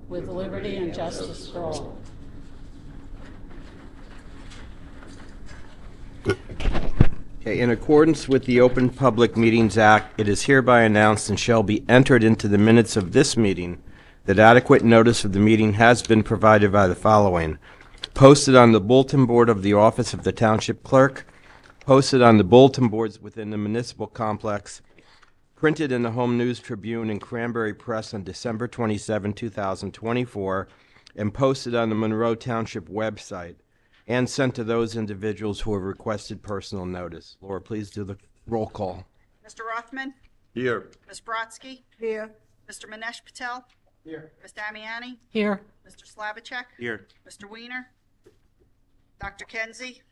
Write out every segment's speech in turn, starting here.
with liberty and justice for all. Okay, in accordance with the Open Public Meetings Act, it is hereby announced and shall be entered into the minutes of this meeting that adequate notice of the meeting has been provided by the following: posted on the bulletin board of the office of the Township Clerk, posted on the bulletin boards within the municipal complex, printed in the Home News Tribune and Cranberry Press on December 27, 2024, and posted on the Monroe Township website, and sent to those individuals who have requested personal notice. Laura, please do the roll call. Mr. Rothman? Here. Ms. Brodsky? Here. Mr. Manesh Patel? Here. Ms. Damiani? Here. Mr. Slavacek? Here. Mr. Weiner? Dr. Kenzie?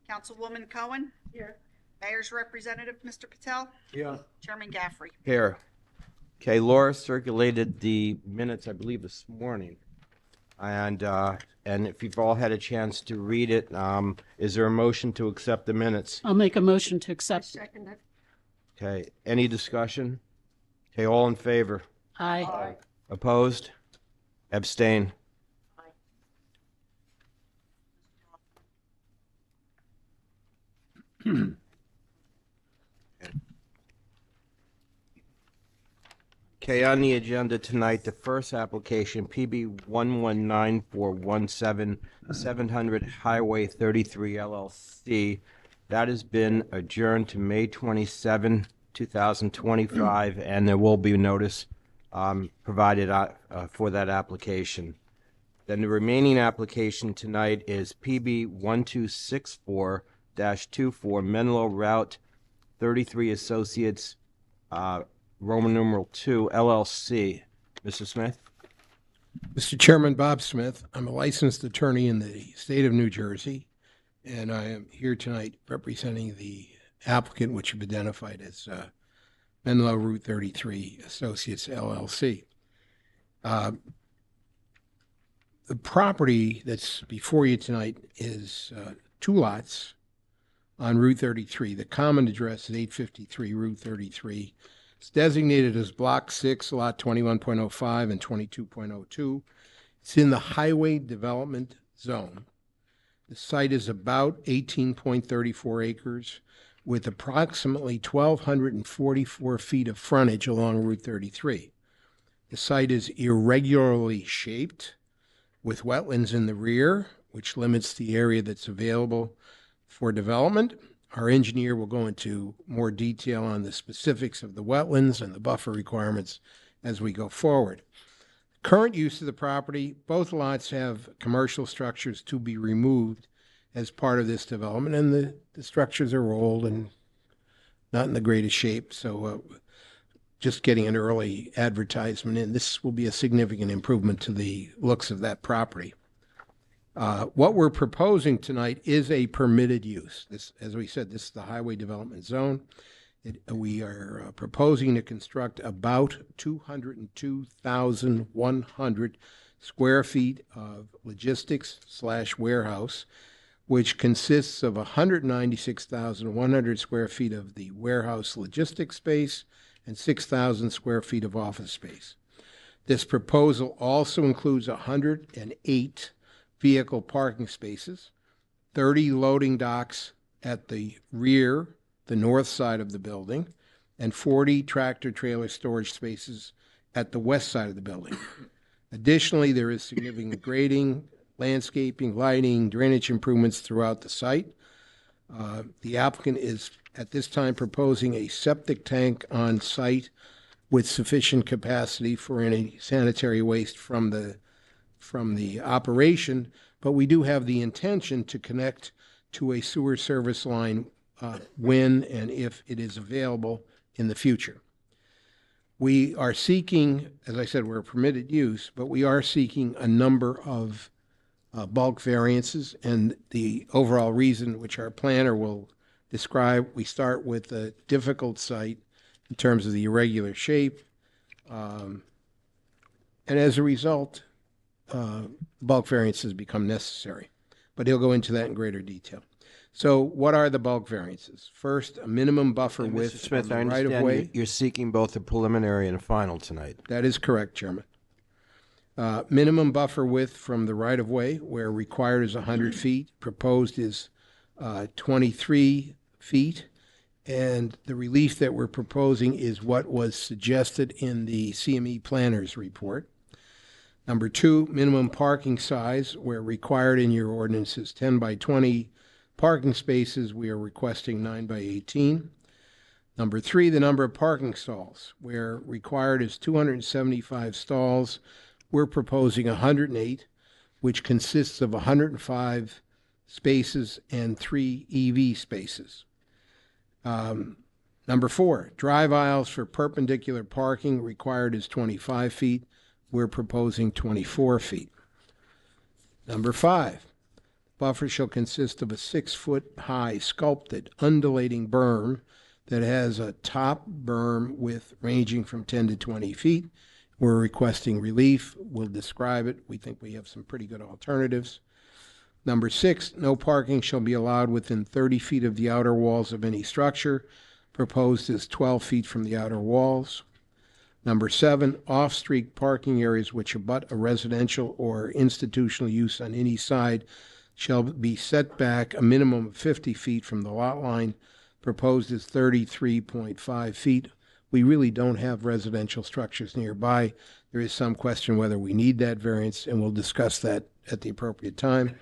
Councilwoman Cohen? Here. Mayor's Representative, Mr. Patel? Here. Chairman Gaffrey? Here. Okay, Laura circulated the minutes, I believe, this morning. And if you've all had a chance to read it, is there a motion to accept the minutes? I'll make a motion to accept. Second it. Okay, any discussion? Okay, all in favor? Aye. Opposed? Abstain? Okay, on the agenda tonight, the first application, PB 119417, 700 Highway 33 LLC. That has been adjourned to May 27, 2025, and there will be notice provided for that application. Then the remaining application tonight is PB 1264-24, Menlo Route 33 Associates, Roman numeral 2, LLC. Mr. Smith? Mr. Chairman, Bob Smith. I'm a licensed attorney in the state of New Jersey, and I am here tonight representing the applicant, which you've identified as Menlo Route 33 Associates, LLC. The property that's before you tonight is two lots on Route 33. The common address is 853 Route 33. It's designated as Block 6, Lot 21.05 and 22.02. It's in the Highway Development Zone. The site is about 18.34 acres with approximately 1,244 feet of frontage along Route 33. The site is irregularly shaped with wetlands in the rear, which limits the area that's available for development. Our engineer will go into more detail on the specifics of the wetlands and the buffer requirements as we go forward. Current use of the property, both lots have commercial structures to be removed as part of this development, and the structures are old and not in the greatest shape, so just getting an early advertisement in. This will be a significant improvement to the looks of that property. What we're proposing tonight is a permitted use. This, as we said, this is the Highway Development Zone. We are proposing to construct about 202,100 square feet of logistics/warehouse, which consists of 196,100 square feet of the warehouse logistics space and 6,000 square feet of office space. This proposal also includes 108 vehicle parking spaces, 30 loading docks at the rear, the north side of the building, and 40 tractor-trailer storage spaces at the west side of the building. Additionally, there is significant grading, landscaping, lighting, drainage improvements throughout the site. The applicant is at this time proposing a septic tank on site with sufficient capacity for any sanitary waste from the operation, but we do have the intention to connect to a sewer service line when and if it is available in the future. We are seeking, as I said, we're a permitted use, but we are seeking a number of bulk variances, and the overall reason, which our planner will describe, we start with a difficult site in terms of the irregular shape, and as a result, bulk variances become necessary. But he'll go into that in greater detail. So what are the bulk variances? First, a minimum buffer width Mr. Smith, I on the understand right-of-way. you're seeking both a preliminary and a final tonight. That is correct, Chairman. Minimum buffer width from the right-of-way, where required is 100 feet, proposed is 23 feet, and the relief that we're proposing is what was suggested in the CME Planners Report. Number 2, minimum parking size, where required in your ordinance is 10 by 20 parking spaces, we are requesting 9 by 18. Number 3, the number of parking stalls, where required is 275 stalls, we're proposing 108, which consists of 105 spaces and 3 EV spaces. Number 4, drive aisles for perpendicular parking required is 25 feet. We're proposing 24 feet. Number 5, buffer shall consist of a 6-foot-high sculpted undulating berm that has a top berm width ranging from 10 to 20 feet. We're requesting relief. We'll describe it. We think we have some pretty good alternatives. Number 6, no parking shall be allowed within 30 feet of the outer walls of any structure. Proposed is 12 feet from the outer walls. Number 7, off-street parking areas which abut a residential or institutional use on any side shall be set back a minimum of 50 feet from the lot line. Proposed is 33.5 feet. We really don't have residential structures nearby. There is some question whether we need that variance, and we'll discuss that at the appropriate time.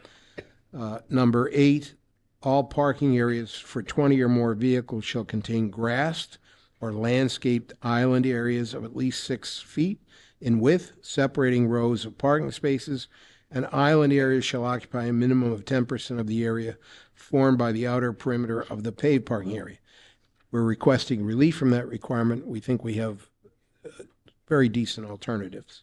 Number 8, all parking areas for 20 or more vehicles shall contain grassed or landscaped island areas of at least 6 feet in width, separating rows of parking spaces, and island areas shall occupy a minimum of 10% of the area formed by the outer perimeter of the paved parking area. We're requesting relief from that requirement. We think we have very decent alternatives.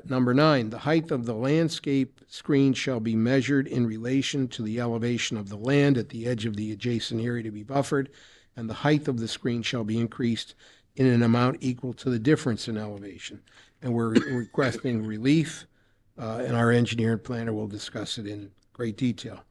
Number 9, the height of the landscape screen shall be measured in relation to the elevation of the land at the edge of the adjacent area to be buffered, and the height of the screen shall be increased in an amount equal to the difference in elevation. And we're requesting relief, and our engineer and planner will discuss it in great detail.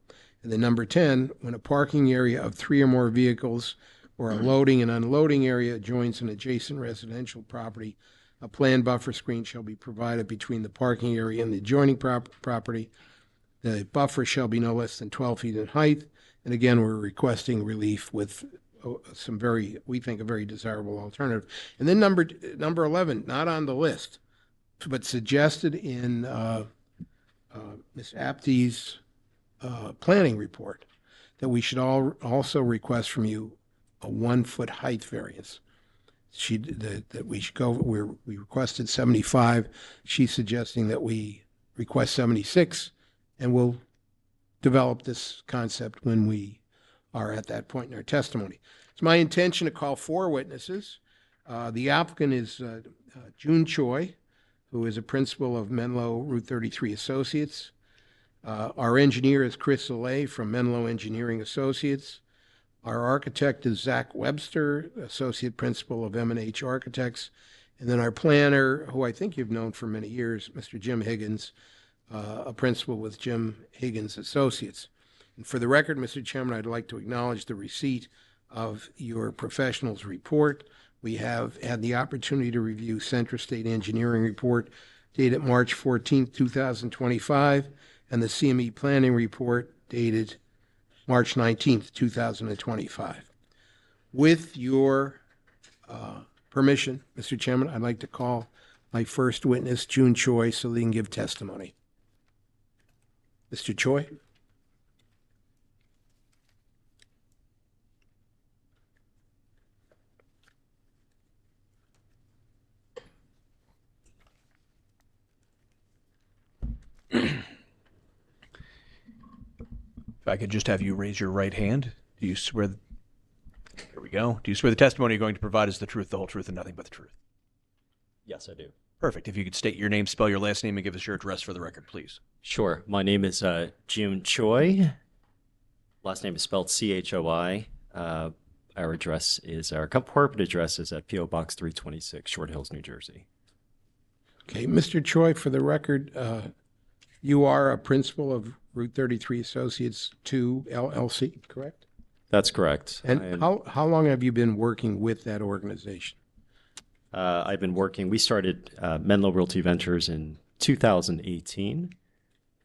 And then number 10, when a parking area of 3 or more vehicles or a loading and unloading area adjoins an adjacent residential property, a planned buffer screen shall be provided between the parking area and the adjoining property. The buffer shall be no less than 12 feet in height. And again, we're requesting relief with some we think, a very desirable alternative. And then number 11, not on the list, but suggested in Ms. Apte's planning report, that we should also request from you a 1-foot height variance. That we should go. We requested 75. She's suggesting that we request 76, and we'll develop this concept when we are at that point in our testimony. It's my intention to call 4 witnesses. The applicant is June Choi, who is a principal of Menlo Route 33 Associates. Our engineer is Chris Allais from Menlo Engineering Associates. Our architect is Zach Webster, associate principal of M&H Architects. And then our planner, who I think you've known for many years, Mr. Jim Higgins, a principal with Jim Higgins Associates. And for the record, Mr. Chairman, I'd like to acknowledge the receipt of your professionals' report. We have had the opportunity to review Central State Engineering Report dated March 14, 2025, and the CME Planning Report dated March 19, 2025. With your permission, Mr. Chairman, I'd like to call my first witness, June Choi, so they can give testimony. Mr. Choi? If I could just have you raise your right hand. Do you swear? Here we go. Do you swear the testimony you're going to provide is the truth, the whole truth, and nothing but the truth? Yes, I do. Perfect. If you could state your name, spell your last name, and give us your address for the record, please. Sure. My name is June Choi. Last name is spelled C-H-O-I. Our corporate address is at P.O. Box 326, Short Hills, New Jersey. Okay, Mr. Choi, for the record, you are a principal of Route 33 Associates 2 LLC, correct? That's correct. And how long have you been working with that organization? I've been working, we started Menlo Realty Ventures in 2018,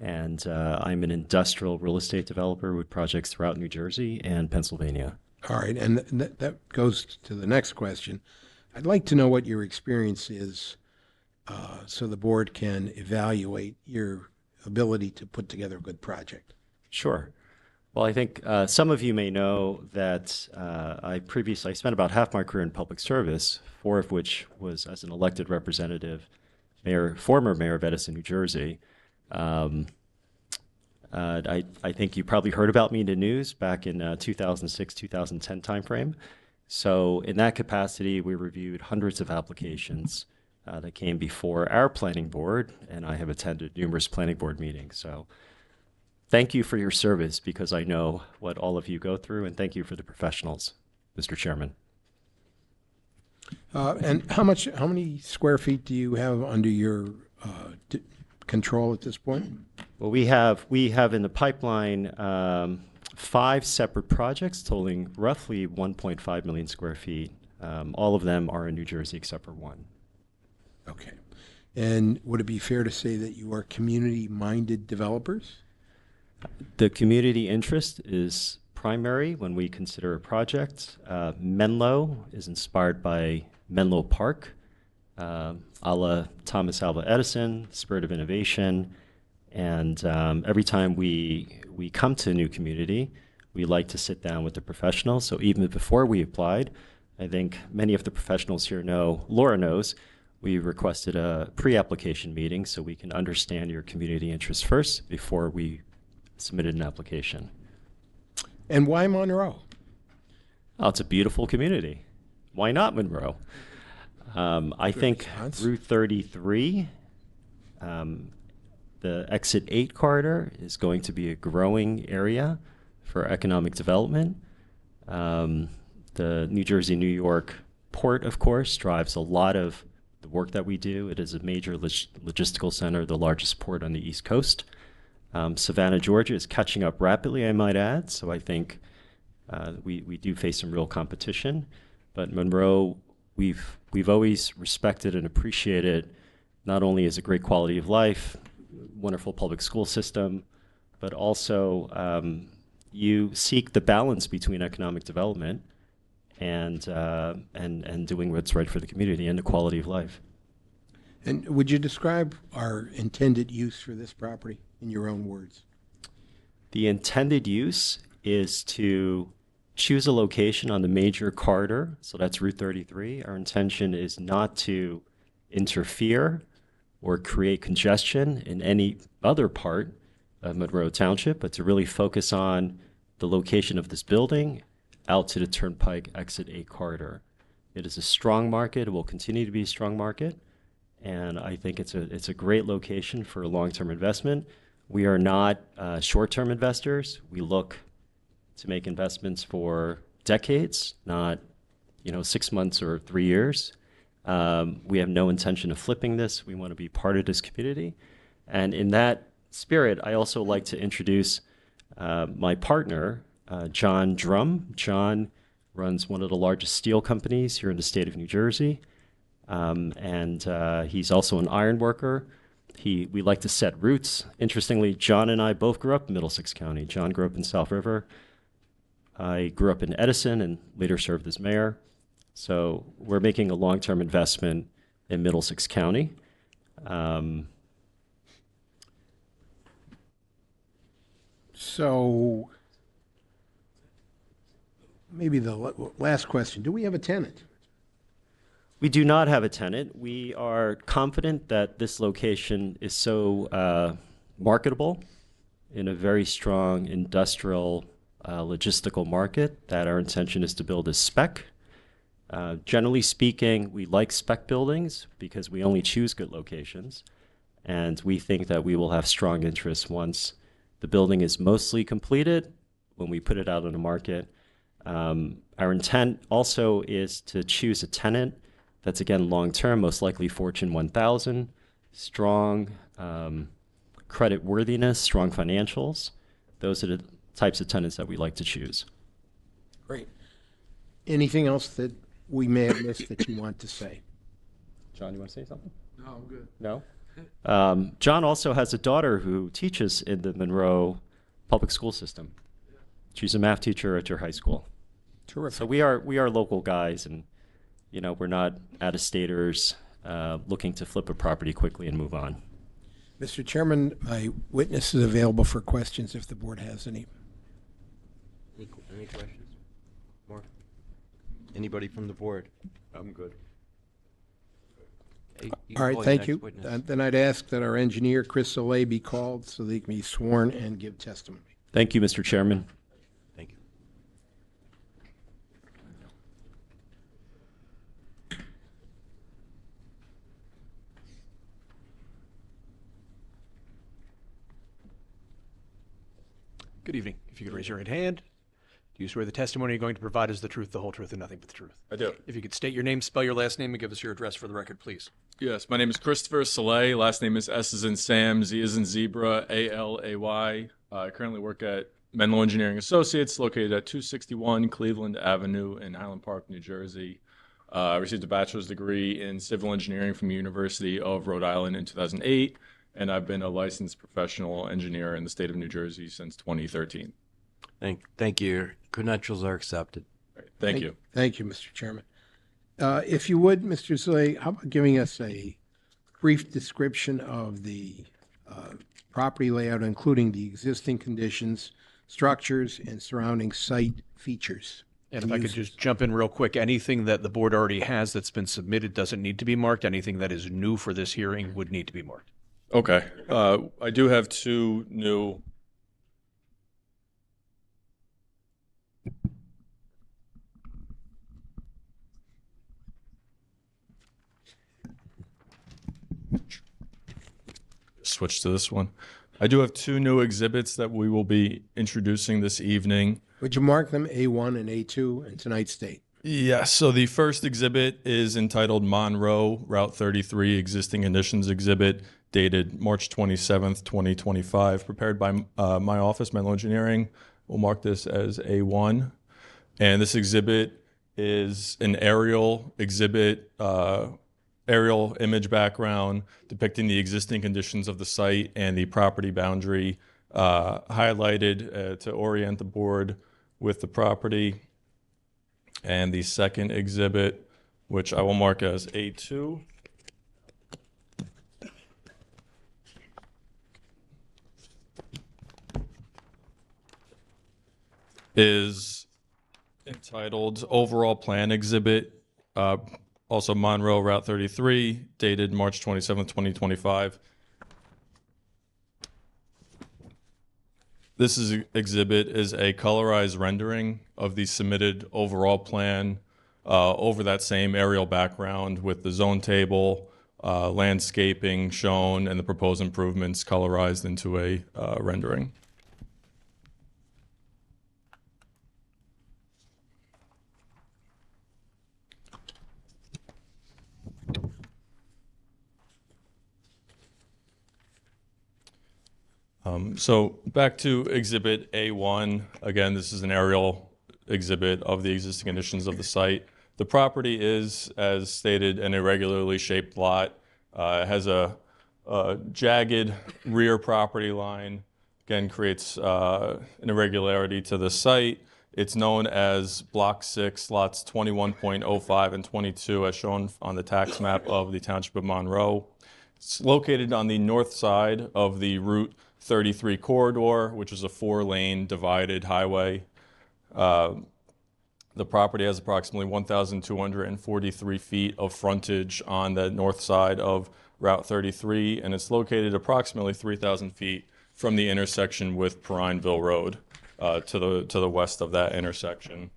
and I'm an industrial real estate developer with projects throughout New Jersey and Pennsylvania. All right, and that goes to the next question. I'd like to know what your experience is so the board can evaluate your ability to put together a good project. Sure. Well, I think some of you may know that I spent about half my career in public service, 4 of which was as an elected representative, former mayor of Edison, New Jersey. I think you probably heard about me in the news back in 2006, 2010 timeframe. So in that capacity, we reviewed hundreds of applications that came before our planning board, and I have attended numerous planning board meetings. So thank you for your service, because I know what all of you go through, and thank you for the professionals, Mr. Chairman. And how many square feet do you have under your control at this point? Well, we have in the pipeline 5 separate projects totaling roughly 1.5 million square feet. All of them are in New Jersey except for 1. Okay. And would it be fair to say that you are community-minded developers? The community interest is primary when we consider a project. Menlo is inspired by Menlo Park, a la Thomas Alva Edison, spirit of innovation. And every time we come to a new community, we like to sit down with the professionals. So even before we applied, I think many of the professionals here know, Laura knows, we requested a pre-application meeting so we can understand your community interests first before we submitted an application. And why Monroe? Oh, it's a beautiful community. Why not Monroe? I think response. Route 33, the Exit 8 corridor is going to be a growing area for economic development. The New Jersey, New York port, of course, drives a lot of the work that we do. It is a major logistical center, the largest port on the East Coast. Savannah, Georgia is catching up rapidly, I might add, so I think we do face some real competition. But Monroe, we've always respected and appreciated not only as a great quality of life, wonderful public school system, but also you seek the balance between economic development and doing what's right for the community and the quality of life. And would you describe our intended use for this property in your own words? The intended use is to choose a location on the major corridor, so that's Route 33. Our intention is not to interfere or create congestion in any other part of Monroe Township, but to really focus on the location of this building out to the Turnpike Exit 8 corridor. It is a strong market. It will continue to be a strong market, and I think it's a great location for a long-term investment. We are not short-term investors. We look to make investments for decades, not 6 months or 3 years. We have no intention of flipping this. We want to be part of this community. And in that spirit, I also like to introduce my partner, John Drum. John runs one of the largest steel companies here in the state of New Jersey. And he's also an iron worker. We like to set roots. Interestingly, John and I both grew up in Middlesex County. John grew up in South River. I grew up in Edison and later served as mayor. So we're making a long-term investment in Middlesex County. So maybe the last question, do we have a tenant? We do not have a tenant. We are confident that this location is so marketable in a very strong industrial logistical market that our intention is to build a spec. Generally speaking, we like spec buildings because we only choose good locations, and we think that we will have strong interest once the building is mostly completed, when we put it out on the market. Our intent also is to choose a tenant that's, again, long-term, most likely Fortune 1000, strong credit worthiness, strong financials. Those are the types of tenants that we like to choose. Great. Anything else that we may have missed that you want to say? John, you want to say something? No, I'm good. No? John also has a daughter who teaches in the Monroe public school system. She's a math teacher at your high school. Terrific. So we are local guys, and we're not out-of-staters looking to flip a property quickly and move on. Mr. Chairman, my witness is available for questions if the board has any. Any questions? More? Anybody from the board? I'm good. All right, thank you. Then I'd ask that our engineer, Chris Soleil, be called so that he can be sworn and give testimony. Thank you, Mr. Chairman. Thank you. Good evening. If you could raise your right hand. Do you swear the testimony you're going to provide is the truth, the whole truth, and nothing but the truth? I do. If you could state your name, spell your last name, and give us your address for the record, please. Yes, my name is Christopher Soleil. Last name is S as in Sam, Z as in Zebra, A-L-A-Y. I currently work at Menlo Engineering Associates, located at 261 Cleveland Avenue in Highland Park, New Jersey. I received a bachelor's degree in civil engineering from the University of Rhode Island in 2008, and I've been a licensed professional engineer in the state of New Jersey since 2013. Thank you. Your credentials are accepted. Thank you. Thank you, Mr. Chairman. If you would, Mr. Soleil, how about giving us a brief description of the property layout, including the existing conditions, structures, and surrounding site features? And if I could just jump in real quick, anything that the board already has that's been submitted doesn't need to be marked. Anything that is new for this hearing would need to be marked. Okay. I do have two new. Switch to this one. I do have two new exhibits that we will be introducing this evening. Would you mark them A1 and A2 in tonight's date? Yes, so the first exhibit is entitled Monroe Route 33 Existing Conditions Exhibit, dated March 27th, 2025, prepared by my office, Menlo Engineering. We'll mark this as A1. And this exhibit is an aerial exhibit, aerial image background depicting the existing conditions of the site and the property boundary, highlighted to orient the board with the property. And the second exhibit, which I will mark as A2, is entitled Overall Plan Exhibit, also Monroe Route 33, dated March 27, 2025. This exhibit is a colorized rendering of the submitted overall plan over that same aerial background with the zone table, landscaping shown, and the proposed improvements colorized into a rendering. So back to Exhibit A1. Again, this is an aerial exhibit of the existing conditions of the site. The property is, as stated, an irregularly shaped lot. It has a jagged rear property line. Again, creates an irregularity to the site. It's known as Block 6, lots 21.05 and 22, as shown on the tax map of the Township of Monroe. It's located on the north side of the Route 33 corridor, which is a 4-lane divided highway. The property has approximately 1,243 feet of frontage on the north side of Route 33, and it's located approximately 3,000 feet from the intersection with Prineville Road to the west of that intersection.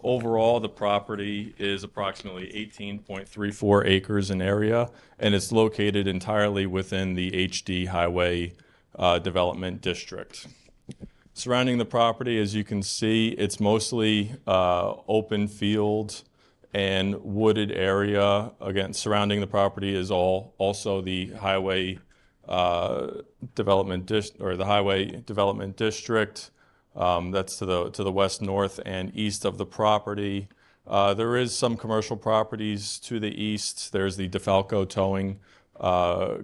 Overall, the property is approximately 18.34 acres in area, and it's located entirely within the HD Highway Development District. Surrounding the property, as you can see, it's mostly open field and wooded area. Again, surrounding the property is also the Highway Development District. That's to the west, north, and east of the property. There is some commercial properties to the east. There's the DeFalco Towing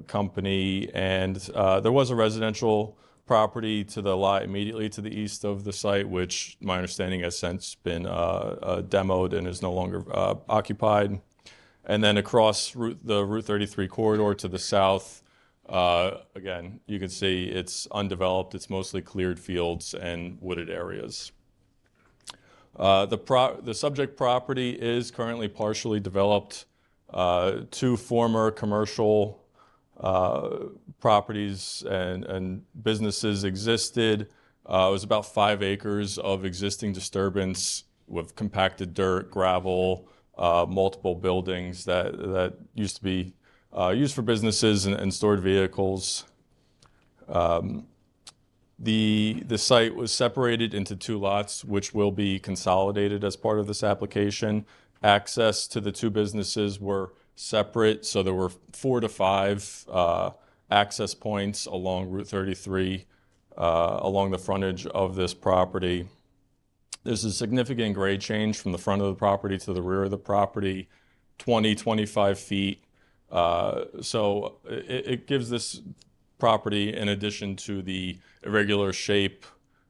Company, and there was a residential property to the lot immediately to the east of the site, which my understanding has since been demoed and is no longer occupied. And then across the Route 33 corridor to the south, again, you can see it's undeveloped. It's mostly cleared fields and wooded areas. The subject property is currently partially developed. Two former commercial properties and businesses existed. It was about 5 acres of existing disturbance with compacted dirt, gravel, multiple buildings that used to be used for businesses and stored vehicles. The site was separated into 2 lots, which will be consolidated as part of this application. Access to the 2 businesses were separate, so there were 4 to 5 access points along Route 33, along the frontage of this property. There's a significant grade change from the front of the property to the rear of the property, 25 feet. So it gives this property, in addition to the irregular shape,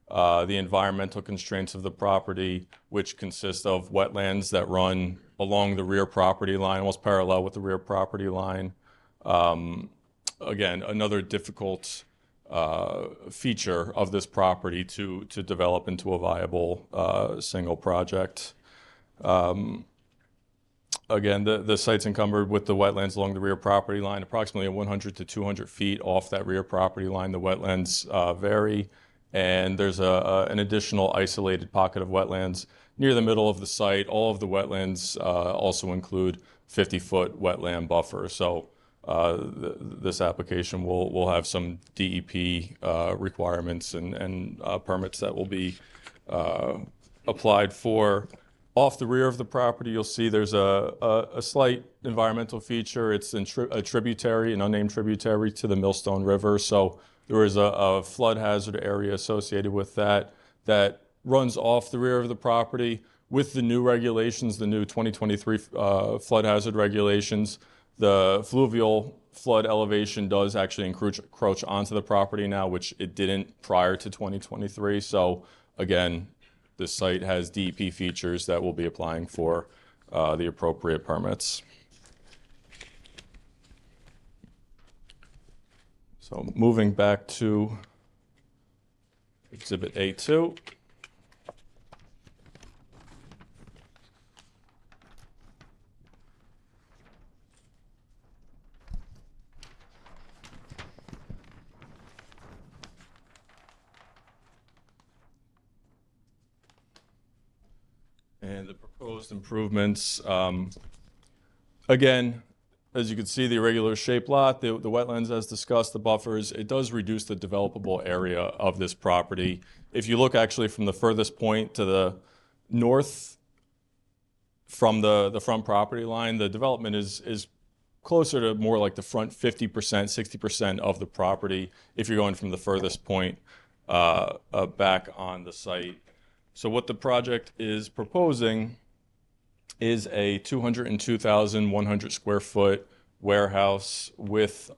the environmental constraints of the property, which consist of wetlands that run along the rear property line, almost parallel with the rear property line. Again, another difficult feature of this property to develop into a viable single project. Again, the site's encumbered with the wetlands along the rear property line, approximately 100 to 200 feet off that rear property line. The wetlands vary, and there's an additional isolated pocket of wetlands near the middle of the site. All of the wetlands also include 50-foot wetland buffer. So this application will have some DEP requirements and permits that will be applied for. Off the rear of the property, you'll see there's a slight environmental feature. It's a tributary, an unnamed tributary to the Millstone River. So there is a flood hazard area associated with that runs off the rear of the property. With the new regulations, the new 2023 flood hazard regulations, the fluvial flood elevation does actually encroach onto the property now, which it didn't prior to 2023. So again, this site has DEP features that we'll be applying for the appropriate permits. So moving back to Exhibit A2. And the proposed improvements, again, as you can see, the irregular shaped lot, the wetlands as discussed, the buffers, it does reduce the developable area of this property. If you look actually from the furthest point to the north from the front property line, the development is closer to more like the front 50%, 60% of the property if you're going from the furthest point back on the site. So what the project is proposing is a 202,100 square foot warehouse with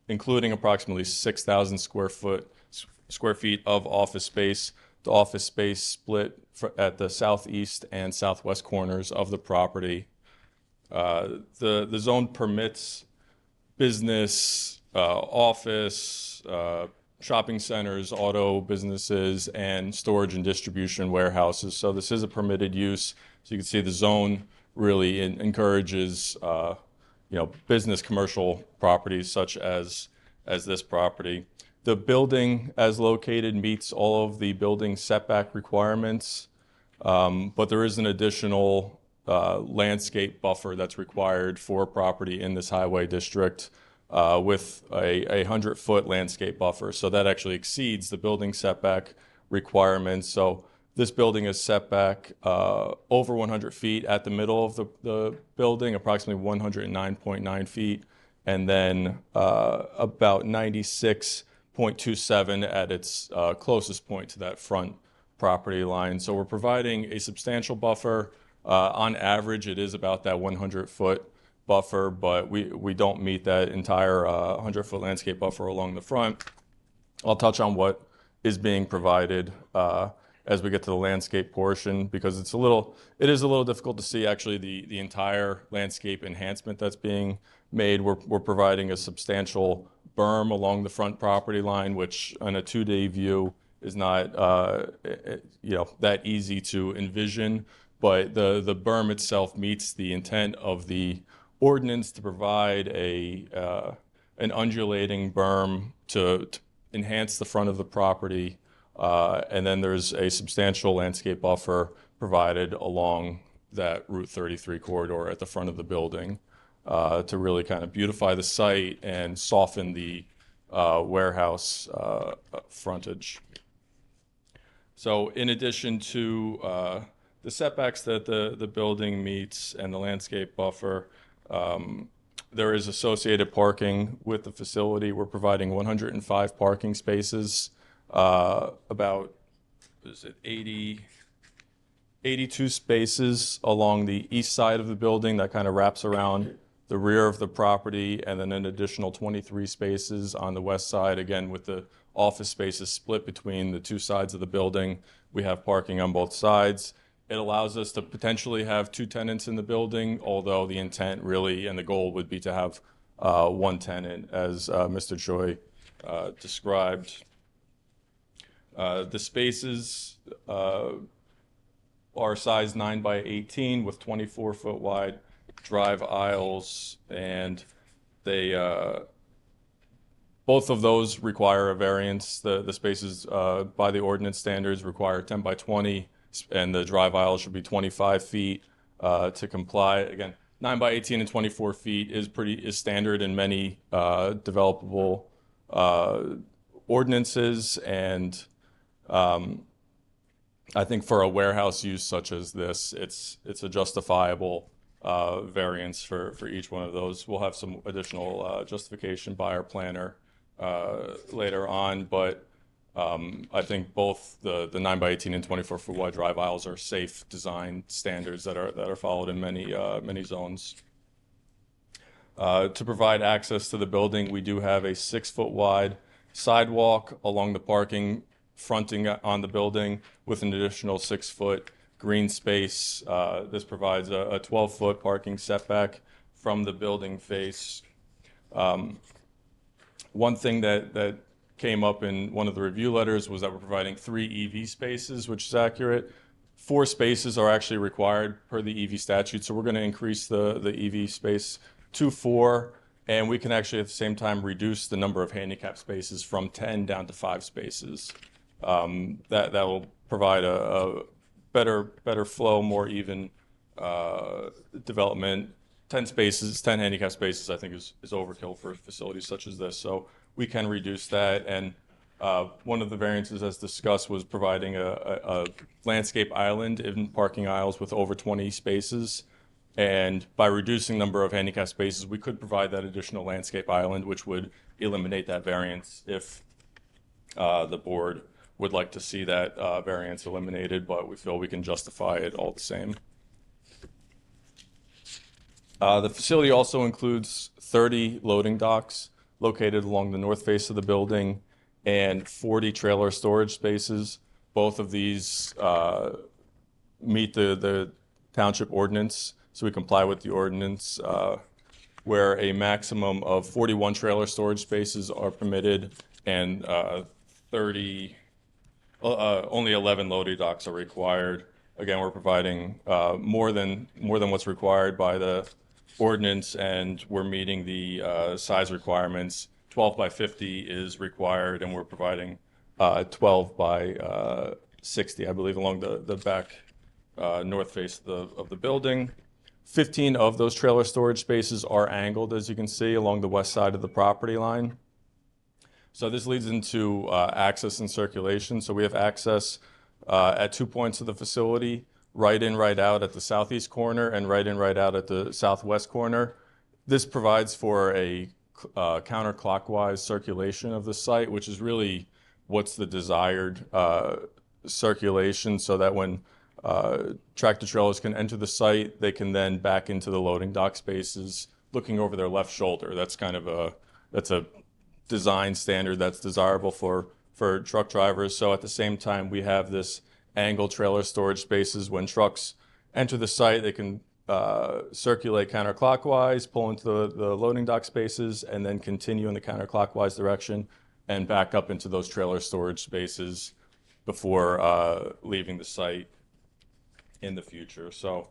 including approximately 6,000 square feet of office space. The office space split at the southeast and southwest corners of the property. The zone permits business, office, shopping centers, auto businesses, and storage and distribution warehouses. So this is a permitted use. So you can see the zone really encourages, business commercial properties such as this property. The building as located meets all of the building setback requirements, but there is an additional landscape buffer that's required for property in this highway district. With a 100-foot landscape buffer. So that actually exceeds the building setback requirements. So this building is set back over 100 feet at the middle of the building, approximately 109.9 feet, and then about 96.27 at its closest point to that front property line. So we're providing a substantial buffer On average, it is about that 100-foot buffer, but we don't meet that entire 100-foot landscape buffer along the front. I'll touch on what is being provided as we get to the landscape portion, because it is a little difficult to see actually the entire landscape enhancement that's being made. We're providing a substantial berm along the front property line, which on a 2D view is not that easy to envision, but the berm itself meets the intent of the ordinance to provide an undulating berm to enhance the front of the property. And then there's a substantial landscape buffer provided along that Route 33 corridor at the front of the building to really kind of beautify the site and soften the warehouse frontage. So in addition to the setbacks that the building meets and the landscape buffer, there is associated parking with the facility. We're providing 105 parking spaces, about 82 spaces along the east side of the building that kind of wraps around the rear of the property, and then an additional 23 spaces on the west side, again with the office spaces split between the two sides of the building. We have parking on both sides. It allows us to potentially have 2 tenants in the building, although the intent really and the goal would be to have 1 tenant, as Mr. Choi described. The spaces are size 9 by 18 with 24-foot wide drive aisles, and they both of those require a variance. The spaces by the ordinance standards require 10 by 20, and the drive aisle should be 25 feet to comply. Again, 9 by 18 and 24 feet is standard in many developable ordinances, and I think for a warehouse use such as this, it's a justifiable variance for each one of those. We'll have some additional justification by our planner later on, but I think both the 9 by 18 and 24-foot wide drive aisles are safe design standards that are followed in many zones. To provide access to the building, we do have a 6-foot wide sidewalk along the parking fronting on the building with an additional 6-foot green space. This provides a 12-foot parking setback from the building face. One thing that came up in one of the review letters was that we're providing 3 EV spaces, which is accurate. 4 spaces are actually required per the EV statute, so we're going to increase the EV space to 4, and we can actually at the same time reduce the number of handicap spaces from 10 down to 5 spaces. That will provide a better flow, more even development. 10 handicap spaces, I think is overkill for facilities such as this. So we can reduce that. And one of the variances, as discussed, was providing a landscape island in parking aisles with over 20 spaces. And by reducing number of handicap spaces, we could provide that additional landscape island, which would eliminate that variance if the board would like to see that variance eliminated, but we feel we can justify it all the same. The facility also includes 30 loading docks located along the north face of the building and 40 trailer storage spaces. Both of these meet the township ordinance, so we comply with the ordinance, where a maximum of 41 trailer storage spaces are permitted and only 11 loading docks are required. Again, we're providing more than what's required by the ordinance, and we're meeting the size requirements. 12 by 50 is required, and we're providing 12 by 60, I believe, along the back north face of the building. 15 of those trailer storage spaces are angled, as you can see, along the west side of the property line. So this leads into access and circulation. So we have access at 2 points of the facility, right in, right out at the southeast corner and right in, right out at the southwest corner. This provides for a counterclockwise circulation of the site, which is really what's the desired circulation, so that when tractor trailers can enter the site. They can then back into the loading dock spaces, looking over their left shoulder. That's kind of that's a design standard that's desirable for truck drivers. So at the same time, we have this angle trailer storage spaces. When trucks enter the site, they can circulate counterclockwise, pull into the loading dock spaces, and then continue in the counterclockwise direction and back up into those trailer storage spaces before leaving the site in the future. So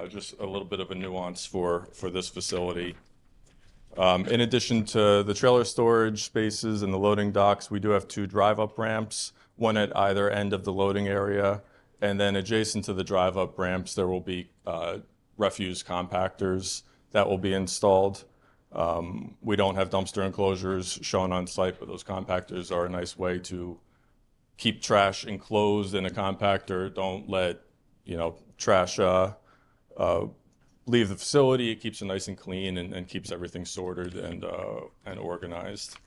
just a little bit of a nuance for this facility. In addition to the trailer storage spaces and the loading docks, we do have 2 drive-up ramps, one at either end of the loading area, and then adjacent to the drive-up ramps, there will be refuse compactors that will be installed. We don't have dumpster enclosures shown on site, but those compactors are a nice way to keep trash enclosed in a compactor. Don't let, trash leave the facility. It keeps it nice and clean and keeps everything sorted and organized.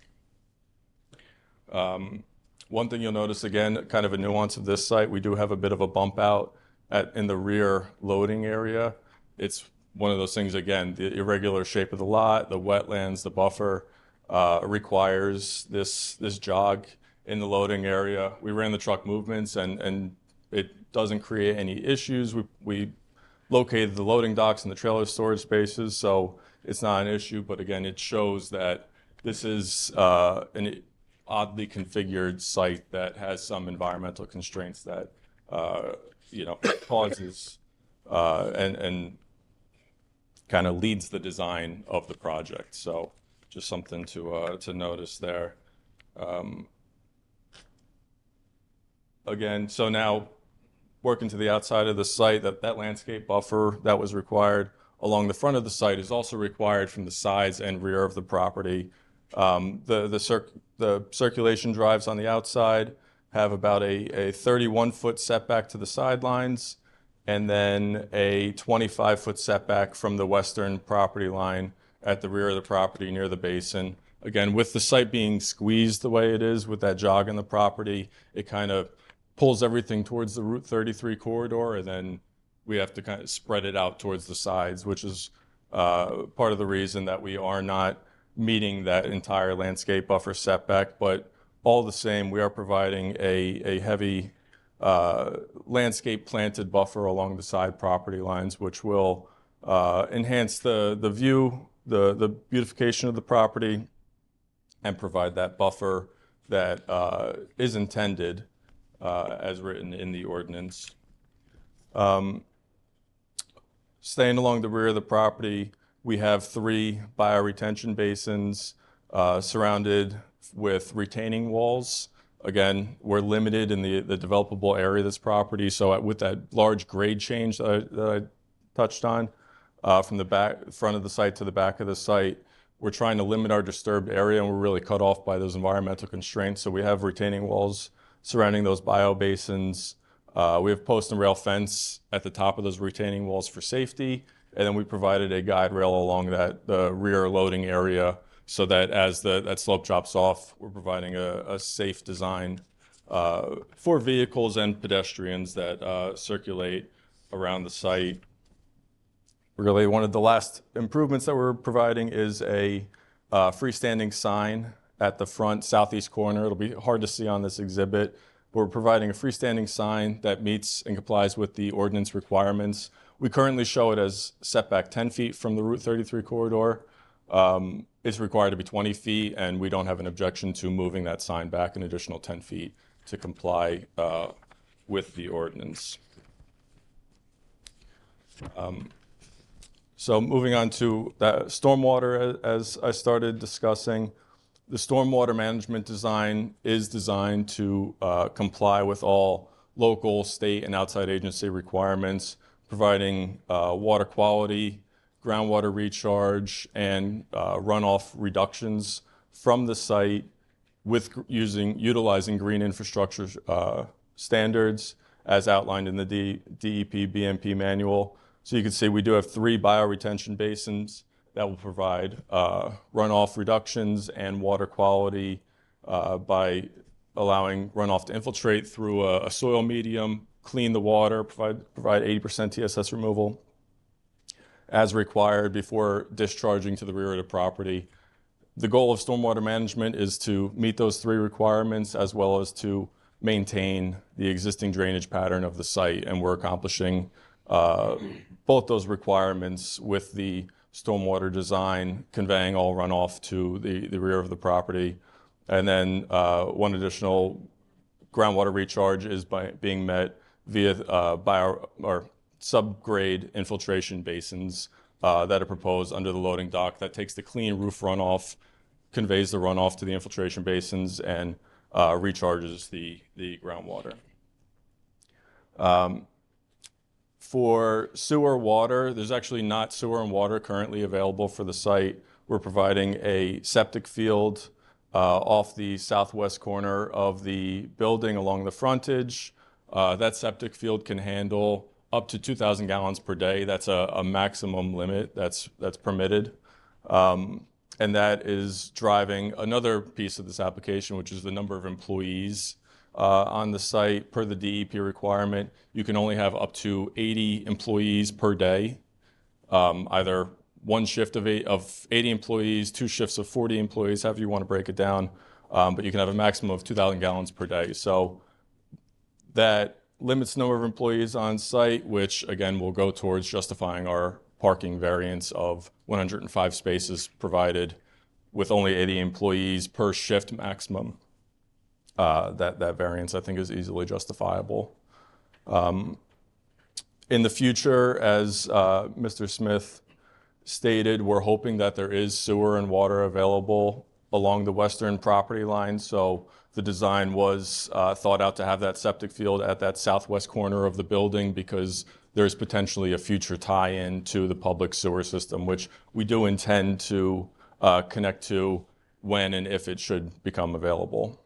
One thing you'll notice, again, kind of a nuance of this site, we do have a bit of a bump out in the rear loading area. It's one of those things, again, the irregular shape of the lot, the wetlands, the buffer requires this jog in the loading area. We ran the truck movements and it doesn't create any issues. We located the loading docks and the trailer storage spaces, so it's not an issue. But again, it shows that this is an oddly configured site that has some environmental constraints that causes and kind of leads the design of the project. So just something to notice there. Again, so now working to the outside of the site, that landscape buffer that was required along the front of the site is also required from the sides and rear of the property. The circulation drives on the outside have about a 31-foot setback to the sidelines, and then a 25-foot setback from the western property line at the rear of the property near the basin. Again, with the site being squeezed the way it is with that jog in the property, it kind of pulls everything towards the Route 33 corridor, and then we have to kind of spread it out towards the sides, which is part of the reason that we are not meeting that entire landscape buffer setback. But all the same, we are providing a heavy landscape planted buffer along the side property lines, which will enhance the view, the beautification of the property, and provide that buffer that is intended as written in the ordinance. Staying along the rear of the property, we have 3 bioretention basins surrounded with retaining walls. Again, we're limited in the developable area of this property, so with that large grade change that I touched on, from the front of the site to the back of the site, we're trying to limit our disturbed area, and we're really cut off by those environmental constraints. So we have retaining walls surrounding those bio basins. We have post and rail fence at the top of those retaining walls for safety, and then we provided a guide rail along the rear loading area, so that as that slope drops off, we're providing a safe design for vehicles and pedestrians that circulate around the site. Really, one of the last improvements that we're providing is a freestanding sign at the front southeast corner. It'll be hard to see on this exhibit, but we're providing a freestanding sign that meets and complies with the ordinance requirements. We currently show it as setback 10 feet from the Route 33 corridor. It's required to be 20 feet, and we don't have an objection to moving that sign back an additional 10 feet to comply with the ordinance. So moving on to that stormwater, as I started discussing, the stormwater management design is designed to comply with all local, state, and outside agency requirements, providing water quality, groundwater recharge, and runoff reductions from the site with utilizing green infrastructure standards as outlined in the DEP BMP manual. So you can see we do have 3 bioretention basins that will provide runoff reductions and water quality by allowing runoff to infiltrate through a soil medium, clean the water, provide 80% TSS removal as required before discharging to the rear of the property. The goal of stormwater management is to meet those three requirements as well as to maintain the existing drainage pattern of the site, and we're accomplishing both those requirements with the stormwater design conveying all runoff to the rear of the property. And then one additional groundwater recharge is being met via by our subgrade infiltration basins that are proposed under the loading dock that takes the clean roof runoff, conveys the runoff to the infiltration basins, and recharges the groundwater. For sewer water, there's actually not sewer and water currently available for the site. We're providing a septic field off the southwest corner of the building along the frontage. That septic field can handle up to 2,000 gallons per day. That's a maximum limit that's permitted. And that is driving another piece of this application, which is the number of employees on the site. Per the DEP requirement, you can only have up to 80 employees per day, either one shift of 80 employees, two shifts of 40 employees, however you want to break it down, but you can have a maximum of 2,000 gallons per day. So that limits the number of employees on site, which again will go towards justifying our parking variance of 105 spaces provided with only 80 employees per shift maximum. That variance, I think, is easily justifiable. In the future, as Mr. Smith stated, we're hoping that there is sewer and water available along the western property line. So the design was thought out to have that septic field at that southwest corner of the building because there's potentially a future tie-in to the public sewer system, which we do intend to connect to when and if it should become available.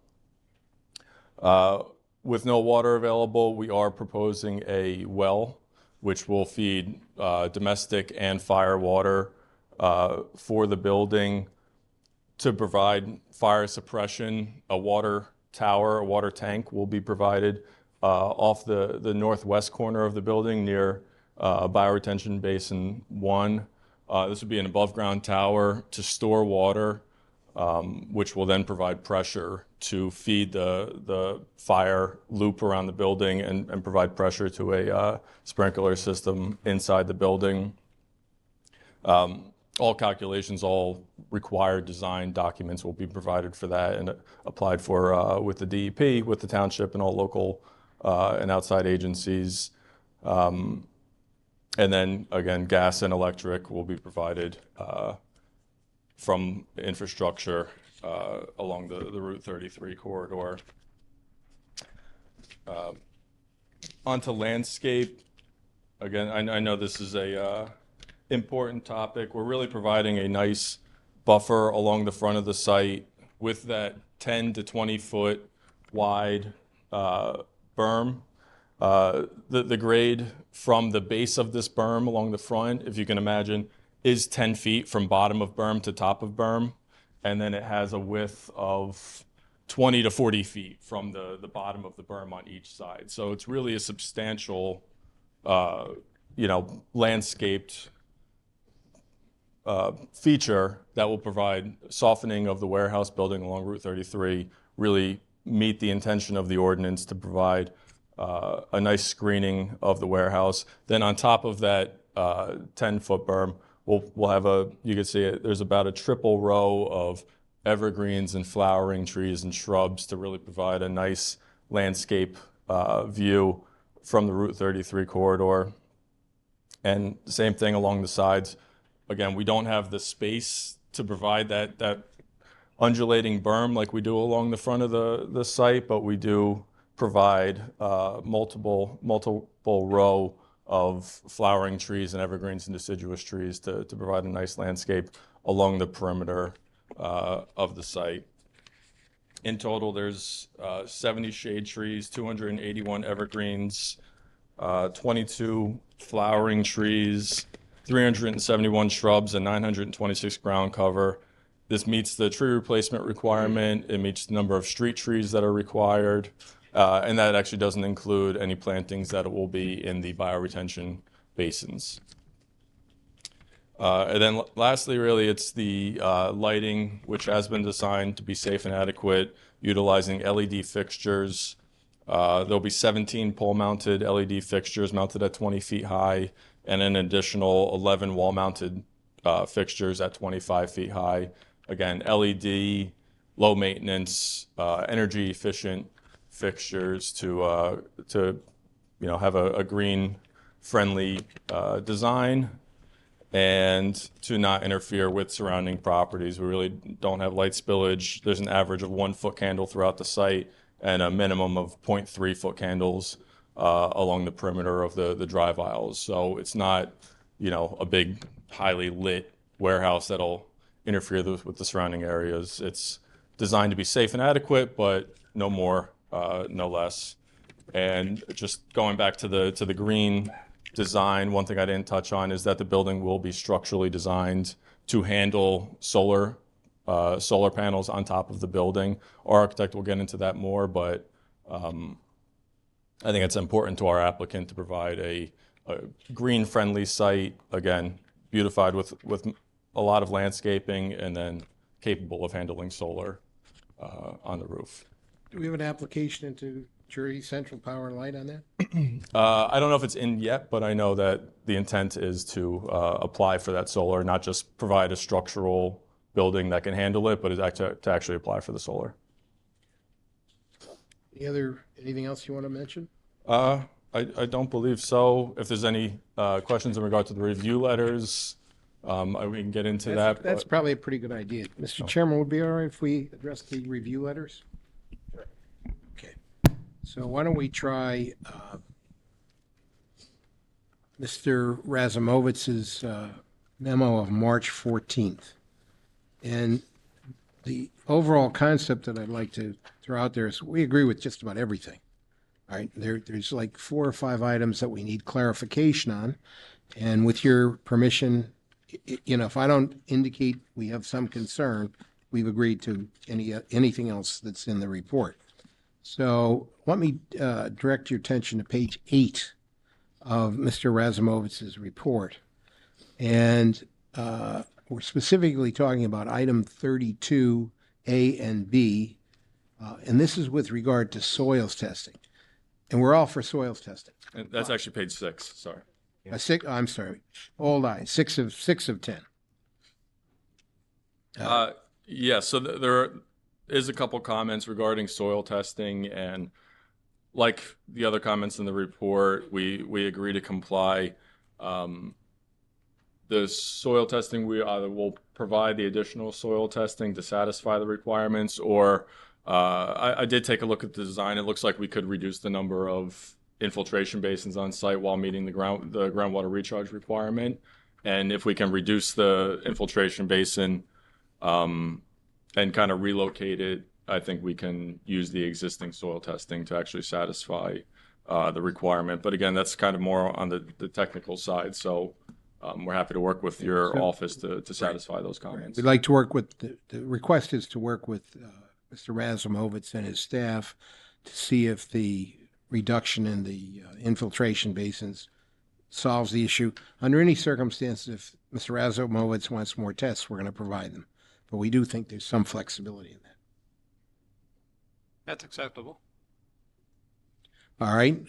With no water available, we are proposing a well, which will feed domestic and fire water for the building to provide fire suppression. A water tower, a water tank will be provided off the northwest corner of the building near Bioretention Basin 1. This would be an above-ground tower to store water, which will then provide pressure to feed the fire loop around the building and provide pressure to a sprinkler system inside the building. All calculations, all required design documents will be provided for that and applied for with the DEP, with the township, and all local and outside agencies. And then, again, gas and electric will be provided from infrastructure along the Route 33 corridor. Onto landscape. Again, I know this is a important topic. We're really providing a nice buffer along the front of the site with that 10 to 20 foot wide berm. The grade from the base of this berm along the front, if you can imagine, is 10 feet from bottom of berm to top of berm. And then it has a width of 20 to 40 feet from the bottom of the berm on each side. So it's really a substantial, landscaped feature that will provide softening of the warehouse building along Route 33, really meet the intention of the ordinance to provide a nice screening of the warehouse. Then on top of that 10-foot berm, we'll have you can see it, there's about a triple row of evergreens and flowering trees and shrubs to really provide a nice landscape view from the Route 33 corridor. And the same thing along the sides. Again, we don't have the space to provide that undulating berm like we do along the front of the site, but we do provide multiple row of flowering trees and evergreens and deciduous trees to provide a nice landscape along the perimeter of the site. In total, there's 70 shade trees, 281 evergreens, 22 flowering trees, 371 shrubs, and 926 ground cover. This meets the tree replacement requirement. It meets the number of street trees that are required. And that actually doesn't include any plantings that will be in the bioretention basins. And then lastly, really, it's the lighting, which has been designed to be safe and adequate, utilizing LED fixtures. There'll be 17 pole-mounted LED fixtures mounted at 20 feet high, and an additional 11 wall-mounted fixtures at 25 feet high. Again, LED, low maintenance, energy efficient fixtures to have a green friendly design and to not interfere with surrounding properties. We really don't have light spillage. There's an average of 1 foot candle throughout the site and a minimum of 0.3 foot candles along the perimeter of the drive aisles. So it's not, a big, highly lit warehouse that'll interfere with the surrounding areas. It's designed to be safe and adequate, but no more, no less. And just going back to the green design, one thing I didn't touch on is that the building will be structurally designed to handle solar panels on top of the building. Our architect will get into that more, but I think it's important to our applicant to provide a green-friendly site, again, beautified with a lot of landscaping and then capable of handling solar on the roof. Do we have an application into Jersey Central Power and Light on that? I don't know if it's in yet, but I know that the intent is to apply for that solar, not just provide a structural building that can handle it, but to actually apply for the solar. Anything else you want to mention? I don't believe so. If there's any questions in regard to the review letters, we can get into that. That's but- probably a pretty good idea. Mr. Chairman, would it be all right if we address the review letters? Okay. So why don't we try Mr. Razumovitz's memo of March 14th. And the overall concept that I'd like to throw out there is we agree with just about everything. All right, there's like 4 or 5 items that we need clarification on. And with your permission, if I don't indicate we have some concern, we've agreed to anything else that's in the report. So let me direct your attention to page 8 of Mr. Razumovitz's report. And we're specifically talking about item 32A and B. And this is with regard to soils testing. And we're all for soils testing. And that's actually page 6, sorry. I'm sorry. Hold on. 6 of 10. Yeah, so there is a couple comments regarding soil testing, and like the other comments in the report, we agree to comply. The soil testing, we either will provide the additional soil testing to satisfy the requirements, or I did take a look at the design. It looks like we could reduce the number of infiltration basins on site while meeting the groundwater recharge requirement. And if we can reduce the infiltration basin and kind of relocate it, I think we can use the existing soil testing to actually satisfy the requirement. But again, that's kind of more on the technical side. So we're happy to work with your office to satisfy those comments. We'd like to work with, the request is to work with Mr. Razumovitz and his staff to see if the reduction in the infiltration basins solves the issue. Under any circumstances, if Mr. Razumovitz wants more tests, we're going to provide them. But we do think there's some flexibility in that. That's acceptable. All right.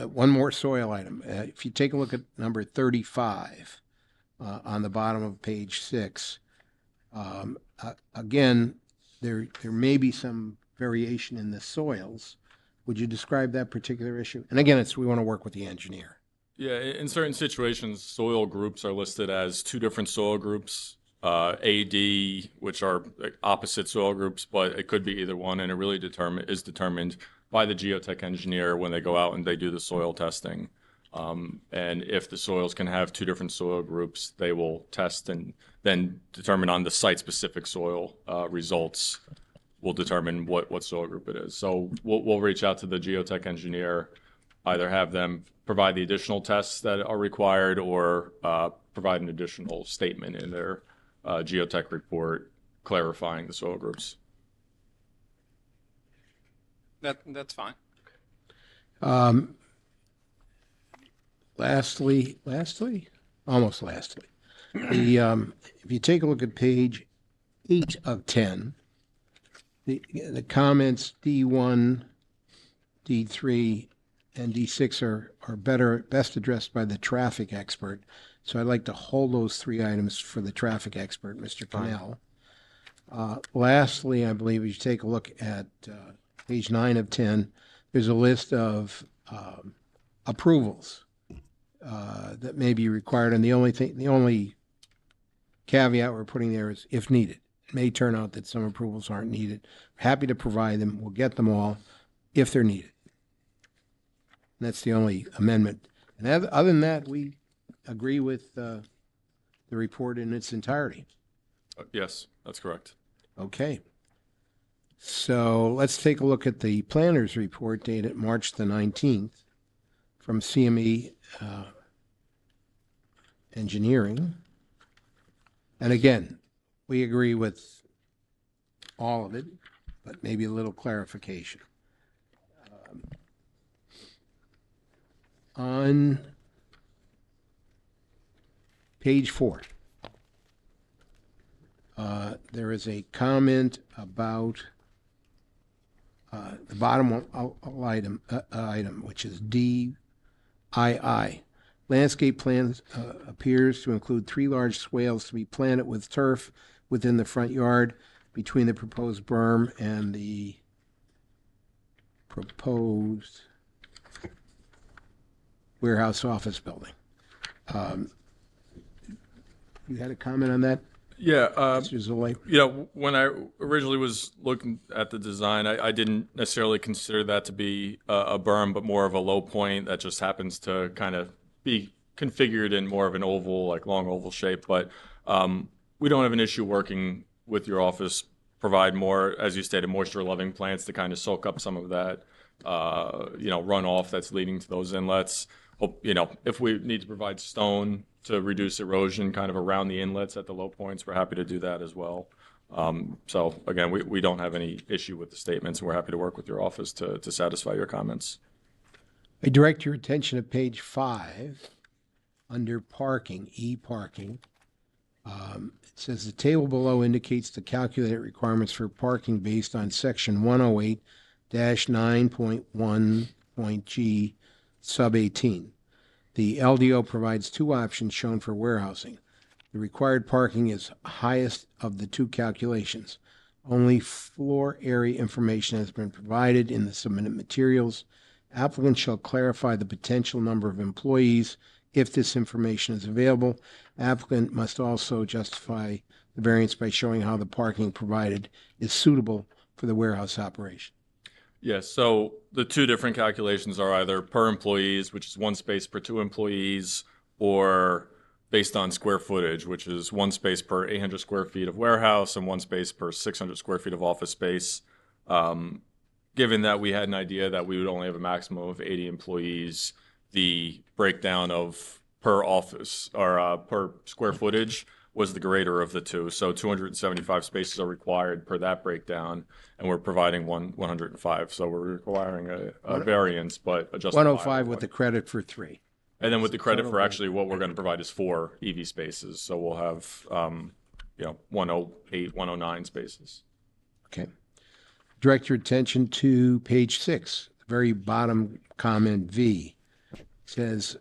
One more soil item. If you take a look at number 35 on the bottom of page 6, again, there may be some variation in the soils. Would you describe that particular issue? And again, we want to work with the engineer. Yeah, in certain situations, soil groups are listed as 2 different soil groups, AD, which are opposite soil groups, but it could be either one, and it really is determined by the geotech engineer when they go out and they do the soil testing. And if the soils can have 2 different soil groups, they will test and then determine on the site-specific soil results will determine what soil group it is. So we'll reach out to the geotech engineer, either have them provide the additional tests that are required or provide an additional statement in their geotech report clarifying the soil groups. That's fine. Almost lastly, if you take a look at page 8 of 10, the comments D1, D3, and D6 are best addressed by the traffic expert. So I'd like to hold those 3 items for the traffic expert, Mr. Cannell. Lastly, I believe if you take a look at page 9 of 10, there's a list of approvals that may be required, and the only caveat we're putting there is if needed. It may turn out that some approvals aren't needed. Happy to provide them. We'll get them all if they're needed. And that's the only amendment. And other than that, we agree with the report in its entirety. Yes, that's correct. Okay. So let's take a look at the planner's report dated March the 19th from CME Engineering. And again, we agree with all of it, but maybe a little clarification. On page 4, there is a comment about the bottom item, which is DII. Landscape plan appears to include 3 large swales to be planted with turf within the front yard between the proposed berm and the proposed warehouse office building. You had a comment on that, Yeah, Mr. Zolay? you know, when I originally was looking at the design, I didn't necessarily consider that to be a berm, but more of a low point that just happens to kind of be configured in more of an oval, like long oval shape. But we don't have an issue working with your office, provide more, as you stated, moisture-loving plants to kind of soak up some of that, runoff that's leading to those inlets. If we need to provide stone to reduce erosion kind of around the inlets at the low points, we're happy to do that as well. So again, we don't have any issue with the statements, and we're happy to work with your office to satisfy your comments. I direct your attention to page 5, under parking, E-parking. It says the table below indicates the calculated requirements for parking based on section 108-9.1.g sub 18. The LDO provides 2 options shown for warehousing. The required parking is highest of the 2 calculations. Only floor area information has been provided in the submitted materials. Applicant shall clarify the potential number of employees if this information is available. Applicant must also justify the variance by showing how the parking provided is suitable for the warehouse operation. Yes, so the 2 different calculations are either per employees, which is 1 space per 2 employees, or based on square footage, which is 1 space per 800 square feet of warehouse and 1 space per 600 square feet of office space. Given that we had an idea that we would only have a maximum of 80 employees, the breakdown of per office or per square footage was the greater of the 2. So 275 spaces are required per that breakdown, and we're providing 105. So we're requiring a variance, but a justifiable 105 with the credit for 3. And then with the credit for actually what we're going to provide is 4 EV spaces. So we'll have, 108, 109 spaces. Okay. Direct your attention to page 6, the very bottom comment V. It says,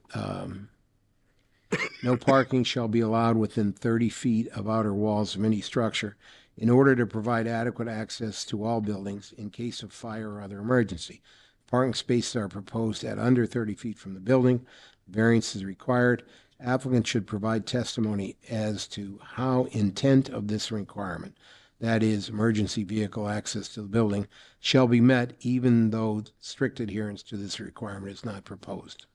no parking shall be allowed within 30 feet of outer walls of any structure in order to provide adequate access to all buildings in case of fire or other emergency. Parking spaces are proposed at under 30 feet from the building. Variance is required. Applicant should provide testimony as to how intent of this requirement, that is, emergency vehicle access to the building, shall be met even though strict adherence to this requirement is not proposed.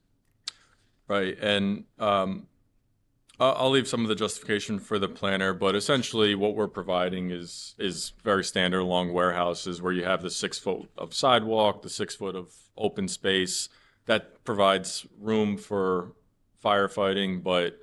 Right, and I'll leave some of the justification for the planner, but essentially what we're providing is very standard along warehouses where you have the 6 foot of sidewalk, the 6 foot of open space that provides room for firefighting, but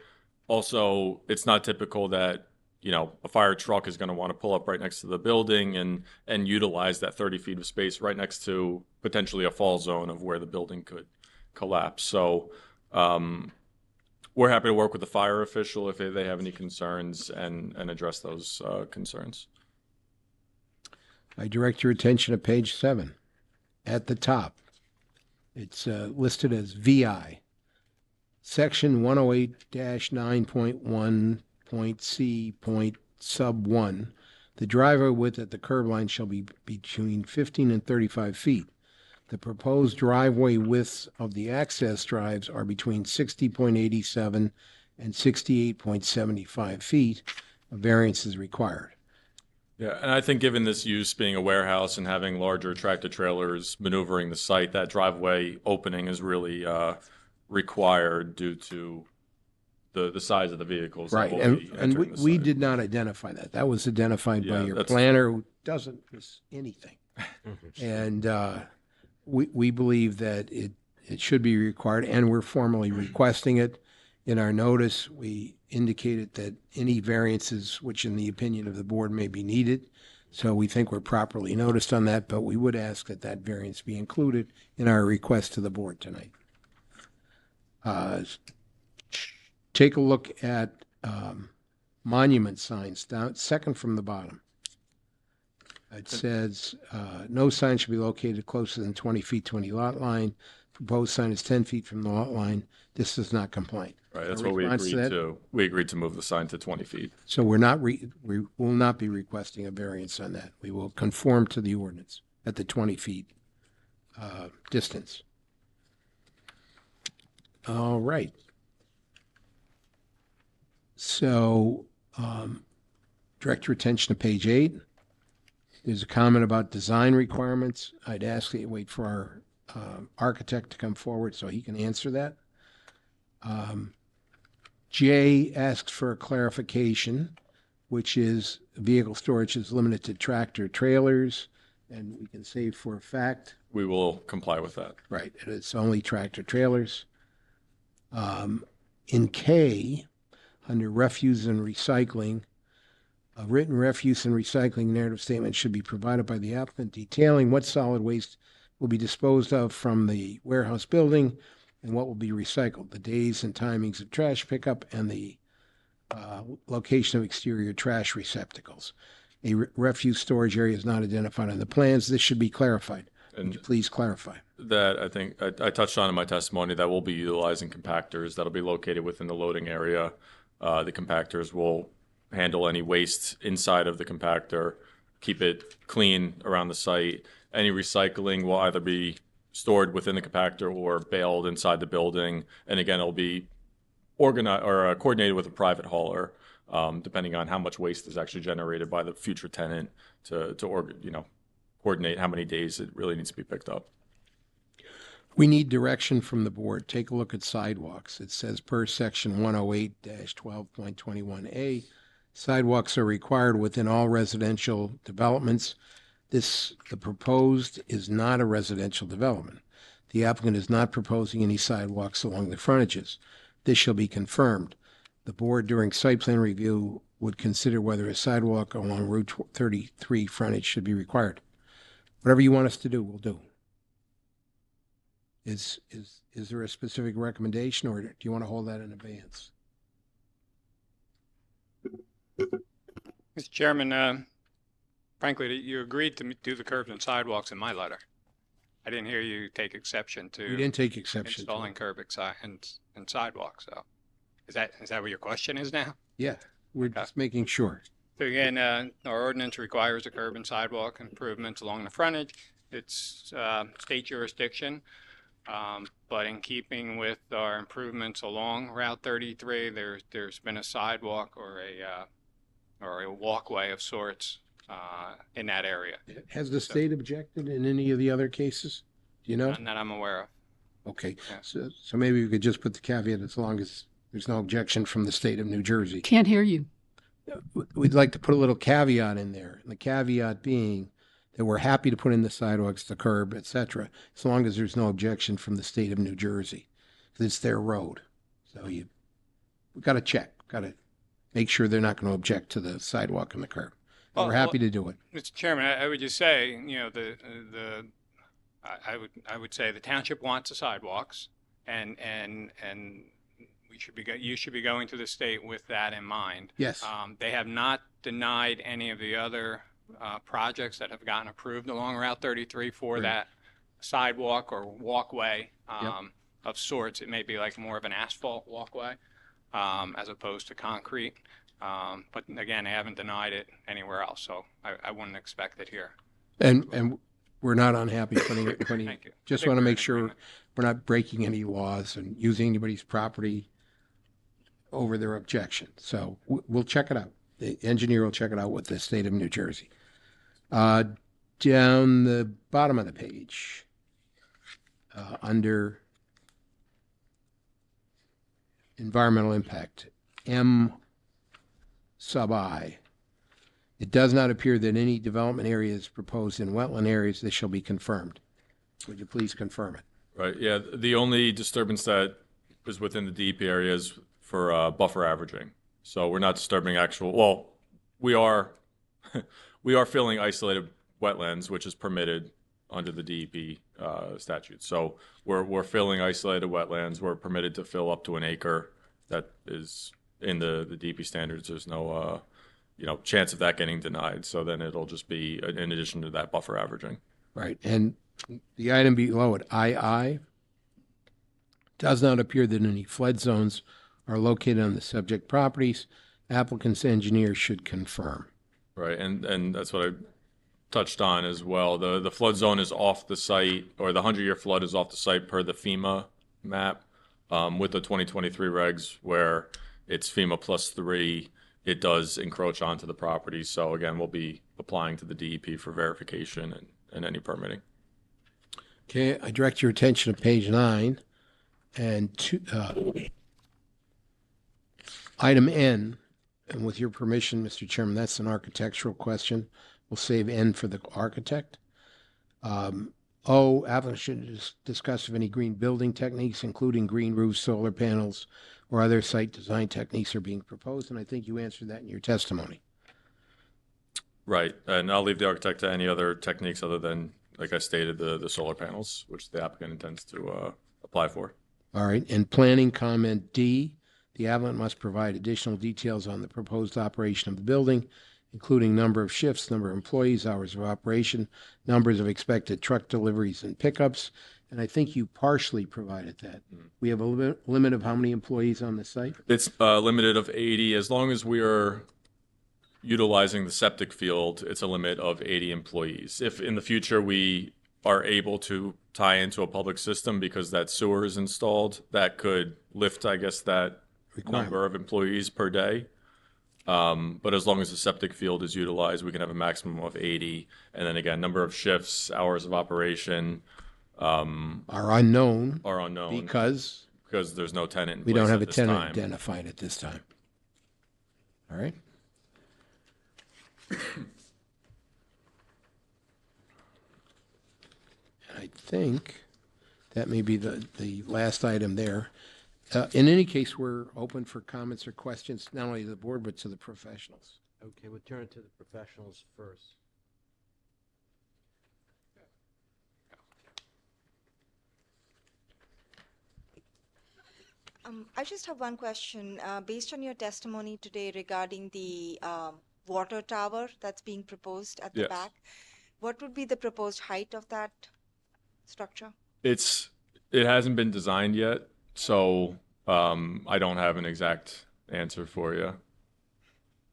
also it's not typical that a fire truck is going to want to pull up right next to the building and utilize that 30 feet of space right next to potentially a fall zone of where the building could collapse. So we're happy to work with the fire official if they have any concerns and address those concerns. I direct your attention to page 7. At the top, it's listed as VI. Section 108-9.1.c.sub 1. The driveway width at the curb line shall be between 15 and 35 feet. The proposed driveway widths of the access drives are between 60.87 and 68.75 feet. A variance is required. Yeah, and I think given this use being a warehouse and having larger tractor trailers maneuvering the site, that driveway opening is really required due to the size of the vehicles. that Right, will and, be and entering the we site. did not identify that. That was identified by Yeah, your that's- planner who doesn't miss anything. And we believe that it should be required, and we're formally requesting it. In our notice, we indicated that any variances, which in the opinion of the board may be needed, so we think we're properly noticed on that, but we would ask that that variance be included in our request to the board tonight. Take a look at monument signs, down, second from the bottom. It says, no sign should be located closer than 20 feet to any lot line. Proposed sign is 10 feet from the lot line. This does not comply. Right, that's A what we response to agreed that? to. We agreed to move the sign to 20 feet. So we will not be requesting a variance on that. We will conform to the ordinance at the 20 feet distance. All right. So direct your attention to page 8. There's a comment about design requirements. I'd ask that you wait for our architect to come forward so he can answer that. J asks for a clarification, which is vehicle storage is limited to tractor trailers, and we can say for a fact, We will comply with that. right, it's only tractor trailers. In K, under refuse and recycling, a written refuse and recycling narrative statement should be provided by the applicant detailing what solid waste will be disposed of from the warehouse building and what will be recycled, the days and timings of trash pickup, and the location of exterior trash receptacles. A refuse storage area is not identified on the plans. This should be clarified. Would you please clarify? That I think I touched on in my testimony that we'll be utilizing compactors that'll be located within the loading area. The compactors will handle any waste inside of the compactor, keep it clean around the site. Any recycling will either be stored within the compactor or baled inside the building. And again, it'll be organized or coordinated with a private hauler, depending on how much waste is actually generated by the future tenant to coordinate how many days it really needs to be picked up. We need direction from the board. Take a look at sidewalks. It says per section 108-12.21A, sidewalks are required within all residential developments. The proposed is not a residential development. The applicant is not proposing any sidewalks along the frontages. This shall be confirmed. The board during site plan review would consider whether a sidewalk along Route 33 frontage should be required. Whatever you want us to do, we'll do. Is there a specific recommendation, or do you want to hold that in abeyance? Mr. Chairman, frankly, you agreed to do the curbs and sidewalks in my letter. I didn't hear you take exception We to didn't take exception to installing it. curb and sidewalks. So, is that what your question is now? Yeah, we're just making sure. So again, our ordinance requires a curb and sidewalk improvements along the frontage. It's state jurisdiction, but in keeping with our improvements along Route 33, there's been a sidewalk or a walkway of sorts in that area. Has the state objected in any of the other cases? Do you know? None that I'm aware of. Okay, Yeah. so maybe we could just put the caveat as long as there's no objection from the state of New Jersey. Can't hear you. We'd like to put a little caveat in there, and the caveat being that we're happy to put in the sidewalks, the curb, et cetera, as long as there's no objection from the state of New Jersey, because it's their road. So we got to check, got to make sure they're not going to object to the sidewalk and the curb. And Well, we're happy to do it. Mr. Chairman, I would just say, you know, I would say the township wants the sidewalks, and you should be going to the state with that in mind. Yes. They have not denied any of the other projects that have gotten approved along Route 33 for that sidewalk or walkway of sorts. It may be like more of an asphalt walkway as opposed to concrete. But again, they haven't denied it anywhere else, so I wouldn't expect it here. And we're not unhappy putting it, Thank you. just I think want to we're make in sure agreement. we're not breaking any laws and using anybody's property over their objection. So we'll check it out. The engineer will check it out with the state of New Jersey. Down the bottom of the page, under environmental impact, M sub I, it does not appear that any development areas proposed in wetland areas that shall be confirmed. Would you please confirm it? Right, yeah, the only disturbance that is within the DEP area is for buffer averaging. So we're not disturbing well, we are filling isolated wetlands, which is permitted under the DEP statute. So we're filling isolated wetlands. We're permitted to fill up to an acre. That is in the DEP standards. There's no chance of that getting denied. So then it'll just be in addition to that buffer averaging. Right, and the item below it, II, does not appear that any flood zones are located on the subject properties. Applicant's engineer should confirm. Right, and that's what I touched on as well. The flood zone is off the site, or the 100-year flood is off the site per the FEMA map. With the 2023 regs, where it's FEMA +3, it does encroach onto the property. So again, we'll be applying to the DEP for verification and any permitting. Okay, I direct your attention to page 9 and item N, and with your permission, Mr. Chairman, that's an architectural question. We'll save N for the architect. O, applicant should discuss if any green building techniques, including green roofs, solar panels, or other site design techniques are being proposed, and I think you answered that in your testimony. Right, and I'll leave the architect to any other techniques other than, like I stated, the solar panels, which the applicant intends to apply for. All right, and planning comment D, the applicant must provide additional details on the proposed operation of the building, including number of shifts, number of employees, hours of operation, numbers of expected truck deliveries and pickups, and I think you partially provided that. We have a limit of how many employees on the site? It's limited of 80. As long as we are utilizing the septic field, it's a limit of 80 employees. If in the future we are able to tie into a public system because that sewer is installed, that could lift, I guess, that number of employees per day. But as long as the septic field is utilized, we can have a maximum of 80. And then again, number of shifts, hours of operation Are unknown are unknown because there's no tenant in we place don't have a at this tenant time. identified at this time. All right? And I think that may be the last item there. In any case, we're open for comments or questions, not only to the board, but to the professionals. Okay, we'll turn it to the professionals first. I just have one question. Based on your testimony today regarding the water tower that's being proposed at the Yes. back, what would be the proposed height of that structure? It hasn't been designed yet, so I don't have an exact answer for you.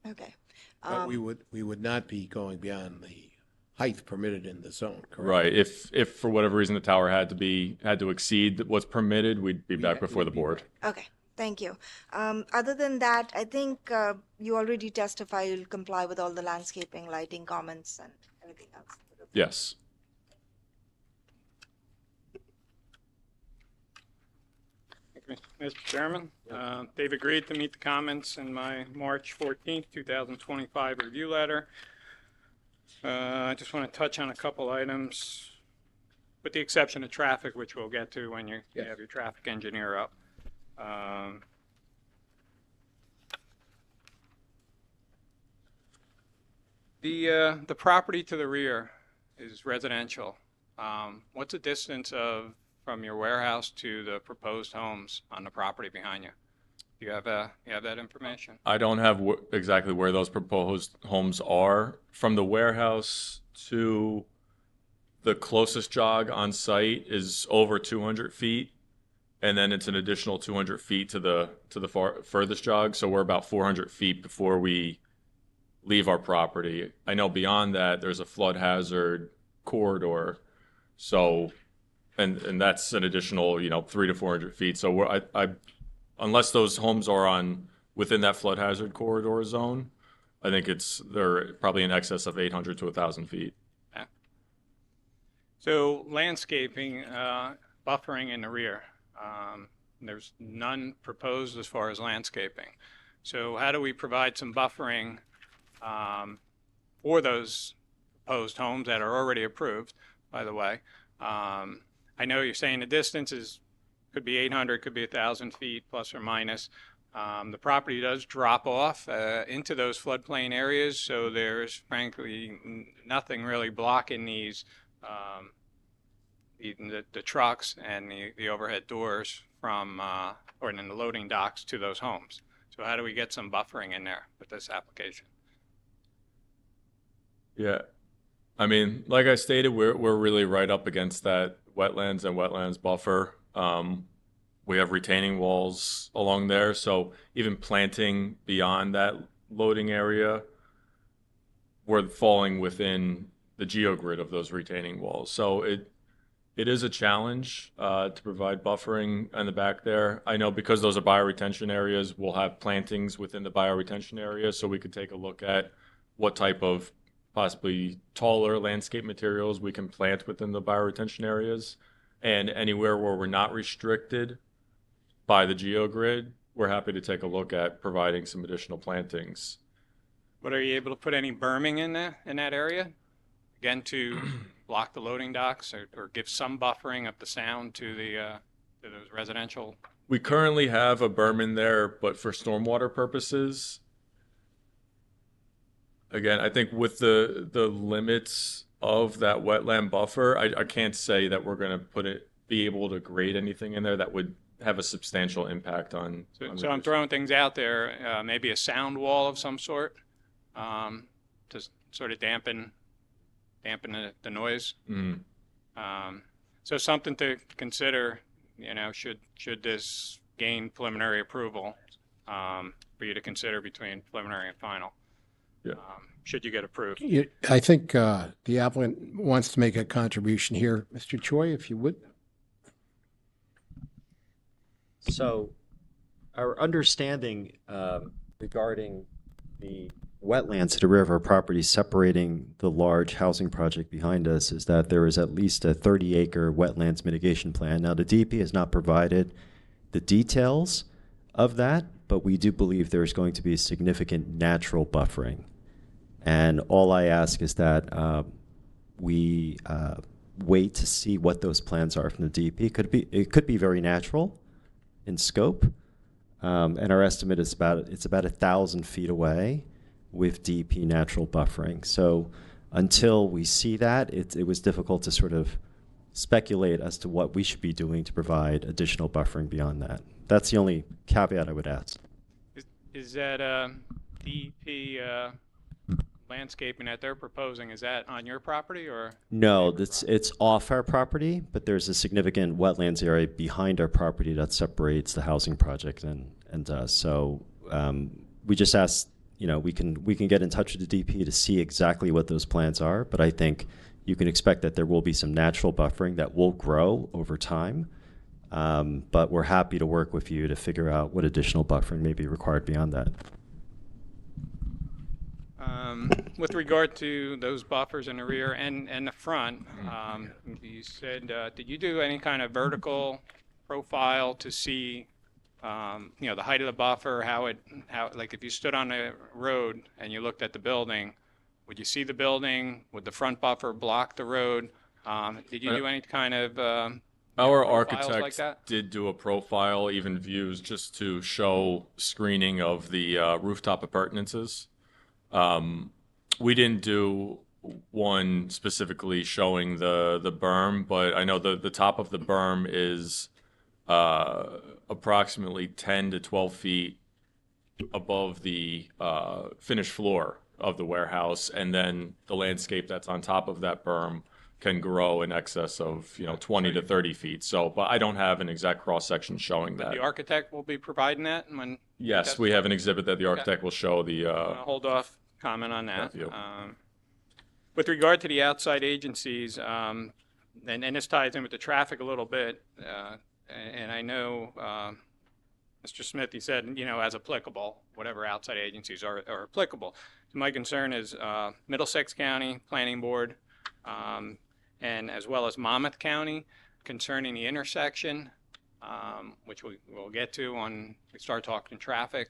Okay. But we would not be going beyond the height permitted in the zone, correct? Right. If for whatever reason the tower had to exceed what's permitted, we'd be back before the board. Okay. Thank you. Other than that, I think you already testified you'll comply with all the landscaping, lighting comments, and everything else. Yes. Mr. Chairman, they've agreed to meet the comments in my March 14th, 2025 review letter. I just want to touch on a couple items, with the exception of traffic, which we'll get to when you have your traffic engineer up. The property to the rear is residential. What's the distance from your warehouse to the proposed homes on the property behind you? Do you have that information? I don't have exactly where those proposed homes are. From the warehouse to the closest jog on site is over 200 feet, and then it's an additional 200 feet to the furthest jog. So we're about 400 feet before we leave our property. I know beyond that there's a flood hazard corridor, so and that's an additional 300 to 400 feet. So I unless those homes are within that flood hazard corridor zone, I think they're probably in excess of 800 to 1,000 feet. Yeah. So landscaping, buffering in the rear, there's none proposed as far as landscaping. So how do we provide some buffering for those proposed homes that are already approved, by the way? I know you're saying the distance could be 800, could be 1,000 feet, plus or minus. The property does drop off into those floodplain areas, so there's frankly nothing really blocking these, the trucks and the overhead doors from, or in the loading docks to those homes. So how do we get some buffering in there with this application? Yeah, I mean, like I stated, we're really right up against that wetlands and wetlands buffer. We have retaining walls along there, so even planting beyond that loading area, we're falling within the geogrid of those retaining walls. So it is a challenge to provide buffering in the back there. I know because those are bioretention areas, we'll have plantings within the bioretention area, so we could take a look at what type of possibly taller landscape materials we can plant within the bioretention areas. And anywhere where we're not restricted by the geogrid, we're happy to take a look at providing some additional plantings. But are you able to put any berming in that area? Again, to block the loading docks or give some buffering of the sound to those residential? We currently have a berm in there, but for stormwater purposes, again, I think with the limits of that wetland buffer, I can't say that we're going to be able to grade anything in there that would have a substantial impact on. So I'm throwing things out there, maybe a sound wall of some sort to sort of dampen the noise. Mm-hmm. So something to consider, should this gain preliminary approval, for you to consider between preliminary and final. Yeah. Should you get approved. I think the applicant wants to make a contribution here. Mr. Choi, if you would. So our understanding regarding the wetlands to the rear of our property separating the large housing project behind us is that there is at least a 30-acre wetlands mitigation plan. Now, the DEP has not provided the details of that, but we do believe there is going to be significant natural buffering. And all I ask is that we wait to see what those plans are from the DEP. It could be very natural in scope, and our estimate is about 1,000 feet away with DEP natural buffering. So until we see that, it was difficult to sort of speculate as to what we should be doing to provide additional buffering beyond that. That's the only caveat I would ask. Is that DEP landscaping that they're proposing, is that on your property or? No, it's off our property, but there's a significant wetlands area behind our property that separates the housing project and us. So we just asked, we can get in touch with the DP to see exactly what those plans are, but I think you can expect that there will be some natural buffering that will grow over time. But we're happy to work with you to figure out what additional buffering may be required beyond that. With regard to those buffers in the rear and the front, you said, did you do any kind of vertical profile to see, the height of the buffer, how like if you stood on a road and you looked at the building, would you see the building? Would the front buffer block the road? Did you do any kind of Our profiles like architects that? did do a profile, even views, just to show screening of the rooftop appurtenances. We didn't do one specifically showing the berm, but I know the top of the berm is approximately 10 to 12 feet above the finished floor of the warehouse, and then the landscape that's on top of that berm can grow in excess of 20 to 30 feet. So, but I don't have an exact cross section showing that. The architect will be providing that when. Yes, we have an exhibit that the architect will show the. I'll hold off comment on that. View. With regard to the outside agencies, and this ties in with the traffic a little bit, and I know Mr. Smith, he said, as applicable, whatever outside agencies are applicable. My concern is Middlesex County Planning Board, and as well as Monmouth County concerning the intersection, which we'll get to when we start talking traffic.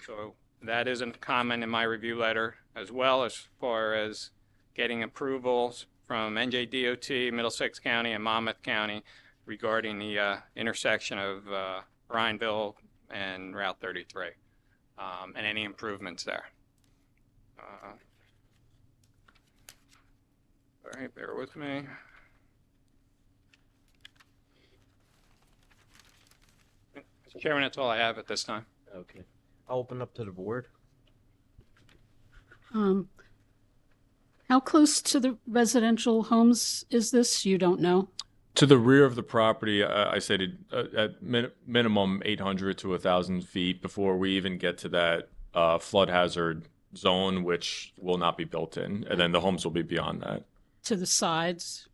So that is a comment in my review letter, as well as far as getting approvals from NJDOT, Middlesex County, and Monmouth County regarding the intersection of Rhineville and Route 33, and any improvements there. All right, bear with me. Mr. Chairman, that's all I have at this time. Okay. I'll open up to the board. How close to the residential homes is this? You don't know? To the rear of the property, I stated at minimum 800 to 1,000 feet before we even get to that flood hazard zone, which will not be built in, and then the homes will be beyond that. To the sides?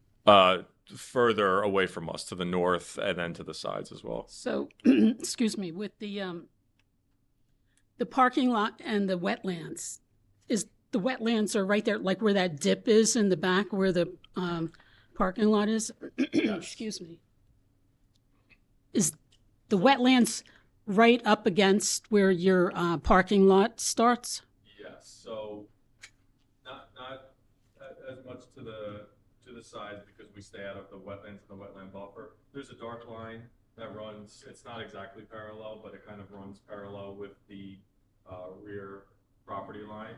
Further away from us, to the north, and then to the sides as well. So, excuse me, with the parking lot and the wetlands, is the wetlands are right there, like where that dip is in the back, where the parking lot is? Excuse me. Is the wetlands right up against where your parking lot starts? Yes. So not as much to the sides because we stay out of the wetlands and the wetland buffer. There's a dark line that runs. It's not exactly parallel, but it kind of runs parallel with the rear property line,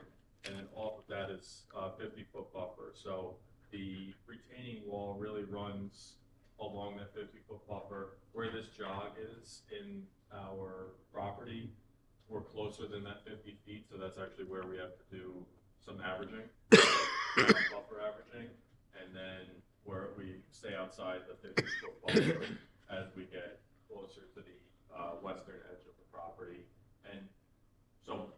and then off of that is 50-foot buffer. So the retaining wall really runs along that 50-foot buffer. Where this jog is in our property, we're closer than that 50 feet, so that's actually where we have to do some averaging, buffer averaging, and then where we stay outside the 50-foot buffer as we get closer to the western edge of the property. And so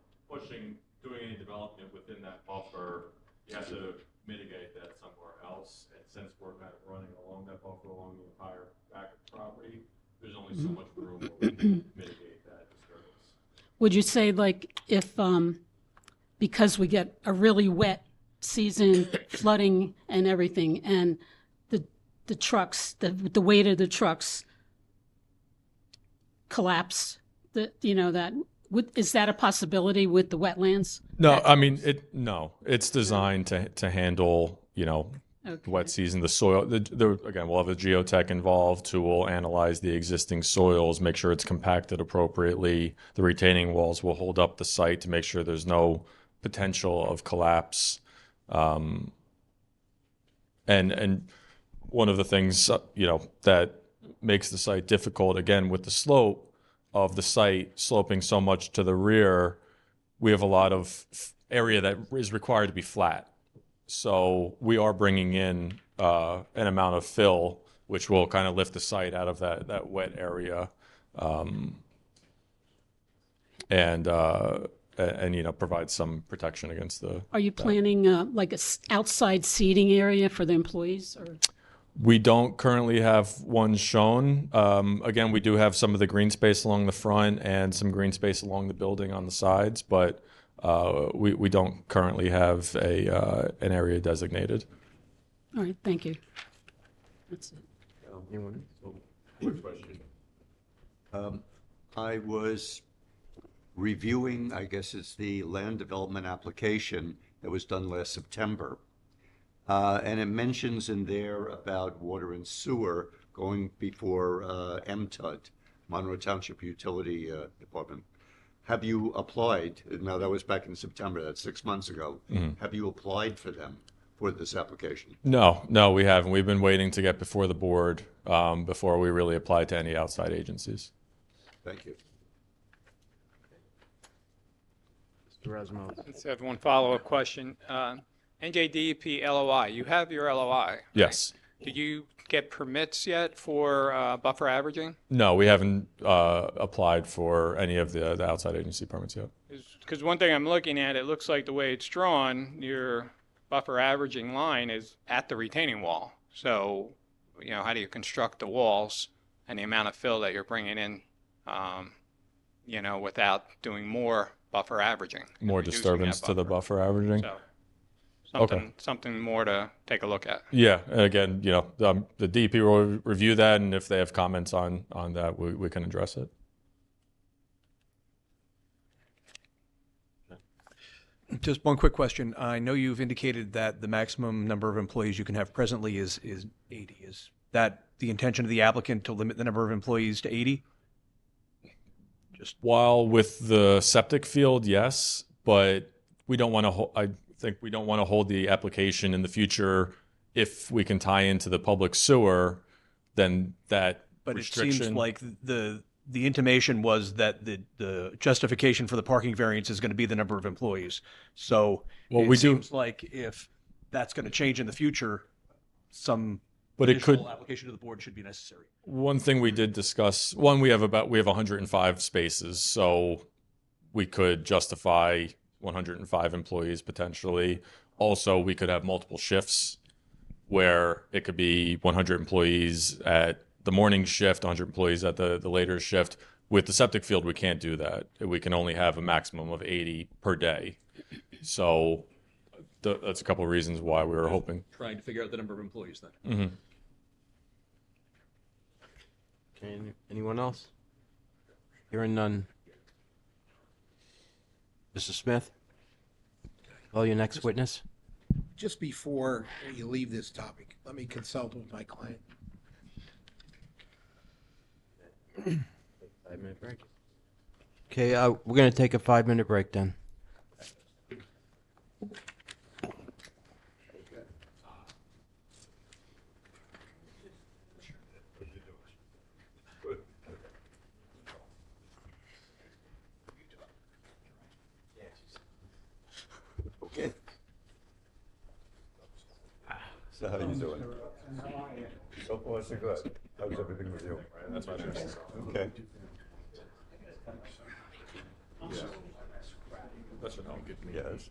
doing any development within that buffer, you have to mitigate that somewhere else. And since we're kind of running along that buffer along the entire back of the property, there's only so much room where we can mitigate that disturbance. Would you say, like, if because we get a really wet season, flooding and everything, and the trucks, the weight of the trucks collapse, is that a possibility with the wetlands? No, I mean it's designed to handle Okay. wet season, the soil. Again, we'll have a geotech involved who will analyze the existing soils, make sure it's compacted appropriately. The retaining walls will hold up the site to make sure there's no potential of collapse. And one of the things that makes the site difficult, again, with the slope of the site sloping so much to the rear, we have a lot of area that is required to be flat. So we are bringing in an amount of fill, which will kind of lift the site out of that wet area, and provide some protection against the. Are you planning like a outside seating area for the employees? Or? We don't currently have one shown. Again, we do have some of the green space along the front and some green space along the building on the sides, but we don't currently have an area designated. All right, thank you. That's it. Quick question. I was reviewing, I guess it's the land development application that was done last September. And it mentions in there about water and sewer going before MTUD, Monroe Township Utility Department. have you applied? Now, that was back in September, that's 6 months ago. Have you applied for them, for this application? No, we haven't. We've been waiting to get before the board before we really apply to any outside agencies. Thank you. Mr. Resmo. Let's have one follow-up question. NJDEP LOI, you have your LOI. Yes. Did you get permits yet for buffer averaging? No, we haven't applied for any of the outside agency permits yet. Because one thing I'm looking at, it looks like the way it's drawn, your buffer averaging line is at the retaining wall. So, how do you construct the walls and the amount of fill that you're bringing in, without doing more buffer averaging? More reducing disturbance that to the buffer averaging. So, Okay. something more to take a look at. Yeah, and again, the DEP will review that, and if they have comments on that, we can address it. Just one quick question. I know you've indicated that the maximum number of employees you can have presently is 80. Is that the intention of the applicant to limit the number of employees to 80? While with the septic field, yes, but we don't want to. I think we don't want to hold the application in the future if we can tie into the public sewer. Then that But restriction. it seems like the intimation was that the justification for the parking variance is going to be the number of employees. So Well, it we do- seems like if that's going to change in the future, some But it additional could- application to the board should be necessary. One thing we did discuss, we have 105 spaces, so we could justify 105 employees potentially. Also, we could have multiple shifts where it could be 100 employees at the morning shift, 100 employees at the later shift. With the septic field, we can't do that. We can only have a maximum of 80 per day. So that's a couple of reasons why we were hoping. Trying to figure out the number of employees then. Okay, anyone else? Hearing none. Mr. Smith? Call your next witness. Just before you leave this topic, let me consult with my client. 5-minute break. Okay, we're going to take a 5-minute break then. Okay. So how you doing? So far, so good. How's everything with you? That's my Okay. Yes.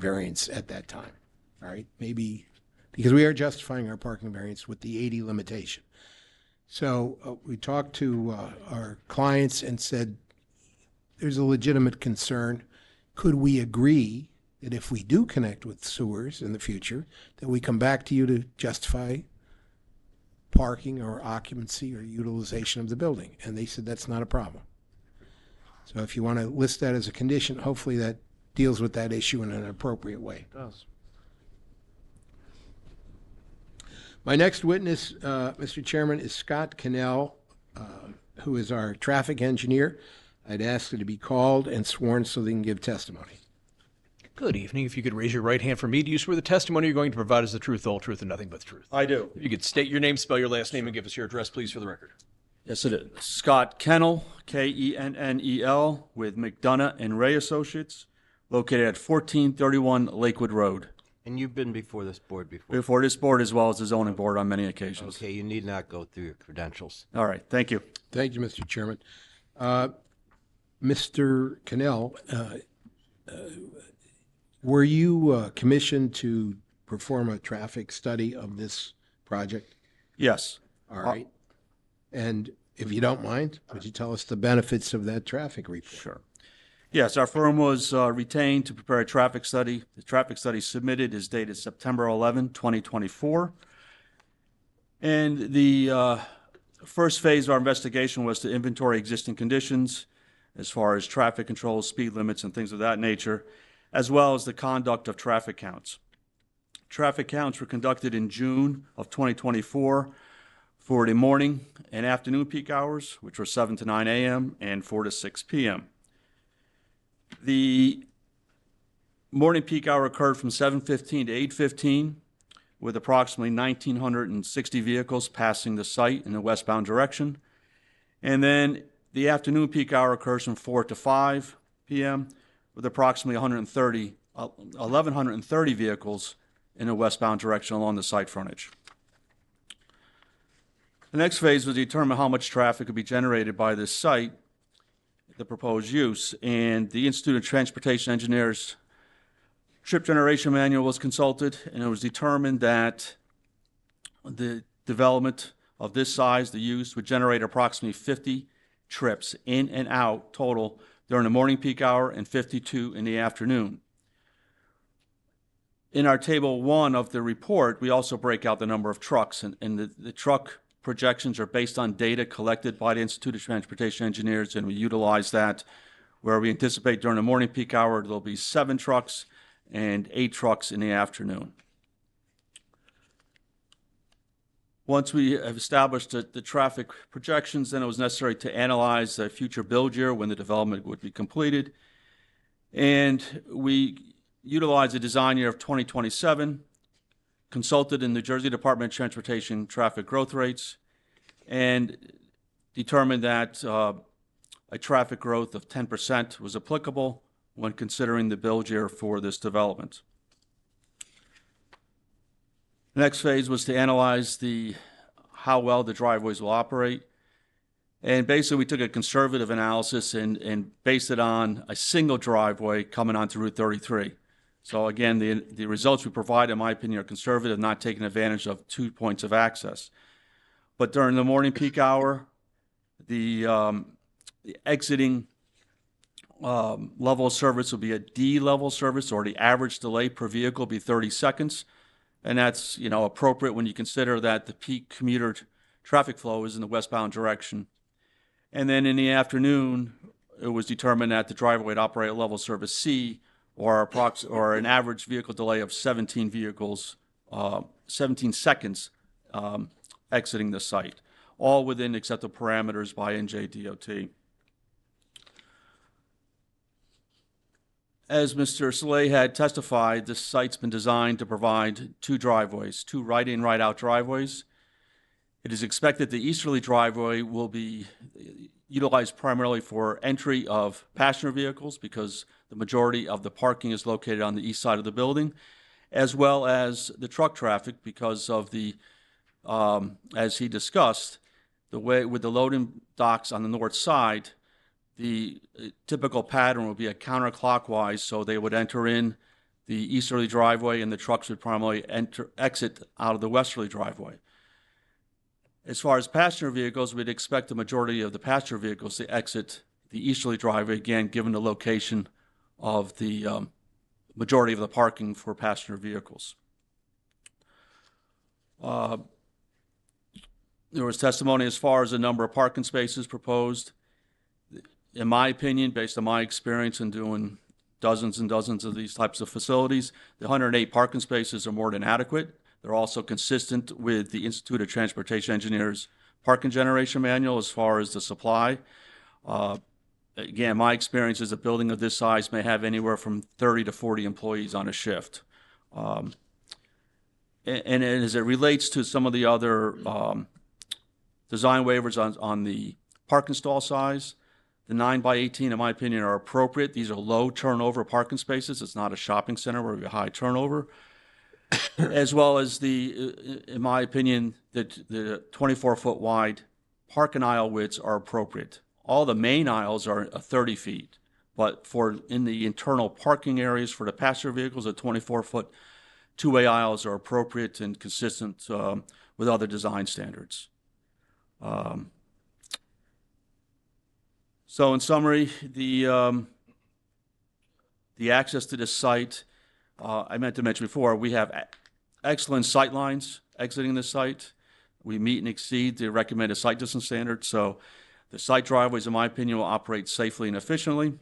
variance at that time. All right, maybe because we are justifying our parking variance with the 80 limitation. So we talked to our clients and said, there's a legitimate concern. Could we agree that if we do connect with sewers in the future, that we come back to you to justify parking or occupancy or utilization of the building? And they said that's not a problem. So if you want to list that as a condition, hopefully that deals with that issue in an appropriate way. It does. My next witness, Mr. Chairman, is Scott Cannell, who is our traffic engineer. I'd ask her to be called and sworn so they can give testimony. Good evening. If you could raise your right hand for me, do you swear the testimony you're going to provide is the truth, the whole truth, and nothing but the truth? I do. If you could state your name, spell your last name, and give us your address, please, for the record. Yes, it is. Scott Kennel, Kennel, with McDonough and Ray Associates, located at 1431 Lakewood Road. And you've been before this board before? Before this board as well as the zoning board on many occasions. Okay, you need not go through your credentials. All right, thank you. Thank you, Mr. Chairman. Mr. Cannell, were you commissioned to perform a traffic study of this project? Yes. All right. And if you don't mind, would you tell us the benefits of that traffic report? Sure. Yes, our firm was retained to prepare a traffic study. The traffic study submitted is dated September 11, 2024. And the first phase of our investigation was to inventory existing conditions as far as traffic controls, speed limits, and things of that nature, as well as the conduct of traffic counts. Traffic counts were conducted in June of 2024 for the morning and afternoon peak hours, which were 7 to 9 a.m. and 4 to 6 p.m. The morning peak hour occurred from 7:15 to 8:15, with approximately 1,960 vehicles passing the site in the westbound direction. And then the afternoon peak hour occurs from 4 to 5 p.m., with approximately 1,130 vehicles in the westbound direction along the site frontage. The next phase was to determine how much traffic could be generated by this site, the proposed use, and the Institute of Transportation Engineers trip generation manual was consulted, and it was determined that the development of this size, the use, would generate approximately 50 trips in and out total during the morning peak hour and 52 in the afternoon. In our table 1 of the report, we also break out the number of trucks, and the truck projections are based on data collected by the Institute of Transportation Engineers, and we utilize that where we anticipate during the morning peak hour there'll be 7 trucks and 8 trucks in the afternoon. Once we have established the traffic projections, then it was necessary to analyze the future build year when the development would be completed. And we utilized the design year of 2027, consulted in the New Jersey Department of Transportation traffic growth rates, and determined that a traffic growth of 10% was applicable when considering the build year for this development. The next phase was to analyze how well the driveways will operate. And basically, we took a conservative analysis and based it on a single driveway coming onto Route 33. So again, the results we provide, in my opinion, are conservative, not taking advantage of 2 points of access. But during the morning peak hour, the exiting level of service will be a D level service, or the average delay per vehicle will be 30 seconds. And that's, appropriate when you consider that the peak commuter traffic flow is in the westbound direction. And then in the afternoon, it was determined that the driveway would operate at level service C, or an average vehicle delay of 17 seconds exiting the site, all within acceptable parameters by NJDOT. As Mr. Saleh had testified, this site's been designed to provide 2 driveways, 2 right-in, right-out driveways. It is expected the easterly driveway will be utilized primarily for entry of passenger vehicles, because the majority of the parking is located on the east side of the building, as well as the truck traffic because of the, as he discussed, the way with the loading docks on the north side, the typical pattern would be a counterclockwise, so they would enter in the easterly driveway, and the trucks would primarily exit out of the westerly driveway. As far as passenger vehicles, we'd expect the majority of the passenger vehicles to exit the easterly driveway, again, given the location of the majority of the parking for passenger vehicles. There was testimony as far as the number of parking spaces proposed. In my opinion, based on my experience in doing dozens and dozens of these types of facilities, the 108 parking spaces are more than adequate. They're also consistent with the Institute of Transportation Engineers parking generation manual as far as the supply. Again, my experience is a building of this size may have anywhere from 30 to 40 employees on a shift. And as it relates to some of the other design waivers on the parking stall size, the 9x18, in my opinion, are appropriate. These are low turnover parking spaces. It's not a shopping center where we have high turnover. As well as in my opinion, the 24-foot wide parking aisle widths are appropriate. All the main aisles are 30 feet, but in the internal parking areas for the passenger vehicles, the 24-foot two-way aisles are appropriate and consistent with other design standards. So in summary, the access to this site, I meant to mention before, we have excellent sight lines exiting the site. We meet and exceed the recommended site distance standards. So the site driveways, in my opinion, will operate safely and efficiently.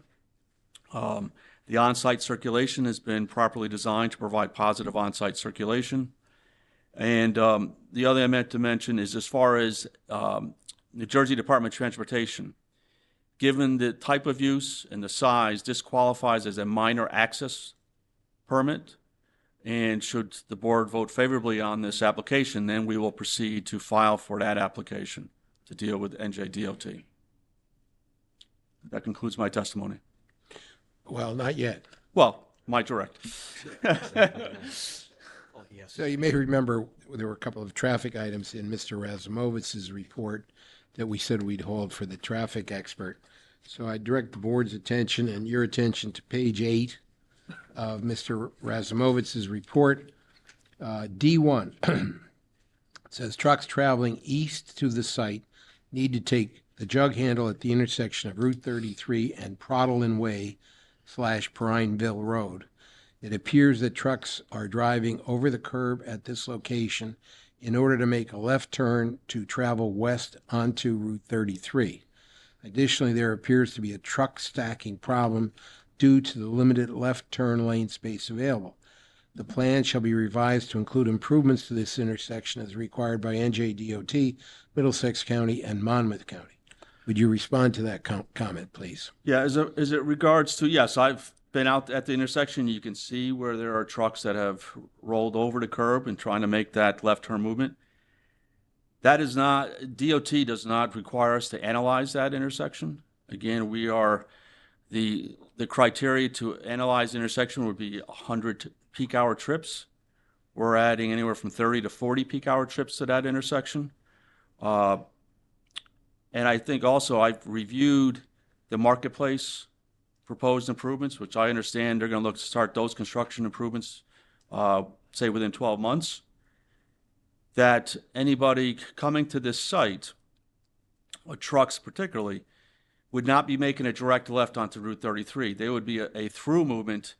The on-site circulation has been properly designed to provide positive on-site circulation. And the other thing I meant to mention is as far as New Jersey Department of Transportation, given the type of use and the size, this qualifies as a minor access permit. And should the board vote favorably on this application, then we will proceed to file for that application to deal with NJDOT. That concludes my testimony. Well, not yet. Well, my direct. So you may remember there were a couple of traffic items in Mr. Razumovich's report that we said we'd hold for the traffic expert. So I direct the board's attention and your attention to page 8 of Mr. Razumovich's report. D1 it says trucks traveling east to the site need to take the jug handle at the intersection of Route 33 and Prodlin Way / Prineville Road. It appears that trucks are driving over the curb at this location in order to make a left turn to travel west onto Route 33. Additionally, there appears to be a truck stacking problem due to the limited left turn lane space available. The plan shall be revised to include improvements to this intersection as required by NJDOT, Middlesex County, and Monmouth County. Would you respond to that comment, please? Yeah, as it regards to, yes, I've been out at the intersection. You can see where there are trucks that have rolled over the curb and trying to make that left turn movement. That is not, DOT does not require us to analyze that intersection. Again, we are, the criteria to analyze the intersection would be 100 peak hour trips. We're adding anywhere from 30 to 40 peak hour trips to that intersection. And I think also I've reviewed the marketplace proposed improvements, which I understand they're going to look to start those construction improvements, say within 12 months. That anybody coming to this site, or trucks particularly, would not be making a direct left onto Route 33. They would be a through movement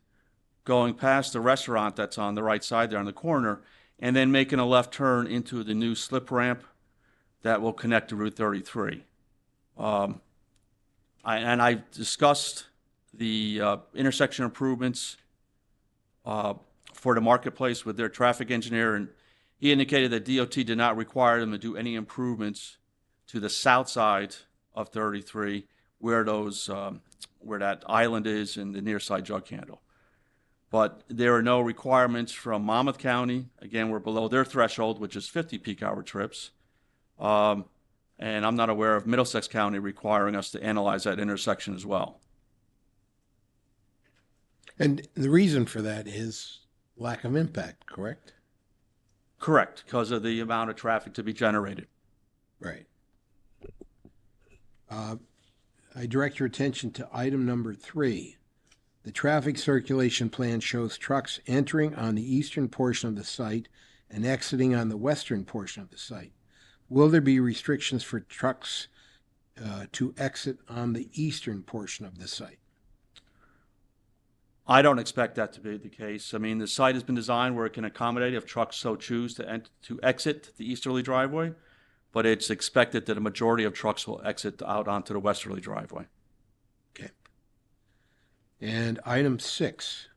going past the restaurant that's on the right side there on the corner, and then making a left turn into the new slip ramp that will connect to Route 33. I discussed the intersection improvements for the marketplace with their traffic engineer, and he indicated that DOT did not require them to do any improvements to the south side of 33 where those where that island is and the near side jug handle. But there are no requirements from Monmouth County. Again, we're below their threshold, which is 50 peak hour trips. And I'm not aware of Middlesex County requiring us to analyze that intersection as well. And the reason for that is lack of impact, correct? Correct, because of the amount of traffic to be generated. Right. I direct your attention to item number 3. The traffic circulation plan shows trucks entering on the eastern portion of the site and exiting on the western portion of the site. Will there be restrictions for trucks to exit on the eastern portion of the site? I don't expect that to be the case. I mean, the site has been designed where it can accommodate if trucks so choose to exit the easterly driveway, but it's expected that a majority of trucks will exit out onto the westerly driveway. Okay. And item 6,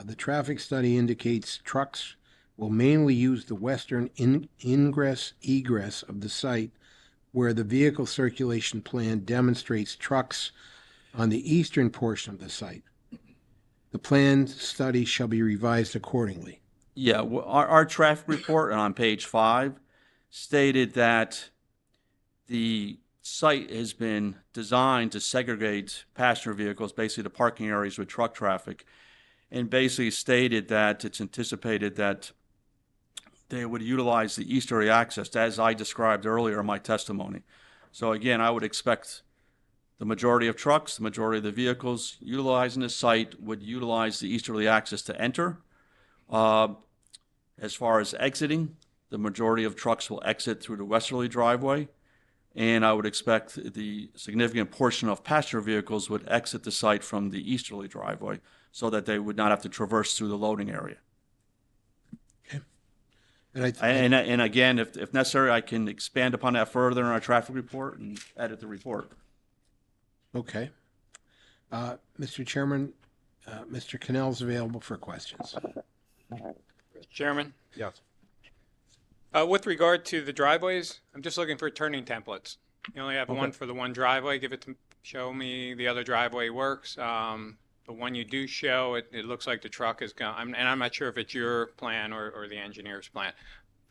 the traffic study indicates trucks will mainly use the western ingress-egress of the site, where the vehicle circulation plan demonstrates trucks on the eastern portion of the site. The planned study shall be revised accordingly. Yeah, our traffic report on page 5 stated that the site has been designed to segregate passenger vehicles, basically the parking areas with truck traffic, and basically stated that it's anticipated that they would utilize the easterly access, as I described earlier in my testimony. So again, I would expect the majority of trucks, the majority of the vehicles utilizing the site would utilize the easterly access to enter. As far as exiting, the majority of trucks will exit through the westerly driveway, and I would expect the significant portion of passenger vehicles would exit the site from the easterly driveway so that they would not have to traverse through the loading area. Okay. And again, if necessary, I can expand upon that further in our traffic report and edit the report. Okay. Mr. Chairman, Mr. Cannell is available for questions. Chairman? Yes. With regard to the driveways, I'm just looking for turning templates. You only have one for the one driveway. Show me the other driveway works. The one you do show, it looks like the truck is going, and I'm not sure if it's your plan or the engineer's plan.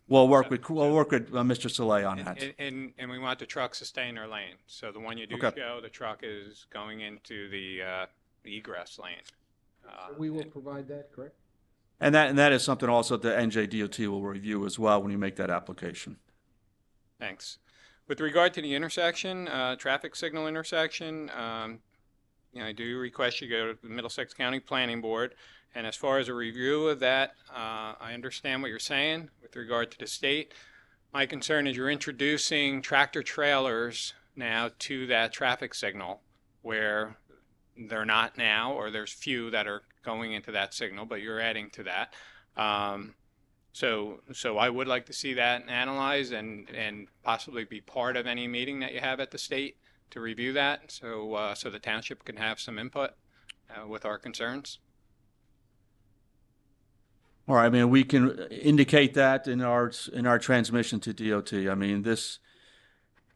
We'll work with Mr. Soleil on that. And we want the trucks to stay in their lane. So the one you do show, the truck is going into the egress lane. We will provide that, correct? And that is something also the NJDOT will review as well when you make that application. Thanks. With regard to the intersection, traffic signal intersection, I do request you go to the Middlesex County Planning Board. And as far as a review of that, I understand what you're saying with regard to the state. My concern is you're introducing tractor trailers now to that traffic signal where they're not now, or there's few that are going into that signal, but you're adding to that. So I would like to see that analyzed and possibly be part of any meeting that you have at the state to review that, so the township can have some input with our concerns. All right, I mean, we can indicate that in our transmission to DOT. I mean,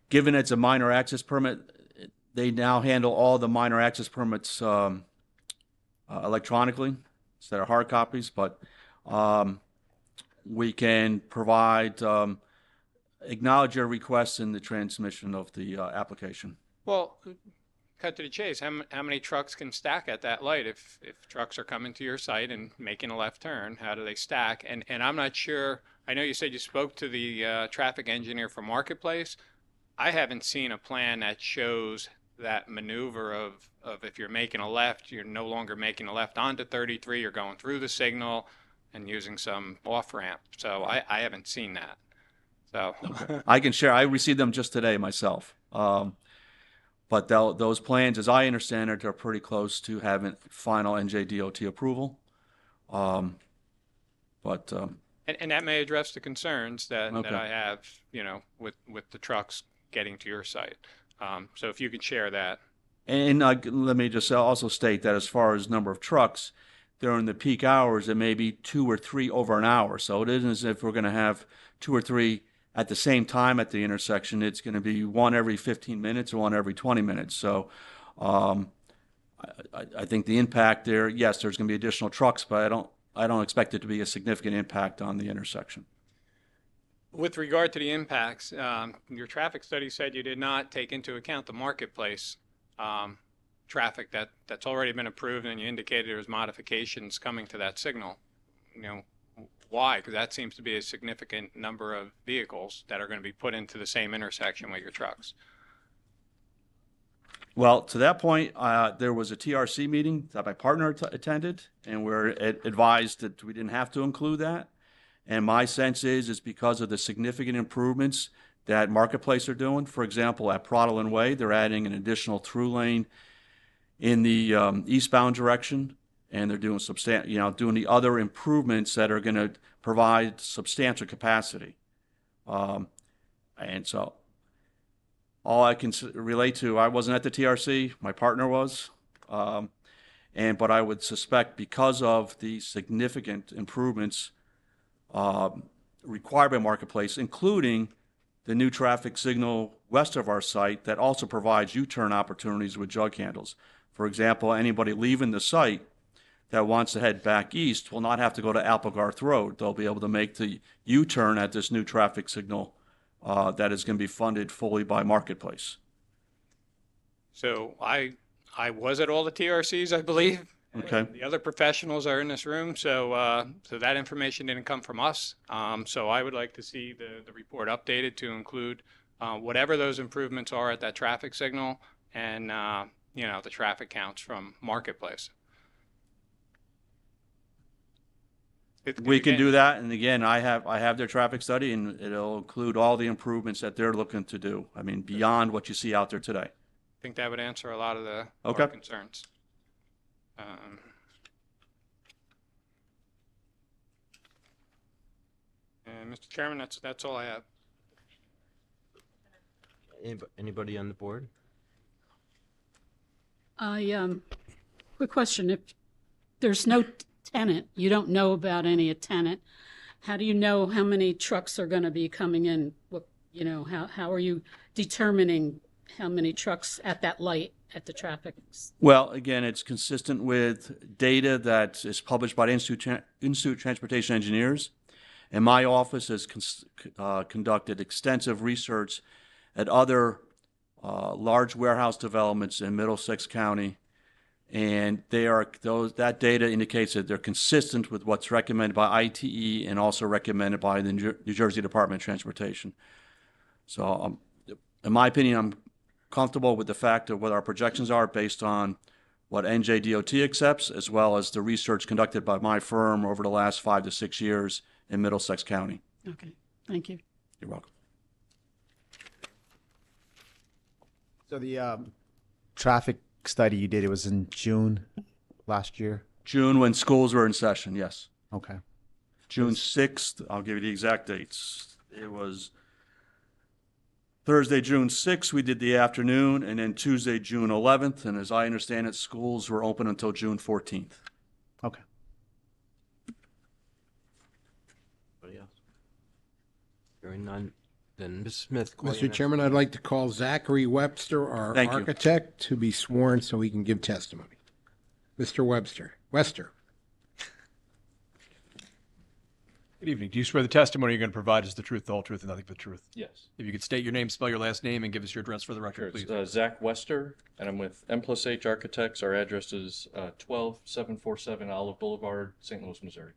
given it's a minor access permit, they now handle all the minor access permits electronically instead of hard copies, but we can provide, acknowledge your requests in the transmission of the application. Well, cut to the chase. How many trucks can stack at that light? If trucks are coming to your site and making a left turn, how do they stack? And I'm not sure. I know you said you spoke to the traffic engineer for Marketplace. I haven't seen a plan that shows that maneuver of if you're making a left, you're no longer making a left onto 33. You're going through the signal and using some off ramp. So I haven't seen that. So I can share. I received them just today myself. But those plans, as I understand it, are pretty close to having final NJDOT approval. And that may address the concerns that I have, with the trucks getting to your site. So if you could share that. And let me just also state that as far as number of trucks, during the peak hours, it may be 2 or 3 over an hour. So it isn't as if we're going to have 2 or 3 at the same time at the intersection. It's going to be one every 15 minutes or one every 20 minutes. So I think the impact there, yes, there's going to be additional trucks, but I don't expect it to be a significant impact on the intersection. With regard to the impacts, your traffic study said you did not take into account the Marketplace traffic that's already been approved, and you indicated there was modifications coming to that signal. Why? Because that seems to be a significant number of vehicles that are going to be put into the same intersection with your trucks. Well, to that point, there was a TRC meeting that my partner attended, and we're advised that we didn't have to include that. And my sense is because of the significant improvements that Marketplace are doing. For example, at Prodland Way, they're adding an additional through lane in the eastbound direction, and they're doing doing the other improvements that are going to provide substantial capacity. And so all I can relate to, I wasn't at the TRC, my partner was, but I would suspect because of the significant improvements required by Marketplace, including the new traffic signal west of our site that also provides U-turn opportunities with jug handles. For example, anybody leaving the site that wants to head back east will not have to go to Applegarth Road. They'll be able to make the U-turn at this new traffic signal that is going to be funded fully by Marketplace. So I was at all the TRCs, I believe. Okay. The other professionals are in this room, so so that information didn't come from us. So I would like to see the report updated to include whatever those improvements are at that traffic signal and the traffic counts from Marketplace. We can do that, and again, I have their traffic study, and it'll include all the improvements that they're looking to do. I mean, beyond what you see out there today. I think that would answer a lot of our Okay. concerns. And Mr. Chairman, that's all I have. Anybody on the board? Quick question. If there's no tenant, you don't know about any tenant, how do you know how many trucks are going to be coming in? What, how are you determining how many trucks at that light at the traffic? Well, again, it's consistent with data that is published by the Institute of Transportation Engineers. And my office has conducted extensive research at other large warehouse developments in Middlesex County. And that data indicates that they're consistent with what's recommended by ITE and also recommended by the New Jersey Department of Transportation. So in my opinion, I'm comfortable with the fact of what our projections are based on what NJDOT accepts, as well as the research conducted by my firm over the last 5 to 6 years in Middlesex County. Okay, thank you. You're welcome. So the traffic study you did, it was in June last year? June, when schools were in session, yes. Okay. June 6th, I'll give you the exact dates. It was Thursday, June 6th, we did the afternoon, and then Tuesday, June 11th, and as I understand it, schools were open until June 14th. Okay. Anybody else? Hearing none, then Ms. Smith. Mr. Chairman, I'd like to call Zachary Webster, our Thank you. architect, to be sworn so he can give testimony. Mr. Webster. Good evening. Do you swear the testimony you're going to provide is the truth, the whole truth, and nothing but the truth? Yes. If you could state your name, spell your last name, and give us your address for the record, Sure. please. It's Zach Wester, and I'm with M+H Architects. Our address is 12747 Olive Boulevard, St. Louis, Missouri.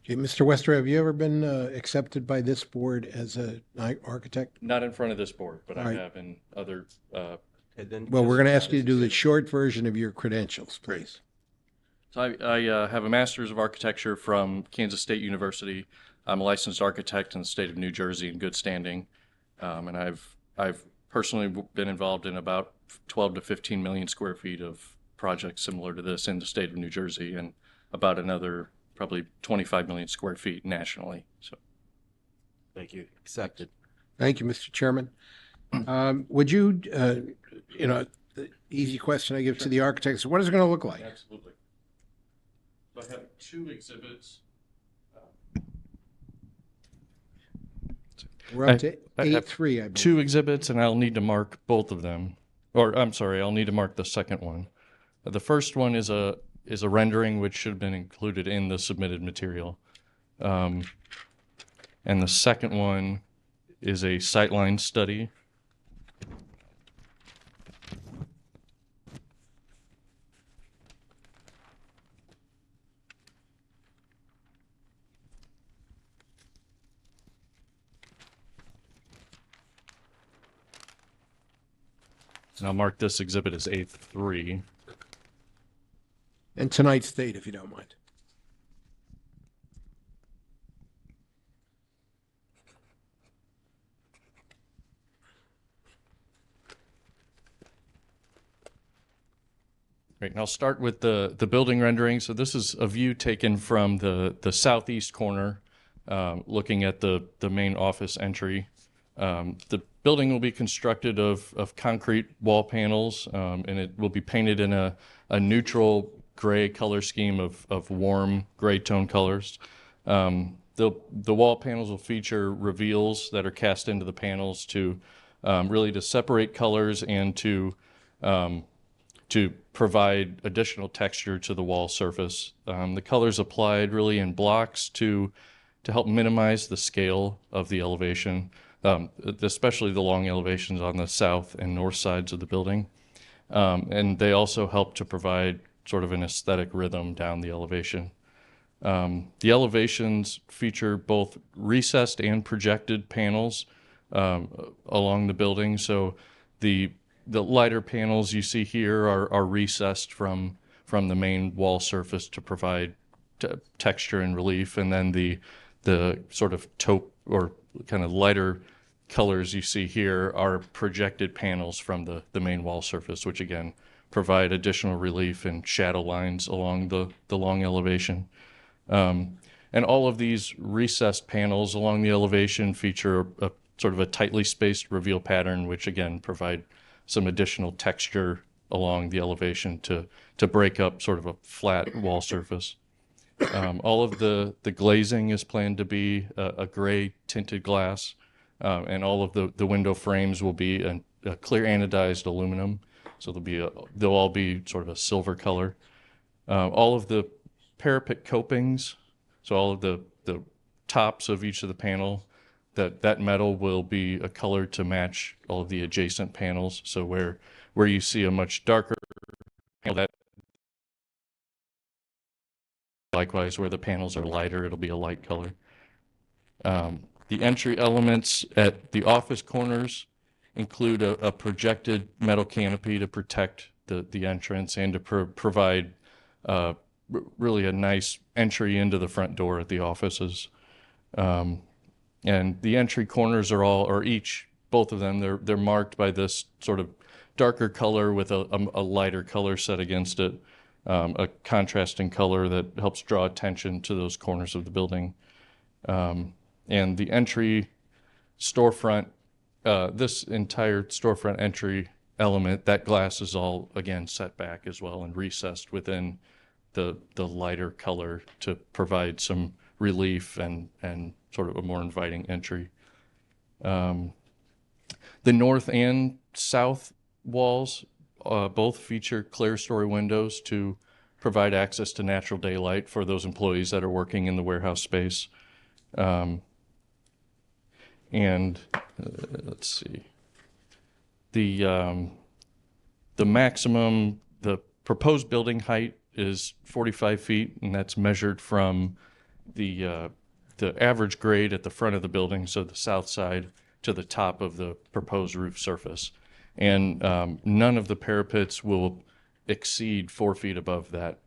Okay, Mr. Webster, have you ever been accepted by this board as an architect? Not in front of this board, but All I right. have in other. Well, we're going to ask you to do the short version of your credentials, please. So I have a Master's of Architecture from Kansas State University. I'm a licensed architect in the state of New Jersey in good standing, and I've personally been involved in about 12 to 15 million square feet of projects similar to this in the state of New Jersey, and about another probably 25 million square feet nationally. So, Thank you. Accepted. Thank you, Mr. Chairman. Would you, the easy question I give to the architects, what is it going to look like? absolutely. So I have 2 exhibits. We're up to I have 8-3, I believe. 2 exhibits, and I'll need to mark both of them. Or, I'm sorry, I'll need to mark the second one. The first one is a rendering which should have been included in the submitted material. And the second one is a sightline study. And I'll mark this exhibit as A3. And tonight's date, if you don't mind. Great, and I'll start with the building rendering. So this is a view taken from the southeast corner, looking at the main office entry. The building will be constructed of concrete wall panels, and it will be painted in a neutral gray color scheme of warm gray tone colors. The wall panels will feature reveals that are cast into the panels to really to separate colors and to provide additional texture to the wall surface. The colors applied really in blocks to help minimize the scale of the elevation, especially the long elevations on the south and north sides of the building. And they also help to provide sort of an aesthetic rhythm down the elevation. The elevations feature both recessed and projected panels along the building. So the lighter panels you see here are recessed from the main wall surface to provide texture and relief, and then the sort of taupe or kind of lighter colors you see here are projected panels from the main wall surface, which again provide additional relief and shadow lines along the long elevation. And all of these recessed panels along the elevation feature a sort of a tightly spaced reveal pattern, which again provide some additional texture along the elevation to break up sort of a flat wall surface. All of the glazing is planned to be a gray tinted glass, and all of the window frames will be a clear anodized aluminum, so they'll all be sort of a silver color. All of the parapet copings, so all of the tops of each of the panel, that metal will be a color to match all of the adjacent panels. So where you see a much darker panel, that likewise where the panels are lighter, it'll be a light color. The entry elements at the office corners include a projected metal canopy to protect the entrance and to provide really a nice entry into the front door at the offices. And the entry corners both of them, they're marked by this sort of darker color with a lighter color set against it, a contrasting color that helps draw attention to those corners of the building. And the entry storefront, this entire storefront entry element, that glass is all, again, set back as well and recessed within the lighter color to provide some relief and sort of a more inviting entry. The north and south walls both feature clerestory windows to provide access to natural daylight for those employees that are working in the warehouse space. Let's see. The proposed building height is 45 feet, and that's measured from the average grade at the front of the building, so the south side, to the top of the proposed roof surface. And none of the parapets will exceed 4 feet above that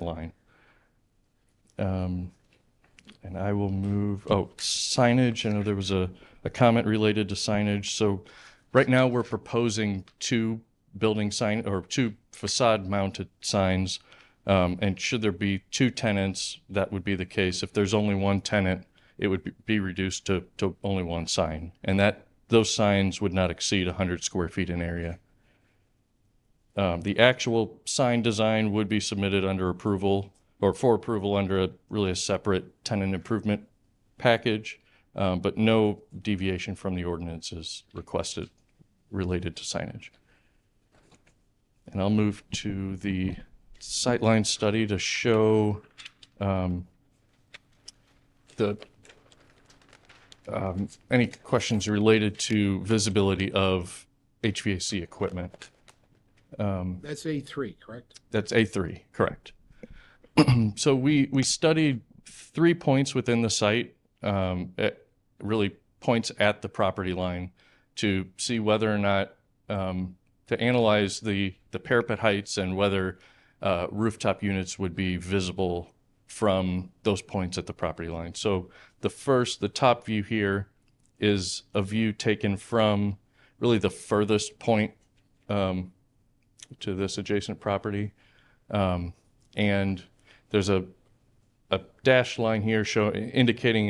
line. And I will move, signage. I know there was a comment related to signage. So right now we're proposing two facade mounted signs. And should there be two tenants, that would be the case. If there's only one tenant, it would be reduced to only one sign. And those signs would not exceed 100 square feet in area. The actual sign design would be submitted under approval or for approval under a separate tenant improvement package, but no deviation from the ordinance is requested related to signage. And I'll move to the sightline study to show any questions related to visibility of HVAC equipment. That's A3, correct? That's A3, correct. So we studied 3 points within the site, really points at the property line, to see whether or not to analyze the parapet heights and whether rooftop units would be visible from those points at the property line. So the top view here is a view taken from really the furthest point to this adjacent property. And there's a dashed line here indicating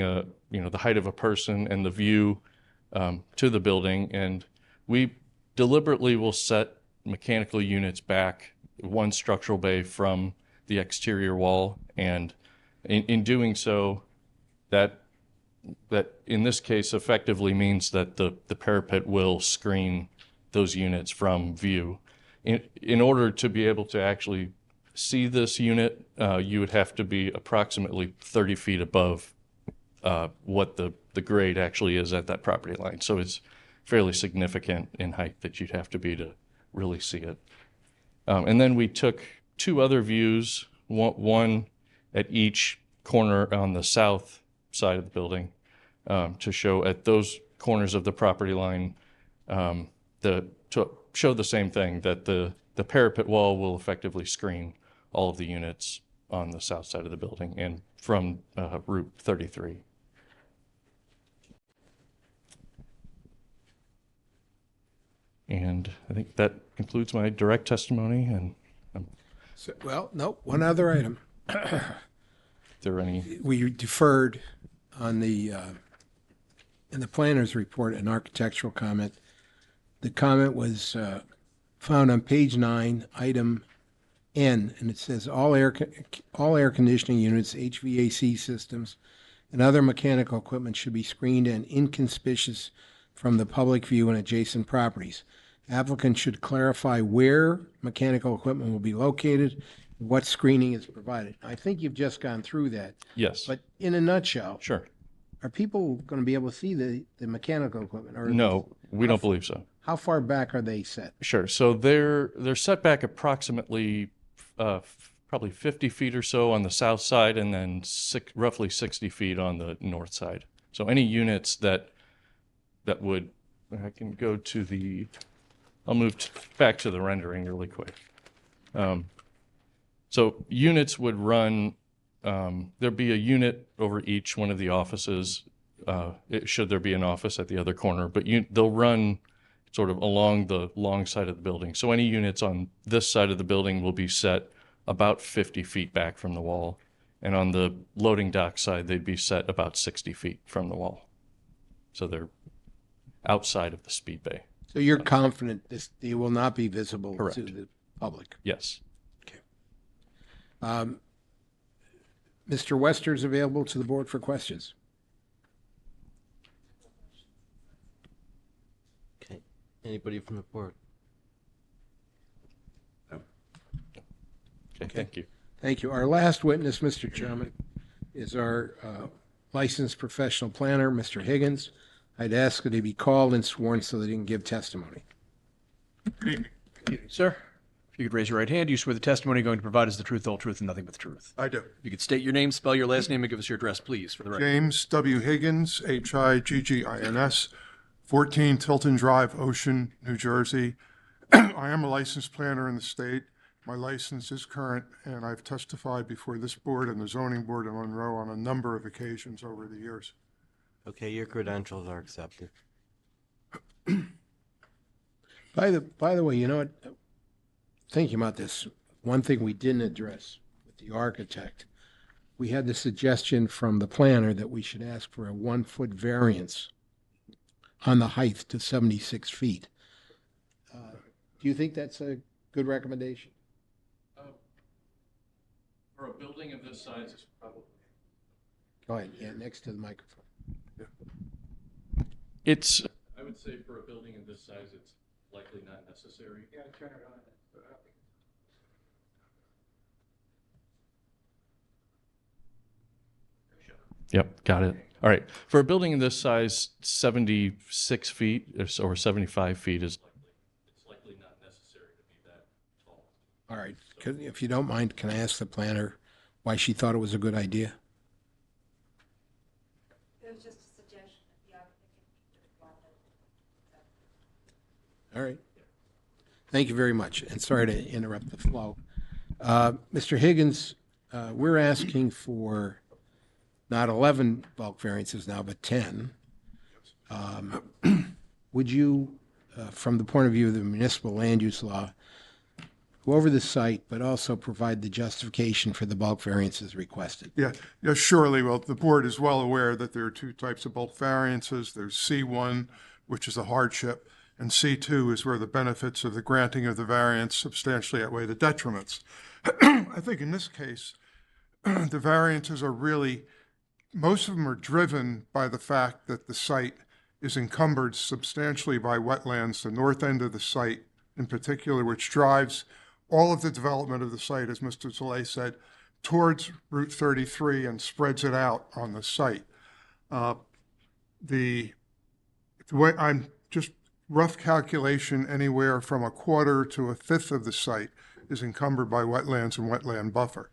the height of a person and the view to the building. And we deliberately will set mechanical units back one structural bay from the exterior wall. And in doing so, that in this case effectively means that the parapet will screen those units from view. In order to be able to actually see this unit, you would have to be approximately 30 feet above what the grade actually is at that property line. So it's fairly significant in height that you'd have to be to really see it. And then we took two other views, one at each corner on the south side of the building, to show at those corners of the property line, to show the same thing, that the parapet wall will effectively screen all of the units on the south side of the building and from Route 33. And I think that concludes my direct testimony. And one other item. Is there any? We deferred on in the planner's report an architectural comment. The comment was found on page 9, item N, and it says all air conditioning units, HVAC systems, and other mechanical equipment should be screened and inconspicuous from the public view and adjacent properties. Applicant should clarify where mechanical equipment will be located, and what screening is provided. I think you've just gone through that. Yes. But in a nutshell, Sure. are people going to be able to see the mechanical equipment? Or No, we don't believe so. How far back are they set? Sure. So they're set back approximately probably 50 feet or so on the south side, and then roughly 60 feet on the north side. So any units that would, I can go to I'll move back to the rendering really quick. So units would run, there'd be a unit over each one of the offices, should there be an office at the other corner, but they'll run sort of along the long side of the building. So any units on this side of the building will be set about 50 feet back from the wall. And on the loading dock side, they'd be set about 60 feet from the wall. So they're outside of the speed bay. So you're confident they will not be visible Correct. to the public? Yes. Okay. Mr. Wester's available to the board for questions. Okay. Anybody from the board? Okay, thank you. Thank you. Our last witness, Mr. Chairman, is our licensed professional planner, Mr. Higgins. I'd ask that he be called and sworn so that he can give testimony. Sir, if you could raise your right hand, you swear the testimony you're going to provide is the truth, the whole truth, and nothing but the truth. I do. If you could state your name, spell your last name, and give us your address, please, for the record. James W. Higgins, Higgins, 14 Tilton Drive, Ocean, New Jersey. I am a licensed planner in the state. My license is current, and I've testified before this board and the zoning board in Monroe on a number of occasions over the years. Okay, your credentials are accepted. By the way, you know what? Thinking about this, one thing we didn't address with the architect, we had the suggestion from the planner that we should ask for a 1-foot variance on the height to 76 feet. Do you think that's a good recommendation? For a building of this size, it's probably. Go ahead, yeah, next to the microphone. I would say for a building of this size, it's likely not necessary. Yeah, turn it on. Yep, got it. All right. For a building of this size, 76 feet or 75 feet is likely not necessary to be that tall. All right, if you don't mind, can I ask the planner why she thought it was a good idea? It was just a suggestion that the applicant. All right. Thank you very much, and sorry to interrupt the flow. Mr. Higgins, we're asking for not 11 bulk variances now, but 10. Would you, from the point of view of the municipal land use law, go over the site, but also provide the justification for the bulk variances requested? Yeah, surely. Well, the board is well aware that there are two types of bulk variances. There's C1, which is a hardship, and C2 is where the benefits of the granting of the variance substantially outweigh the detriments. I think in this case, the variances are really, most of them are driven by the fact that the site is encumbered substantially by wetlands, the north end of the site in particular, which drives all of the development of the site, as Mr. Zalay said, towards Route 33 and spreads it out on the site. The way I'm just rough calculation, anywhere from a quarter to a fifth of the site is encumbered by wetlands and wetland buffer.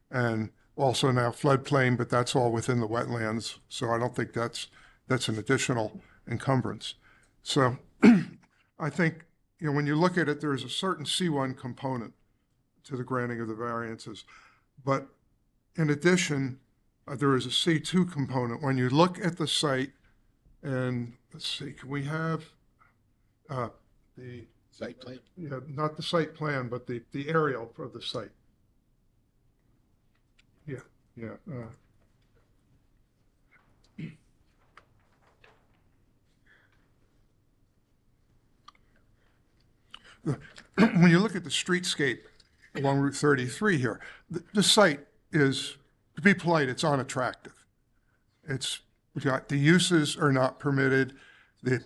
And also now floodplain, but that's all within the wetlands. So I don't think that's an additional encumbrance. So I think, when you look at it, there is a certain C1 component to the granting of the variances. But in addition, there is a C2 component. When you look at the site, and let's see, can we have the site plan? Yeah, not the site plan, but the aerial of the site. Yeah. When you look at the streetscape along Route 33 here, the site is, to be polite, it's unattractive. The uses are not permitted. The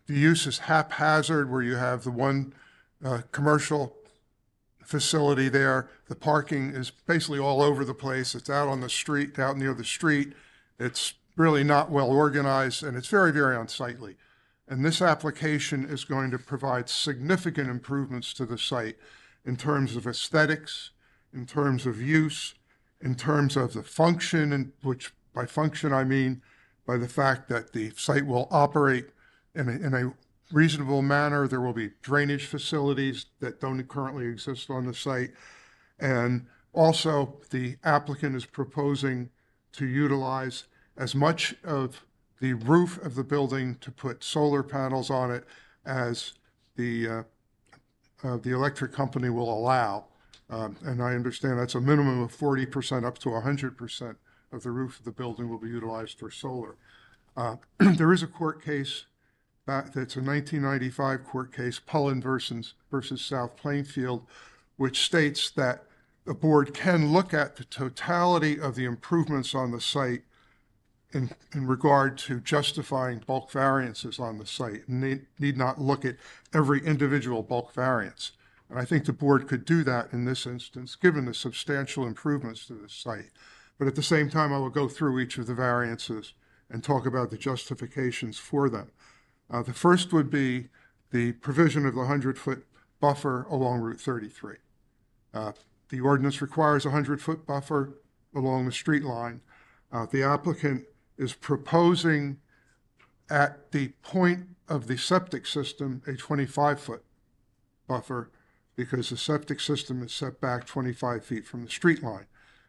use is haphazard, where you have the one commercial facility there. The parking is basically all over the place. It's out on the street, out near the street. It's really not well organized, and it's very, very unsightly. And this application is going to provide significant improvements to the site in terms of aesthetics, in terms of use, in terms of the function, and which by function I mean by the fact that the site will operate in a reasonable manner. There will be drainage facilities that don't currently exist on the site. And also the applicant is proposing to utilize as much of the roof of the building to put solar panels on it as the electric company will allow. And I understand that's a minimum of 40% up to 100% of the roof of the building will be utilized for solar. There is a court case that's a 1995 court case, Pullen versus South Plainfield, which states that the board can look at the totality of the improvements on the site in regard to justifying bulk variances on the site, and they need not look at every individual bulk variance. And I think the board could do that in this instance, given the substantial improvements to the site. But at the same time, I will go through each of the variances and talk about the justifications for them. The first would be the provision of the 100-foot buffer along Route 33. The ordinance requires a 100-foot buffer along the street line. The applicant is proposing at the point of the septic system a 25-foot buffer, because the septic system is set back 25 feet from the street line.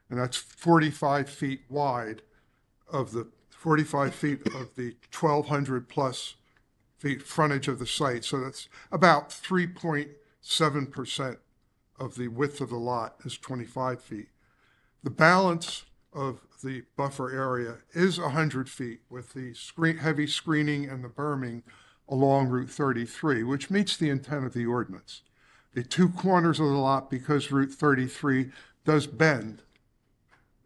And that's 45 feet wide of the 45 feet of the 1,200 plus feet frontage of the site. So that's about 3.7% of the width of the lot is 25 feet. The balance of the buffer area is 100 feet with the heavy screening and the berming along Route 33, which meets the intent of the ordinance. The two corners of the lot, because Route 33 does bend,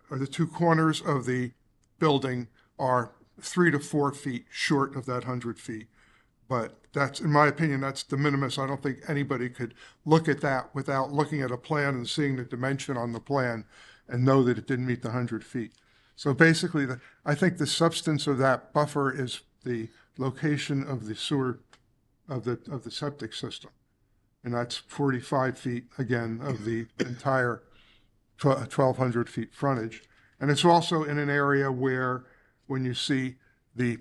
or the two corners of the building are 3 to 4 feet short of that 100 feet. But that's, in my opinion, that's de minimis. I don't think anybody could look at that without looking at a plan and seeing the dimension on the plan and know that it didn't meet the 100 feet. So basically, I think the substance of that buffer is the location of the sewer, of the septic system. And that's 45 feet, again, of the entire 1,200 feet frontage. And it's also in an area where, when you see the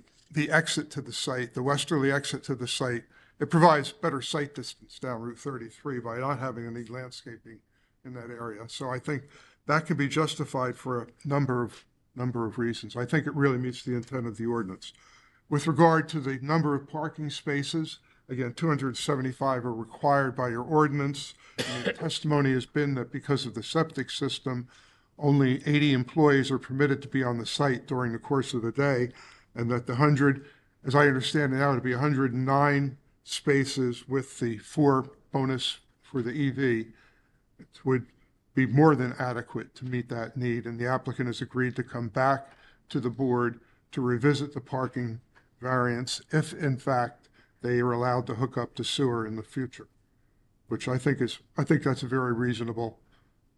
exit to the site, the westerly exit to the site it provides better sight distance down Route 33 by not having any landscaping in that area. So I think that can be justified for a number of reasons. I think it really meets the intent of the ordinance. With regard to the number of parking spaces, again, 275 are required by your ordinance. And the testimony has been that because of the septic system, only 80 employees are permitted to be on the site during the course of the day, and that the 100, as I understand it now, to be 109 spaces with the 4 bonus for the EV, it would be more than adequate to meet that need, and the applicant has agreed to come back to the board to revisit the parking variance if, in fact, they are allowed to hook up to sewer in the future, which I think that's a very reasonable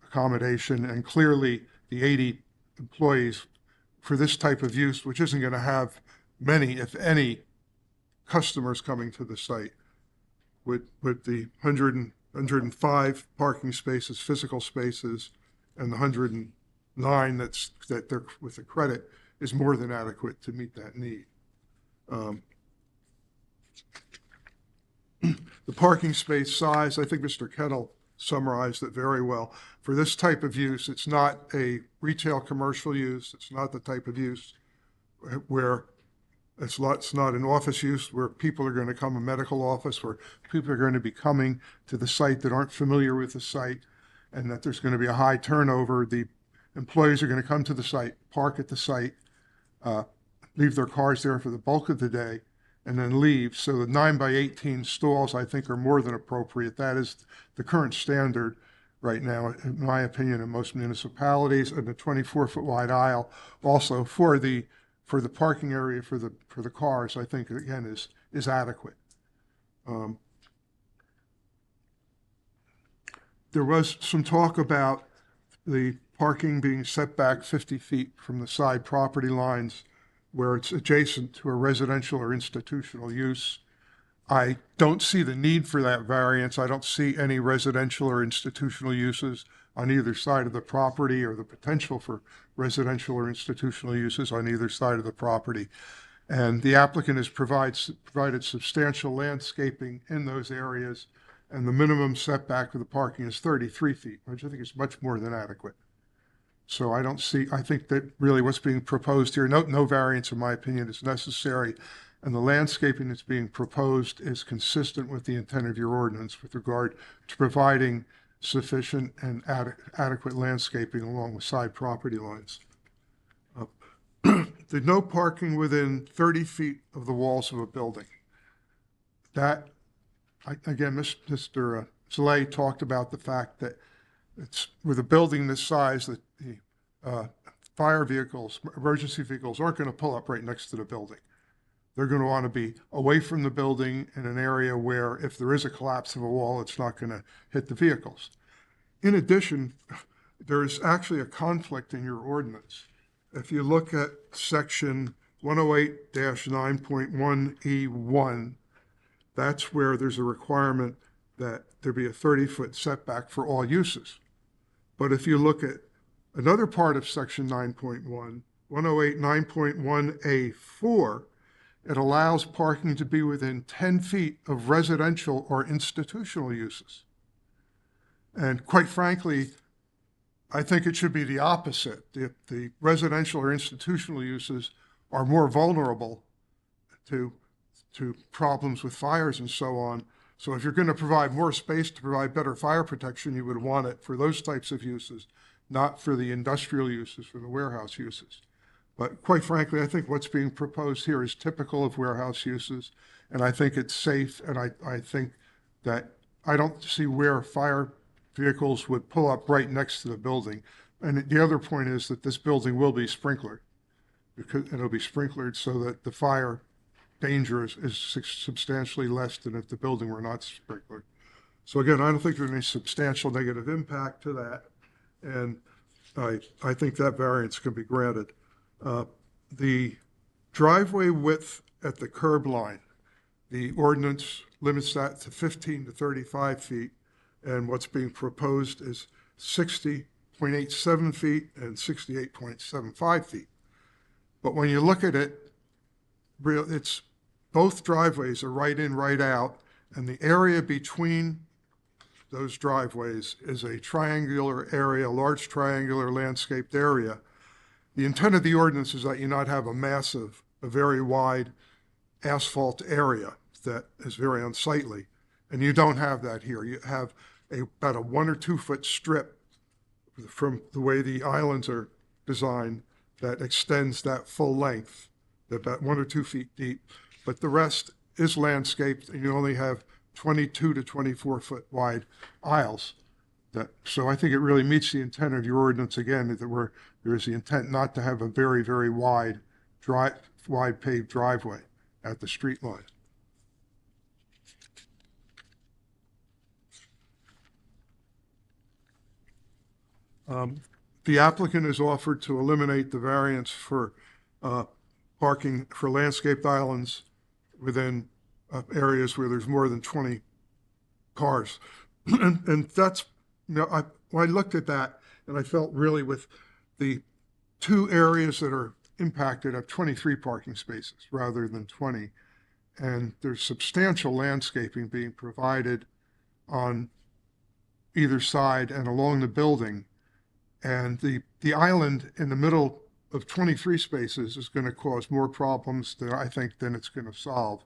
accommodation, and clearly the 80 employees for this type of use, which isn't going to have many, if any, customers coming to the site, with the 105 parking spaces, physical spaces, and the 109 that they're with the credit is more than adequate to meet that need. The parking space size, I think Mr. Kettle summarized it very well. For this type of use, it's not a retail commercial use. It's not the type of use where it's not an office use where people are going to come, a medical office, where people are going to be coming to the site that aren't familiar with the site, and that there's going to be a high turnover. The employees are going to come to the site, park at the site, leave their cars there for the bulk of the day, and then leave. So the 9x18 stalls, I think, are more than appropriate. That is the current standard right now, in my opinion, in most municipalities, and the 24-foot wide aisle also for the parking area for the cars, I think, again, is adequate. There was some talk about the parking being set back 50 feet from the side property lines where it's adjacent to a residential or institutional use. I don't see the need for that variance. I don't see any residential or institutional uses on either side of the property, or the potential for residential or institutional uses on either side of the property. And the applicant has provided substantial landscaping in those areas, and the minimum setback for the parking is 33 feet, which I think is much more than adequate. So I think that really what's being proposed here, no variance in my opinion is necessary, and the landscaping that's being proposed is consistent with the intent of your ordinance with regard to providing sufficient and adequate landscaping along the side property lines. The no parking within 30 feet of the walls of a building. That, again, Mr. Zalay talked about the fact that it's with a building this size that the fire vehicles, emergency vehicles aren't going to pull up right next to the building. They're going to want to be away from the building in an area where if there is a collapse of a wall, it's not going to hit the vehicles. In addition, there is actually a conflict in your ordinance. If you look at section 108-9.1E1, that's where there's a requirement that there be a 30-foot setback for all uses. But if you look at another part of section 9.1, 108-9.1A4, it allows parking to be within 10 feet of residential or institutional uses. And quite frankly, I think it should be the opposite. The residential or institutional uses are more vulnerable to problems with fires and so on. So if you're going to provide more space to provide better fire protection, you would want it for those types of uses, not for the industrial uses, for the warehouse uses. But quite frankly, I think what's being proposed here is typical of warehouse uses, and I think it's safe, and I think that I don't see where fire vehicles would pull up right next to the building. And the other point is that this building will be sprinklered, and it'll be sprinklered so that the fire danger is substantially less than if the building were not sprinklered. So again, I don't think there's any substantial negative impact to that, and I think that variance can be granted. The driveway width at the curb line, the ordinance limits that to 15 to 35 feet, and what's being proposed is 60.87 feet and 68.75 feet. But when you look at it, it's both driveways are right in, right out, And the area between those driveways is a triangular area, a large triangular landscaped area. The intent of the ordinance is that you not have a massive, a very wide asphalt area that is very unsightly. And you don't have that here. You have about a 1 or 2 foot strip from the way the islands are designed that extends that full length, about 1 or 2 feet deep. But the rest is landscaped, and you only have 22 to 24 foot wide aisles. So I think it really meets the intent of your ordinance again, that there is the intent not to have a very, very wide paved driveway at the street line. The applicant has offered to eliminate the variance for parking for landscaped islands within areas where there's more than 20 cars. And that's, I looked at that and I felt really with the 2 areas that are impacted have 23 parking spaces rather than 20. And there's substantial landscaping being provided on either side and along the building. And the island in the middle of 23 spaces is going to cause more problems than I think than it's going to solve.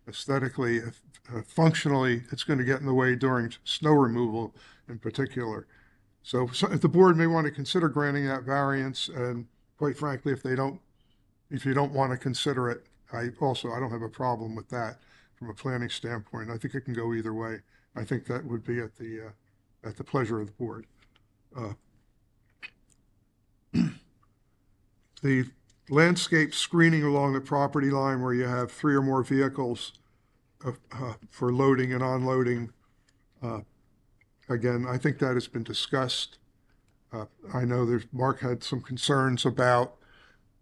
Aesthetically, functionally, it's going to get in the way during snow removal in particular. So if the board may want to consider granting that variance, and quite frankly, if you don't want to consider it, I don't have a problem with that from a planning standpoint. I think it can go either way. I think that would be at the pleasure of the board. The landscape screening along the property line where you have 3 or more vehicles for loading and unloading, again, I think that has been discussed. I know Mark had some concerns about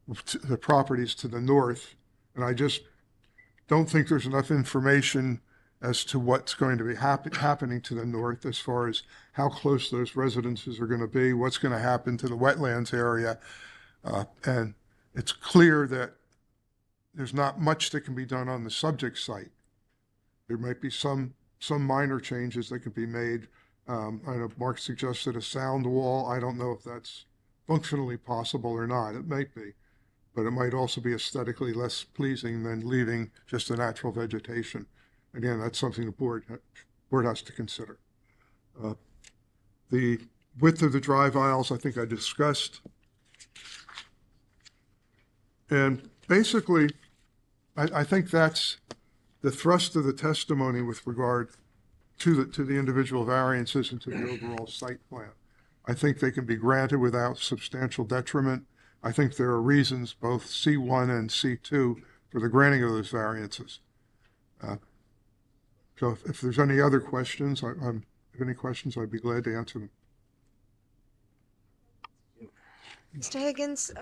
the properties to the north, and I just don't think there's enough information as to what's going to be happening to the north as far as how close those residences are going to be, what's going to happen to the wetlands area. And it's clear that there's not much that can be done on the subject site. There might be some minor changes that can be made. I know Mark suggested a sound wall. I don't know if that's functionally possible or not. It might be, but it might also be aesthetically less pleasing than leaving just the natural vegetation. Again, that's something the board has to consider. The width of the drive aisles, I think I discussed. And basically, I think that's the thrust of the testimony with regard to the individual variances and to the overall site plan. I think they can be granted without substantial detriment. I think there are reasons, both C1 and C2, for the granting of those variances. So if there's any other questions, I'd be glad to answer them. Mr. Higgins,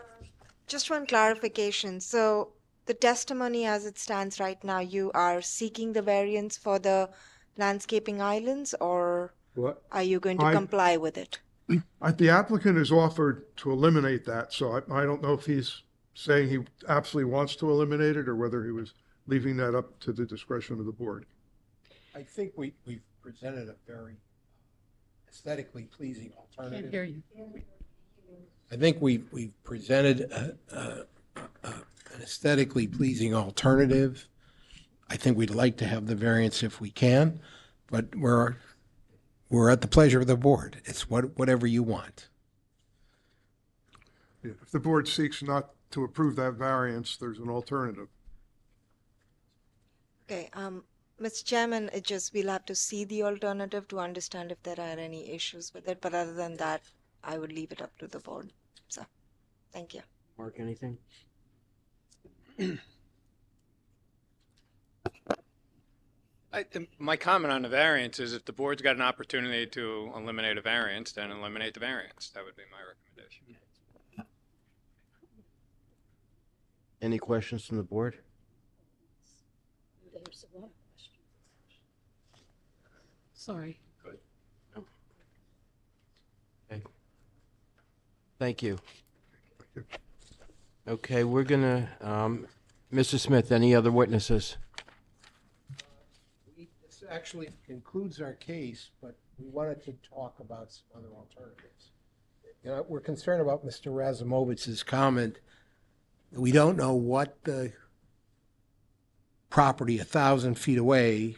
just one clarification. So the testimony as it stands right now, you are seeking the variance for the landscaping islands, or What? are you going to comply with it? The applicant has offered to eliminate that, so I don't know if he's saying he absolutely wants to eliminate it or whether he was leaving that up to the discretion of the board. I think we've presented a very aesthetically pleasing alternative. Can't hear you. I think we've presented an aesthetically pleasing alternative. I think we'd like to have the variance if we can, but we're at the pleasure of the board. It's whatever you want. If the board seeks not to approve that variance, there's an alternative. Okay, Mr. Chairman, we'll have to see the alternative to understand if there are any issues with it, but other than that, I would leave it up to the board. So, thank you. Mark, anything? My comment on the variance is if the board's got an opportunity to eliminate a variance, then eliminate the variance. That would be my recommendation. Any questions from the board? There's a lot of questions. Sorry. Okay. Thank you. Okay, we're gonna, Mr. Smith, any other witnesses? We actually concludes our case, but we wanted to talk about some other alternatives. You know, we're concerned about Mr. Razumovich's comment that we don't know what the property 1,000 feet away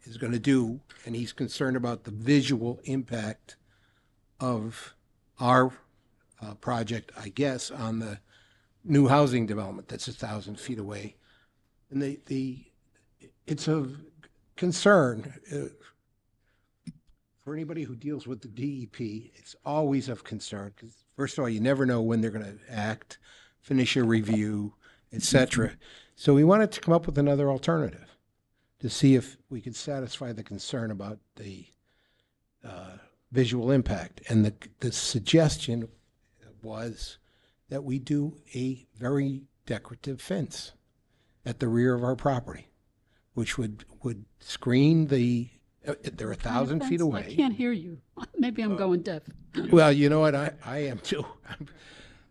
is going to do, and he's concerned about the visual impact of our project, I guess, on the new housing development that's 1,000 feet away. And it's of concern for anybody who deals with the DEP. It's always of concern because, first of all, you never know when they're going to act, finish a review, etc. So we wanted to come up with another alternative to see if we could satisfy the concern about the visual impact. And the suggestion was that we do a very decorative fence at the rear of our property, which would screen the, they're 1,000 feet away. I can't hear you. Maybe I'm going deaf. Well, you know what, I am too.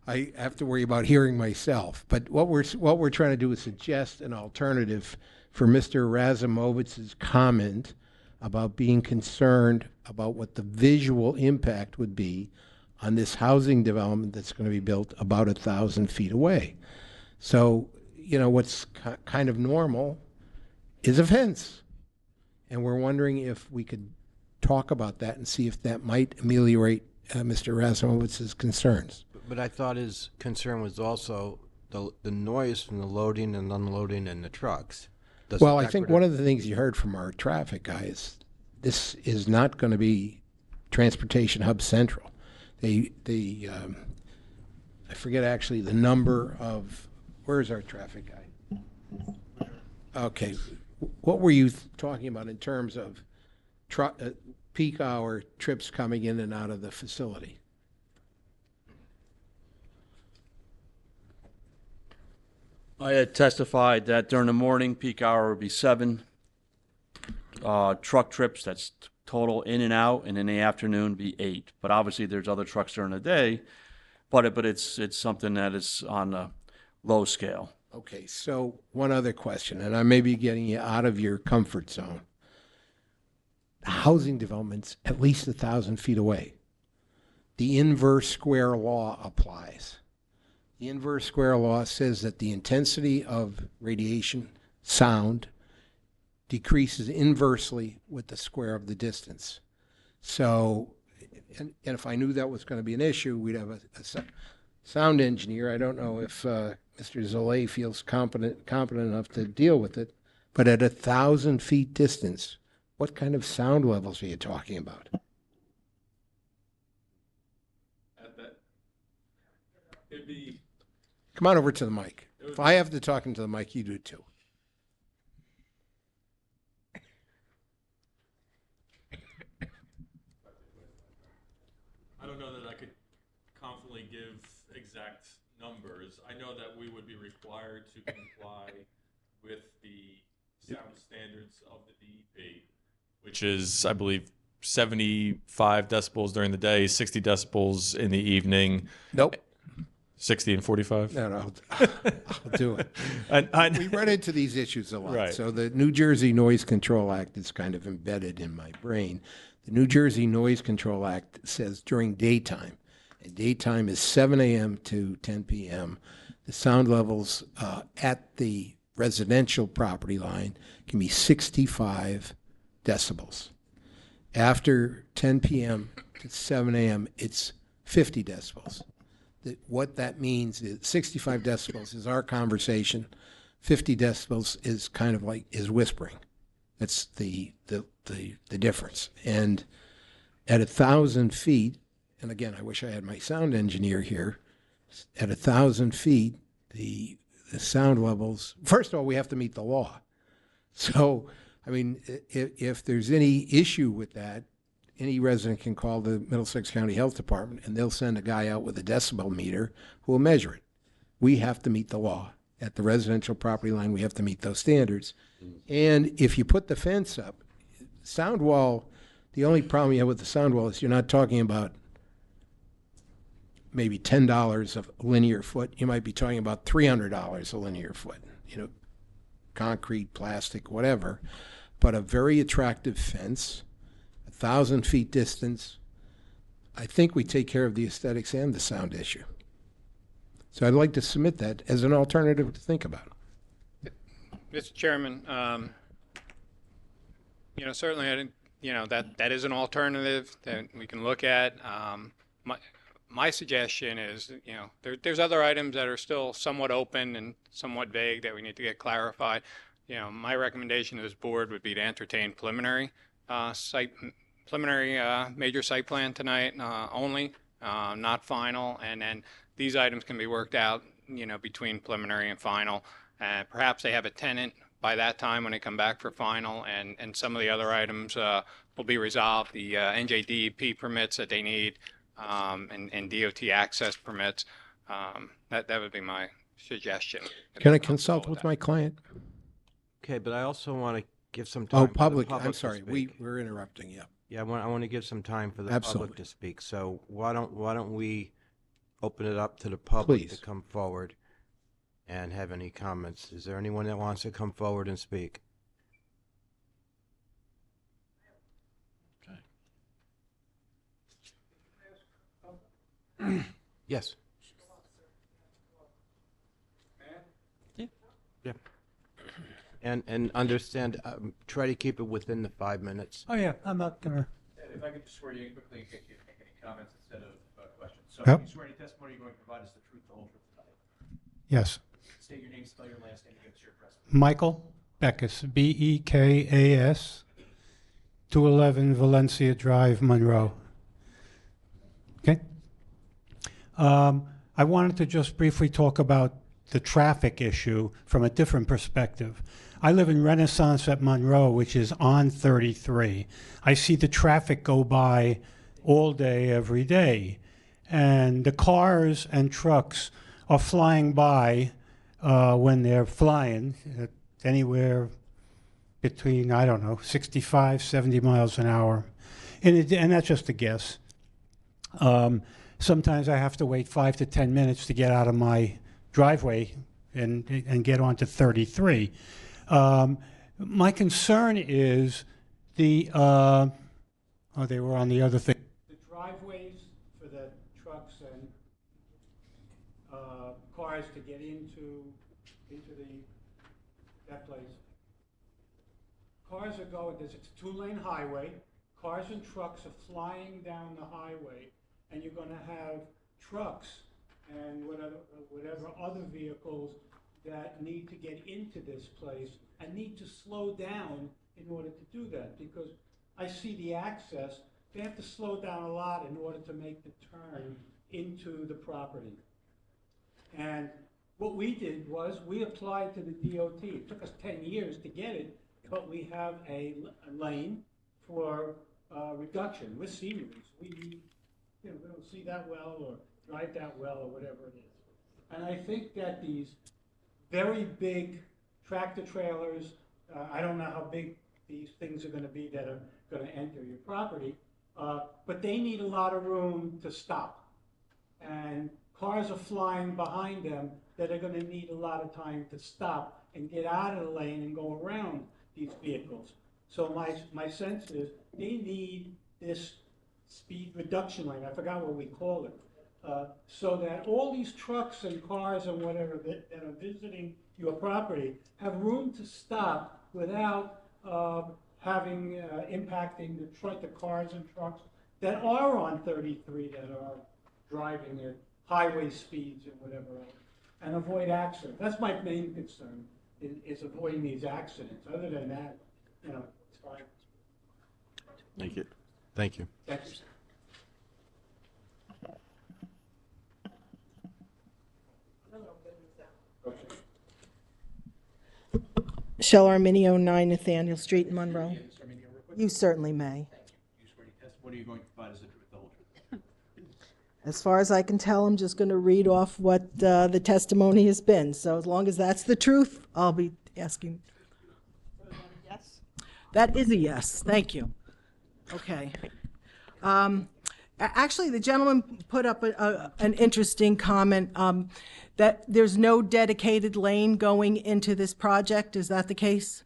I have to worry about hearing myself. But what we're trying to do is suggest an alternative for Mr. Razumovich's comment about being concerned about what the visual impact would be on this housing development that's going to be built about 1,000 feet away. So, you know, what's kind of normal is a fence. And we're wondering if we could talk about that and see if that might ameliorate Mr. Razumovich's concerns. But I thought his concern was also the noise from the loading and unloading in the trucks. Well, I think one of the things you heard from our traffic guy is this is not going to be Transportation Hub Central. I forget actually the number of, where's our traffic guy? Okay, what were you talking about in terms of peak hour trips coming in and out of the facility? I had testified that during the morning, peak hour would be 7 truck trips, that's total in and out, and in the afternoon be 8. But obviously, there's other trucks during the day, but it's something that is on a low scale. Okay, so one other question, and I may be getting you out of your comfort zone. Housing development's at least 1,000 feet away. The inverse square law applies. The inverse square law says that the intensity of radiation, sound, decreases inversely with the square of the distance. So, and if I knew that was going to be an issue, we'd have a sound engineer. I don't know if Mr. Zolay feels competent enough to deal with it, but at 1,000 feet distance, what kind of sound levels are you talking about? It'd be. Come on over to the mic. If I have to talk into the mic, you do too. I don't know that I could confidently give exact numbers. I know that we would be required to comply with the sound standards of the DEP, which is, I believe, 75 decibels during the day, 60 decibels in the evening. Nope. 60 and 45? No, I'll do it. We run into these issues a lot. Right. So the New Jersey Noise Control Act is kind of embedded in my brain. The New Jersey Noise Control Act says during daytime, and daytime is 7 a.m. to 10 p.m., the sound levels at the residential property line can be 65 decibels. After 10 p.m. to 7 a.m., it's 50 decibels. What that means is 65 decibels is our conversation. 50 decibels is kind of like is whispering. That's the difference. And at 1,000 feet, and again, I wish I had my sound engineer here. At 1,000 feet, the sound levels. First of all, we have to meet the law. So, I mean, if there's any issue with that, any resident can call the Middlesex County Health Department, and they'll send a guy out with a decibel meter who will measure it. We have to meet the law. At the residential property line, we have to meet those standards. And if you put the fence up, sound wall, the only problem you have with the sound wall is you're not talking about maybe $10 a linear foot. You might be talking about $300 a linear foot, you know, concrete, plastic, whatever. but a very attractive fence, 1,000 feet distance. I think we take care of the aesthetics and the sound issue. So I'd like to submit that as an alternative to think about. Mr. Chairman, certainly, I didn't, that is an alternative that we can look at. My suggestion is, there's other items that are still somewhat open and somewhat vague that we need to get clarified. My recommendation to this board would be to entertain preliminary major site plan tonight only, not final, and then these items can be worked out, between preliminary and final. Perhaps they have a tenant by that time when they come back for final, and some of the other items will be resolved. The NJDEP permits that they need, and DOT access permits. That would be my suggestion. Can I consult with my client? Okay, but I also want to give some time. Oh, for the public, public I'm to sorry, speak. we're interrupting, yeah. Yeah, I want to give some time for the Absolutely. public to speak. So why don't we open it up to the public Please. to come forward and have any comments? Is there anyone that wants to come forward and speak? Okay. Yes. Yeah. And understand, try to keep it within the 5 minutes. Oh, yeah, I'm not gonna. If I could just swear you in quickly and get you to make any comments instead of questions. So Yep. you swear any testimony you're going to provide is the truth, the whole truth, tonight. Yes. State your name, spell your last name, and give us your address. Michael Beckus, Bekas, 211 Valencia Drive, Monroe. Okay. I wanted to just briefly talk about the traffic issue from a different perspective. I live in Renaissance at Monroe, which is on 33. I see the traffic go by all day, every day. And the cars and trucks are flying by when they're flying at anywhere between, 65, 70 miles an hour. And that's just a guess. Sometimes I have to wait 5 to 10 minutes to get out of my driveway and get onto 33. My concern is they were on the other thing. The driveways for the trucks and cars to get into that place. Cars are going, it's a 2-lane highway. Cars and trucks are flying down the highway, and you're going to have trucks and whatever other vehicles that need to get into this place and need to slow down in order to do that, because I see the access. They have to slow down a lot in order to make the turn into the property. And what we did was we applied to the DOT. It took us 10 years to get it, but we have a lane for reduction with seniors. We don't see that well or drive that well or whatever it is. And I think that these very big tractor trailers, I don't know how big these things are going to be that are going to enter your property, but they need a lot of room to stop. And cars are flying behind them that are going to need a lot of time to stop and get out of the lane and go around these vehicles. So my sense is they need this speed reduction lane, I forgot what we call it, so that all these trucks and cars and whatever that are visiting your property have room to stop without impacting the cars and trucks that are on 33 that are driving at highway speeds and whatever else, and avoid accidents. That's my main concern, is avoiding these accidents. Other than that, it's fine. Thank you. Thank you. Thank you. Shell Arminio, 9 Nathaniel Street, Monroe. You certainly may. What are you going to provide as the truth, the whole truth? As far as I can tell, I'm just going to read off what the testimony has been. So as long as that's the truth, I'll be asking. Yes? That is a yes. Thank you. Okay. Actually, the gentleman put up an interesting comment that there's no dedicated lane going into this project. Is that the case?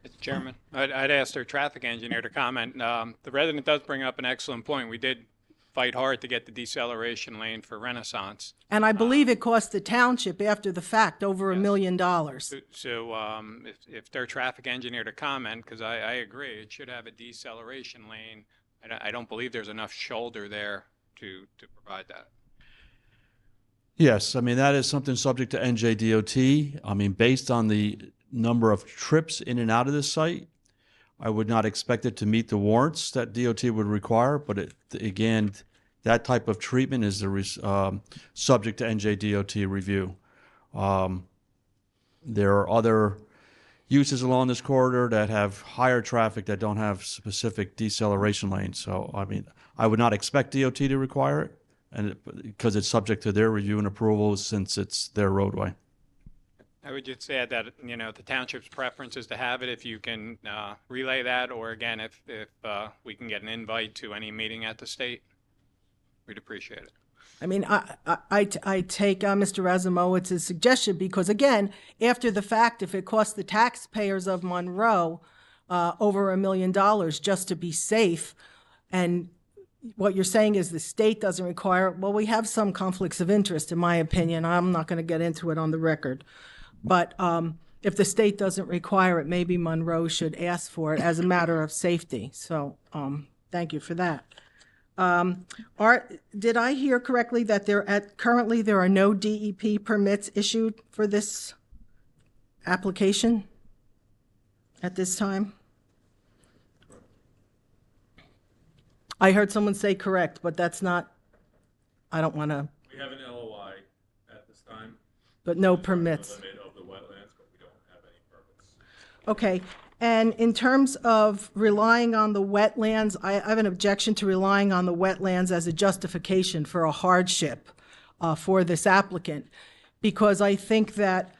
Mr. Chairman, I'd ask their traffic engineer to comment. The resident does bring up an excellent point. We did fight hard to get the deceleration lane for Renaissance. And I believe it cost the township after the fact over $1 million. So if their traffic engineer to comment, because I agree, it should have a deceleration lane. I don't believe there's enough shoulder there to provide that. Yes, I mean, that is something subject to NJDOT. I mean, based on the number of trips in and out of this site, I would not expect it to meet the warrants that DOT would require, but again, that type of treatment is subject to NJDOT review. There are other uses along this corridor that have higher traffic that don't have specific deceleration lanes. So, I mean, I would not expect DOT to require it, and because it's subject to their review and approval since it's their roadway. I would just add that, the township's preference is to have it if you can relay that, or again, if we can get an invite to any meeting at the state, we'd appreciate it. I mean, I take Mr. Razumowitz's suggestion because, again, after the fact, if it costs the taxpayers of Monroe over $1 million just to be safe, and what you're saying is the state doesn't require it, well, we have some conflicts of interest, in my opinion. I'm not going to get into it on the record. But if the state doesn't require it, maybe Monroe should ask for it as a matter of safety. So thank you for that. Did I hear correctly that currently there are no DEP permits issued for this application at this time? I heard someone say correct, but that's not, I don't want to. We have an LOI at this time. But no permits. Okay, and in terms of relying on the wetlands, I have an objection to relying on the wetlands as a justification for a hardship for this applicant, because I think that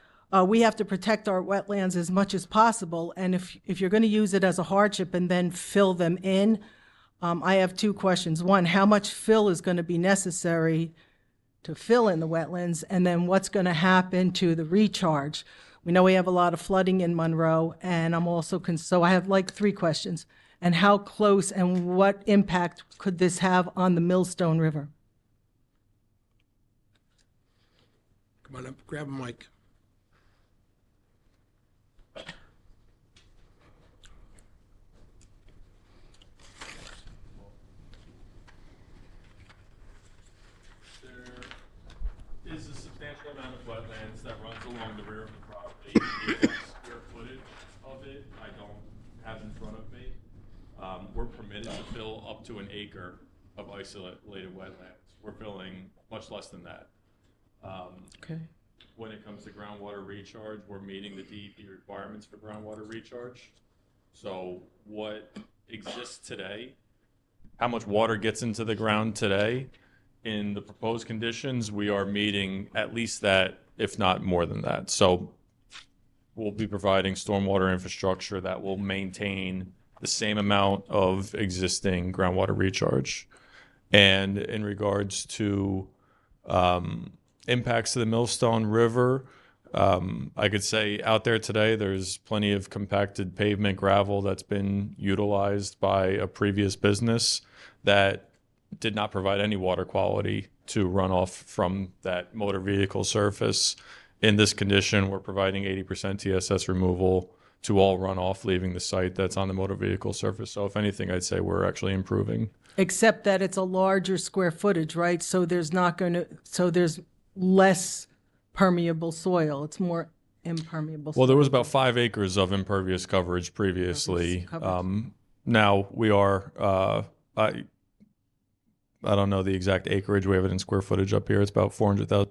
we have to protect our wetlands as much as possible, and if you're going to use it as a hardship and then fill them in, I have two questions. One, how much fill is going to be necessary to fill in the wetlands, and then what's going to happen to the recharge? We know we have a lot of flooding in Monroe, and I'm also so I have like three questions. And how close and what impact could this have on the Millstone River? Come on up, grab a mic. There is a substantial amount of wetlands that runs along the rear of the property. The square footage of it, I don't have in front of me. We're permitted to fill up to an acre of isolated wetlands. We're filling much less than that. Okay. When it comes to groundwater recharge, we're meeting the DEP requirements for groundwater recharge. So what exists today, how much water gets into the ground today, in the proposed conditions, we are meeting at least that, if not more than that. So we'll be providing stormwater infrastructure that will maintain the same amount of existing groundwater recharge. And in regards to impacts to the Millstone River, I could say out there today, there's plenty of compacted pavement gravel that's been utilized by a previous business that did not provide any water quality to run off from that motor vehicle surface. In this condition, we're providing 80% TSS removal to all runoff leaving the site that's on the motor vehicle surface. So if anything, I'd say we're actually improving. Except that it's a larger square footage, right? So there's there's less permeable soil. It's more impermeable soil. Well, there was about 5 acres of impervious coverage previously. Now we are, I don't know the exact acreage. We have it in square footage up here. It's about 400,000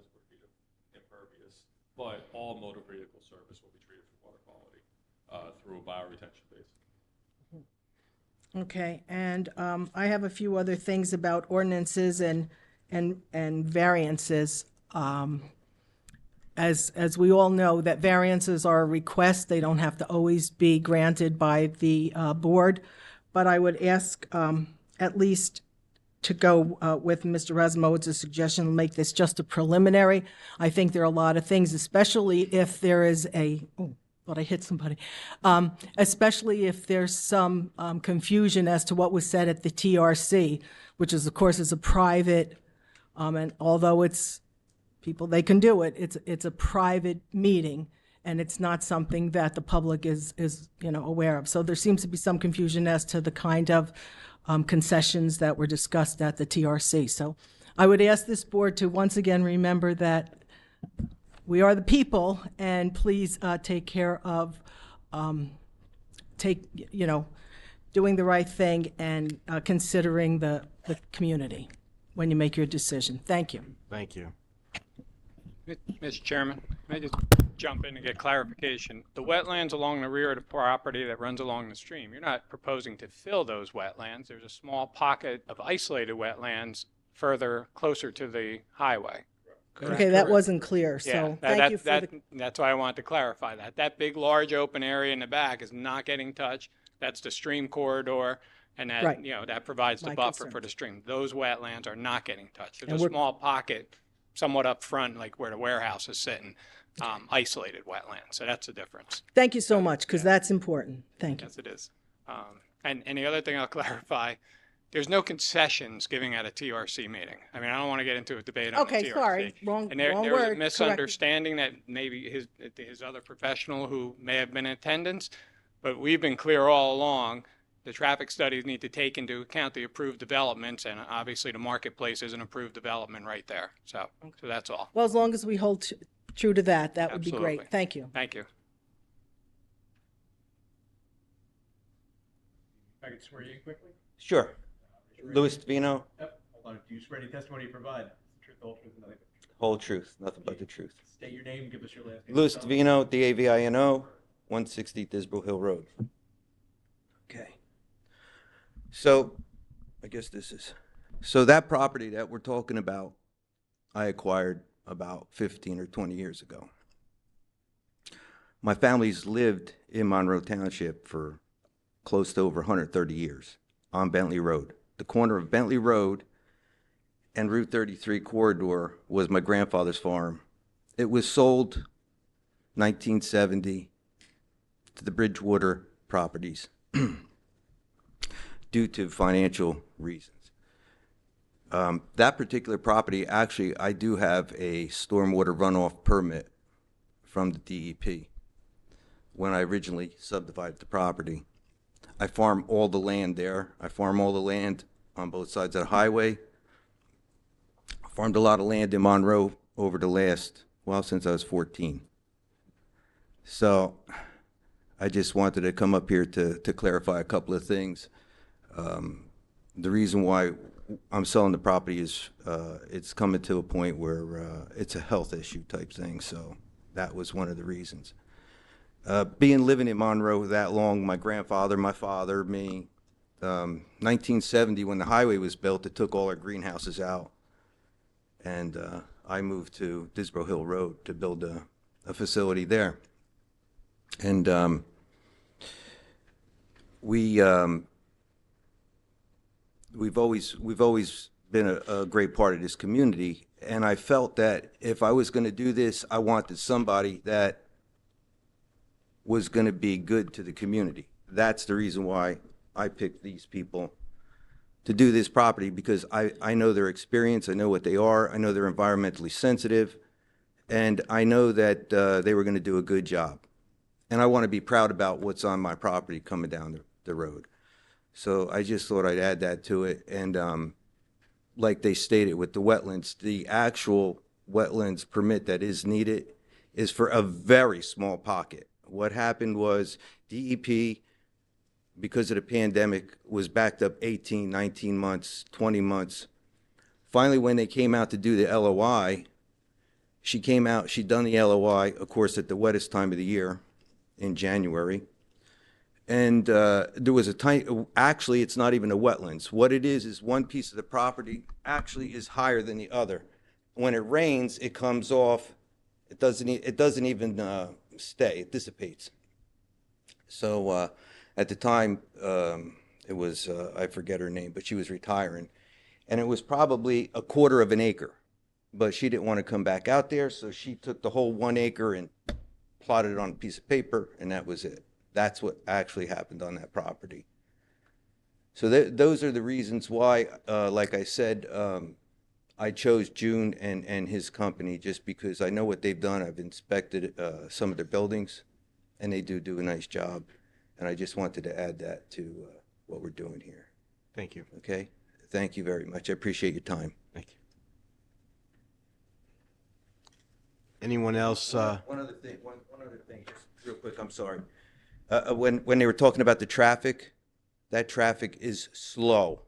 impervious, but all motor vehicle surface will be treated for water quality through a bioretention basin. Okay, and I have a few other things about ordinances and variances. As we all know, that variances are a request. They don't have to always be granted by the board, but I would ask at least to go with Mr. Razumowitz's suggestion and make this just a preliminary. I think there are a lot of things, especially if there is a thought I hit somebody. Especially if there's some confusion as to what was said at the TRC, which is, of course, is a private, and although it's people, they can do it, it's a private meeting, and it's not something that the public is aware of. So there seems to be some confusion as to the kind of concessions that were discussed at the TRC. So I would ask this board to once again remember that we are the people, and please take care of doing the right thing and considering the community when you make your decision. Thank you. Thank you. Mr. Chairman, can I just jump in and get clarification? The wetlands along the rear of the property that runs along the stream, you're not proposing to fill those wetlands. There's a small pocket of isolated wetlands further closer to the highway. Correct? Okay, that wasn't clear, so Yeah, thank you for that's why I wanted to clarify that. That big, large open area in the back is not getting touched. That's the stream corridor, and that, Right. that provides the My buffer concern. for the stream. Those wetlands are not getting touched. There's And a we're- small pocket somewhat up front, like where the warehouse is sitting, isolated wetlands. So that's the difference. Thank you so much, because that's important. Thank you. Yes, it is. And the other thing I'll clarify, there's no concessions giving at a TRC meeting. I mean, I don't want to get into a debate on the Okay, TRC. sorry, wrong And there word. was a Correct me. misunderstanding that maybe his other professional who may have been in attendance, but we've been clear all along, the traffic studies need to take into account the approved developments, and obviously the marketplace is an approved development right there. So that's all. Well, as long as we hold true to that, that would be Absolutely. great. Thank you. Thank you. If I could swear you in quickly? Sure. Louis Vino, Yep. Hold on. Do you swear any testimony you provide? The truth, the whole truth, and nothing but the truth? whole truth, nothing but the truth. State your name, give us your last name. Louis Vino, Davino, 160 Disbrook Hill Road. Okay. So, I guess this is, so that property that we're talking about, I acquired about 15 or 20 years ago. My family's lived in Monroe Township for close to over 130 years on Bentley Road. The corner of Bentley Road and Route 33 corridor was my grandfather's farm. It was sold 1970 to the Bridgewater Properties due to financial reasons. That particular property, actually, I do have a stormwater runoff permit from the DEP when I originally subdivided the property. I farm all the land there. I farm all the land on both sides of the highway. I farmed a lot of land in Monroe over the last, well, since I was 14. So I just wanted to come up here to clarify a couple of things. The reason why I'm selling the property is it's coming to a point where it's a health issue type thing, so that was one of the reasons. Living in Monroe that long, my grandfather, my father, me, 1970 when the highway was built, it took all our greenhouses out, and I moved to Disbrook Hill Road to build a facility there. And we've always been a great part of this community, and I felt that if I was going to do this, I wanted somebody that was going to be good to the community. That's the reason why I picked these people to do this property, because I know their experience, I know what they are, I know they're environmentally sensitive, and I know that they were going to do a good job. And I want to be proud about what's on my property coming down the road. So I just thought I'd add that to it. And like they stated with the wetlands, the actual wetlands permit that is needed is for a very small pocket. What happened was DEP, because of the pandemic, was backed up 18, 19 months, 20 months. Finally, when they came out to do the LOI, she came out, she'd done the LOI, of course, at the wettest time of the year in January. And there was a tiny, actually, it's not even a wetlands. What it is one piece of the property actually is higher than the other. When it rains, it comes off. It doesn't even stay. It dissipates. So at the time, it was, I forget her name, but she was retiring. And it was probably a quarter of an acre. But she didn't want to come back out there, so she took the whole 1 acre and plotted it on a piece of paper, and that was it. That's what actually happened on that property. So those are the reasons why, like I said, I chose June and his company just because I know what they've done. I've inspected some of their buildings, and they do a nice job. And I just wanted to add that to what we're doing here. Thank you. Okay? Thank you very much. I appreciate your time. Thank you. Anyone else? One other thing, just real quick, I'm sorry. When they were talking about the traffic, that traffic is slow.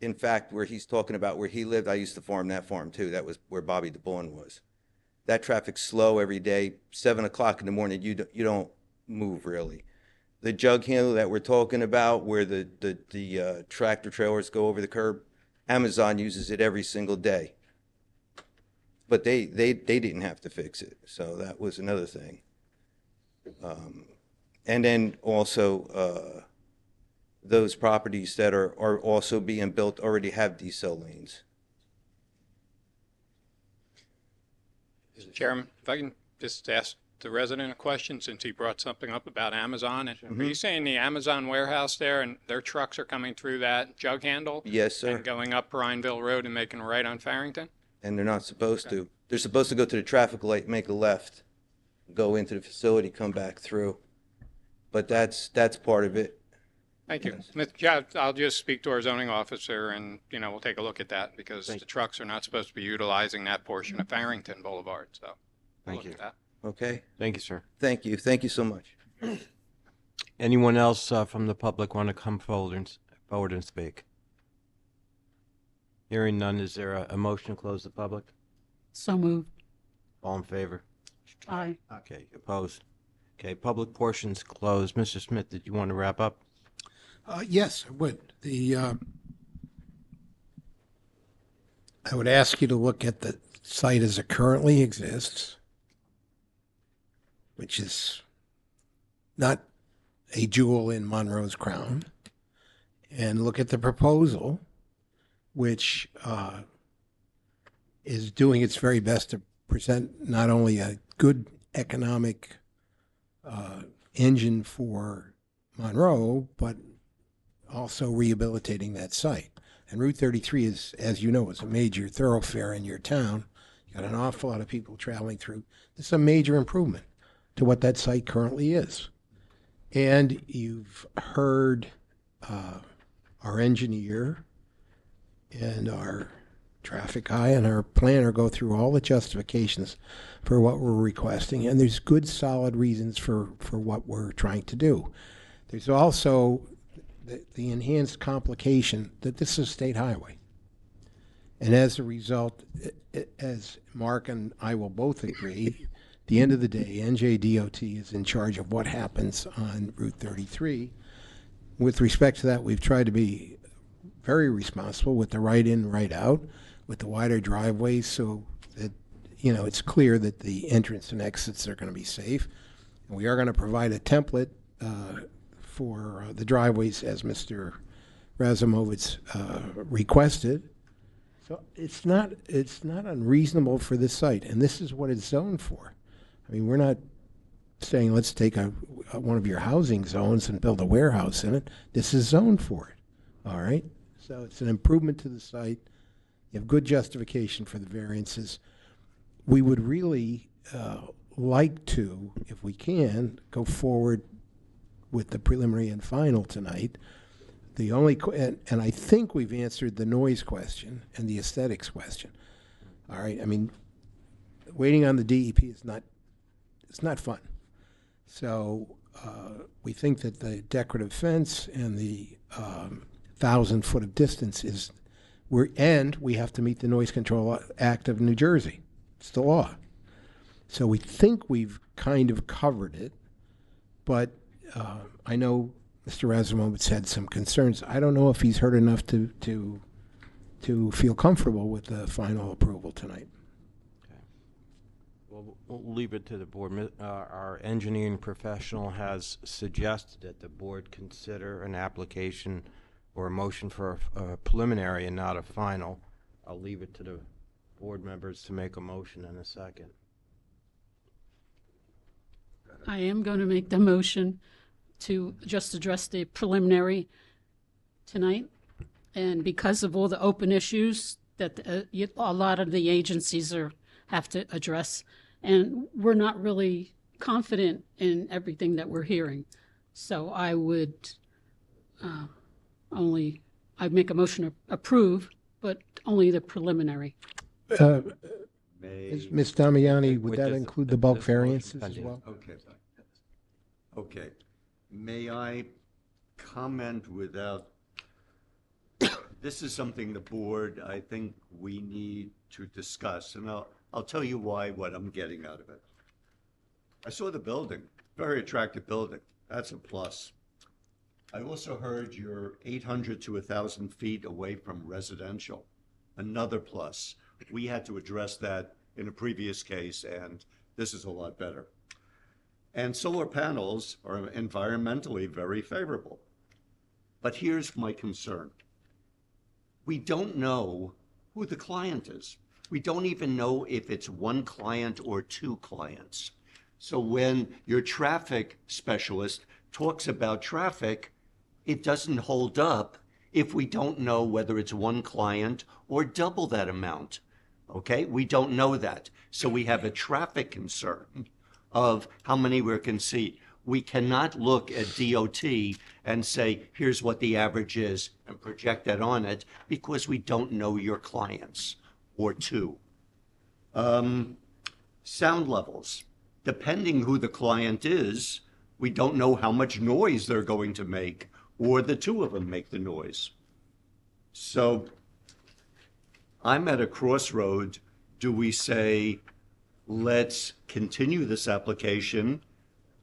In fact, where he's talking about where he lived, I used to farm that farm too. That was where Bobby DeBourne was. That traffic's slow every day. 7 o'clock in the morning, you don't move really. The jug handle that we're talking about, where the tractor trailers go over the curb, Amazon uses it every single day. But they didn't have to fix it, so that was another thing. And then also, those properties that are also being built already have decel lanes. Mr. Chairman, if I can just ask the resident a question, since he brought something up about Amazon. Are you saying the Amazon warehouse there and their trucks are coming through that jug handle? Yes, sir. And going up Prineville Road and making a right on Farrington? And they're not supposed to. They're supposed to go to the traffic light, make a left, go into the facility, come back through. But that's part of it. Thank you. Mr. Chair, I'll just speak to our zoning officer and, we'll take a look at that because the trucks are not supposed to be utilizing that portion of Farrington Boulevard, so. Thank you. Look at that. Okay? Thank you, sir. Thank you. Thank you so much. Anyone else from the public want to come forward and speak? Hearing none, is there a motion to close the public? So moved. All in favor? Aye. Okay, opposed? Okay, public portion's closed. Mr. Smith, did you want to wrap up? Yes, I would. I would ask you to look at the site as it currently exists, which is not a jewel in Monroe's crown, and look at the proposal, which is doing its very best to present not only a good economic engine for Monroe, but also rehabilitating that site. And Route 33 is, as you know, is a major thoroughfare in your town. You got an awful lot of people traveling through. This is a major improvement to what that site currently is. And you've heard our engineer and our traffic guy and our planner go through all the justifications for what we're requesting, and there's good solid reasons for what we're trying to do. There's also the enhanced complication that this is a state highway. And as a result, as Mark and I will both agree, at the end of the day, NJDOT is in charge of what happens on Route 33. With respect to that, we've tried to be very responsible with the right in, right out, with the wider driveways, so that, it's clear that the entrance and exits are going to be safe. And we are going to provide a template for the driveways as Mr. Razumovitz requested. So it's not unreasonable for this site, and this is what it's zoned for. I mean, we're not saying let's take one of your housing zones and build a warehouse in it. This is zoned for it, all right? So it's an improvement to the site. You have good justification for the variances. We would really like to, if we can, go forward with the preliminary and final tonight. The only, and I think we've answered the noise question and the aesthetics question. All right, I mean, waiting on the DEP is not fun. So we think that the decorative fence and the 1,000-foot of distance is, and we have to meet the Noise Control Act of New Jersey. It's the law. So we think we've kind of covered it, but I know Mr. Razumovitz had some concerns. I don't know if he's heard enough to feel comfortable with the final approval tonight. Okay. Well, we'll leave it to the board. Our engineering professional has suggested that the board consider an application or a motion for a preliminary and not a final. I'll leave it to the board members to make a motion in a second. I am going to make the motion to just address the preliminary tonight. And because of all the open issues that a lot of the agencies have to address, and we're not really confident in everything that we're hearing. So I would I'd make a motion to approve, but only the preliminary. Ms. Damiani, would With that this- include the bulk this motion variances as pending. well? Okay. Okay. May I comment without, this is something the board, I think we need to discuss, and I'll tell you what I'm getting out of it. I saw the building, very attractive building. That's a plus. I also heard you're 800 to 1,000 feet away from residential, another plus. We had to address that in a previous case, and this is a lot better. And solar panels are environmentally very favorable. But here's my concern. We don't know who the client is. We don't even know if it's one client or two clients. So when your traffic specialist talks about traffic, it doesn't hold up if we don't know whether it's one client or double that amount. Okay? We don't know that. So we have a traffic concern of how many we can see. We cannot look at DOT and say, here's what the average is, and project that on it, because we don't know your clients or two. Sound levels. Depending who the client is, we don't know how much noise they're going to make, or the two of them make the noise. So I'm at a crossroad. Do we say, let's continue this application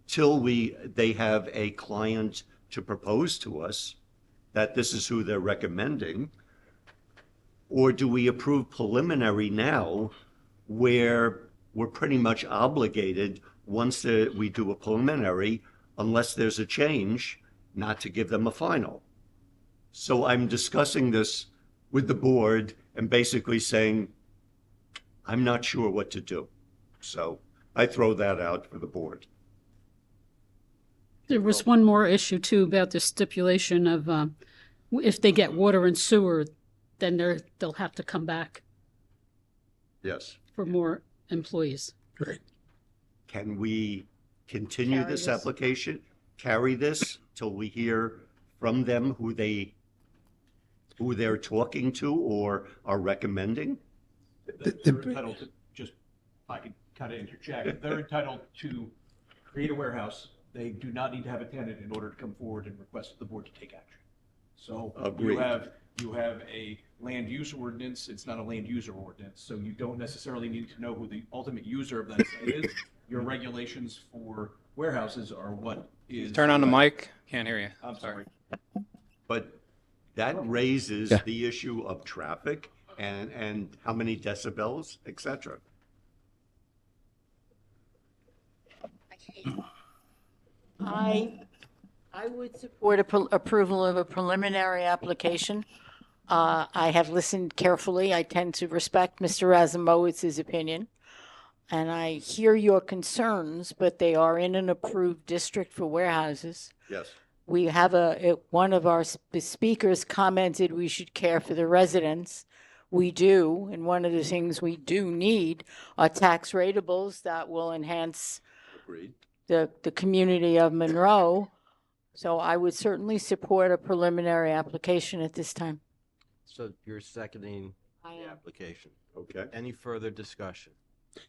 till they have a client to propose to us that this is who they're recommending? Or do we approve preliminary now where we're pretty much obligated once we do a preliminary, unless there's a change, not to give them a final? So I'm discussing this with the board and basically saying, I'm not sure what to do. So I throw that out for the board. There was one more issue too about the stipulation of if they get water and sewer, then they'll have to come back Yes. for more employees. Great. Can we continue Carry this this. application, carry this till we hear from them who they're talking to or are recommending? They're entitled to, just, if I could kind of interject, they're entitled to create a warehouse. They do not need to have a tenant in order to come forward and request the board to take action. So Agreed. you have a land use ordinance, it's not a land user ordinance, so you don't necessarily need to know who the ultimate user of that site is. Your regulations for warehouses are what is. Turn on the mic. Can't hear you. I'm sorry. But that raises Yeah. the issue of traffic and how many decibels, et cetera. I would support approval of a preliminary application. I have listened carefully. I tend to respect Mr. Razamowitz's opinion. And I hear your concerns, but they are in an approved district for warehouses. Yes. We have one of our speakers commented we should care for the residents. We do, and one of the things we do need are tax ratables that will enhance Agreed. the community of Monroe. So I would certainly support a preliminary application at this time. So you're seconding I the am. application. Okay. Any further discussion?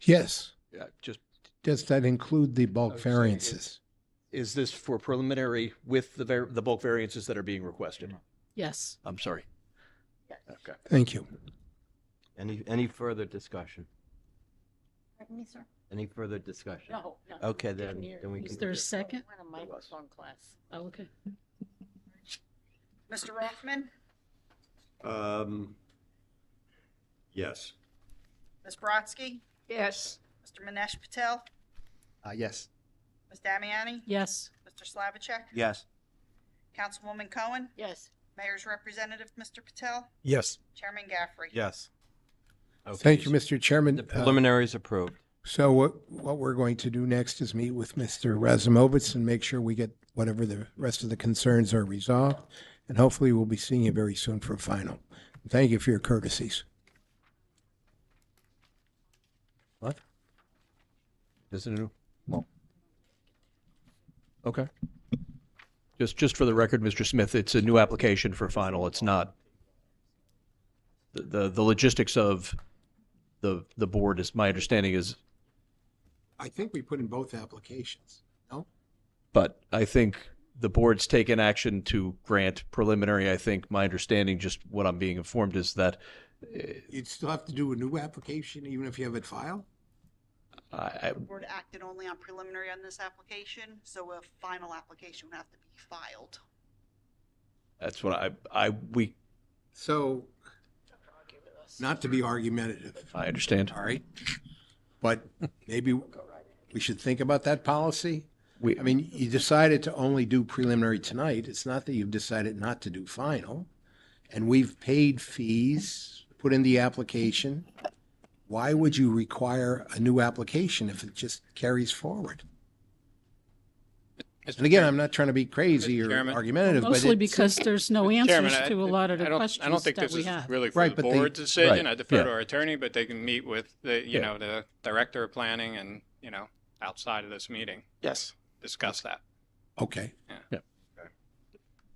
Yes. Yeah, just. Does that include the bulk variances? Is this for preliminary with the bulk variances that are being requested? Yes. I'm sorry. Okay. Thank you. Any further discussion? Pardon me, sir? Any further discussion? No. Okay, then we Is can. there a second? We're in a microphone class. Oh, okay. Mr. Rothman, Yes. Ms. Brodsky, Yes. Mr. Manesh Patel, Yes. Ms. Damiani, Yes. Mr. Slavacek, Yes. Councilwoman Cohen, Yes. Mayor's Representative, Mr. Patel, Yes. Chairman Gaffrey. Yes. Thank you, Mr. Chairman. The preliminary is approved. So what we're going to do next is meet with Mr. Razumovitz and make sure we get whatever the rest of the concerns are resolved. And hopefully we'll be seeing you very soon for a final. Thank you for your courtesies. What? Isn't it? Well. Okay. Just for the record, Mr. Smith, it's a new application for final. It's not. The logistics of the board is, my understanding is, I think we put in both applications, no? but I think the board's taken action to grant preliminary. I think my understanding, just what I'm being informed, is that You'd still have to do a new application even if you have it filed? The board acted only on preliminary on this application, so a final application would have to be filed. that's what we. So, not to be argumentative. I understand. All right. But maybe we should think about that policy. I mean, you decided to only do preliminary tonight. It's not that you've decided not to do final. And we've paid fees, put in the application. Why would you require a new application if it just carries forward? And again, I'm not trying to be crazy or argumentative, but Mostly because there's no answers Chairman, to a lot of the I don't questions think that this we is have. really for Right, the but they- board's decision. Right, I defer yeah. to our attorney, but they can meet with the, the director of planning and, outside of this meeting. Yes. Discuss that. okay. Yeah.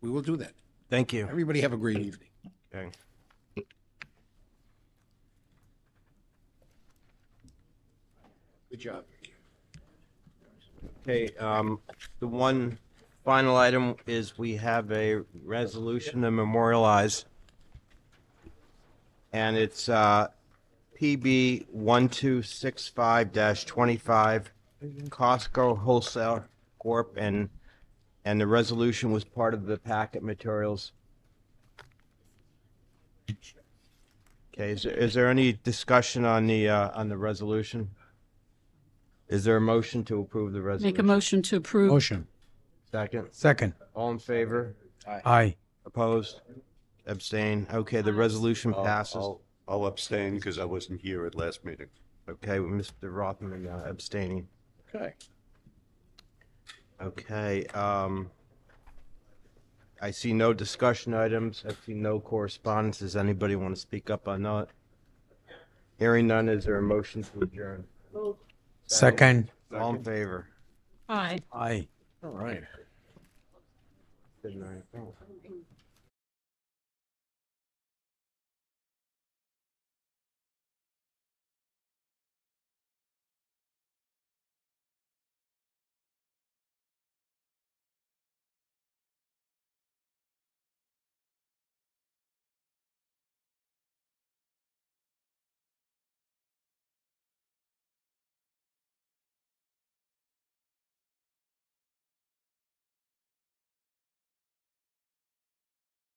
We will do that. Thank you. Everybody have a great evening. Okay. Good job. Okay, the one final item is we have a resolution to memorialize. And it's PB 1265-25, Costco Wholesale Corp. And the resolution was part of the packet materials. Okay, is there any discussion on the resolution? Is there a motion to approve the resolution? Make a motion to approve. Motion. Second? Second. All in favor? Aye. Opposed? Abstain? Okay, the resolution passes. I'll abstain because I wasn't here at last meeting. Okay, with Mr. Rothman abstaining. Okay. Okay, I see no discussion items. I see no correspondence. Does anybody want to speak up on that? Hearing none, is there a motion to adjourn? Second. All in favor? Aye. Aye. All right. Good night.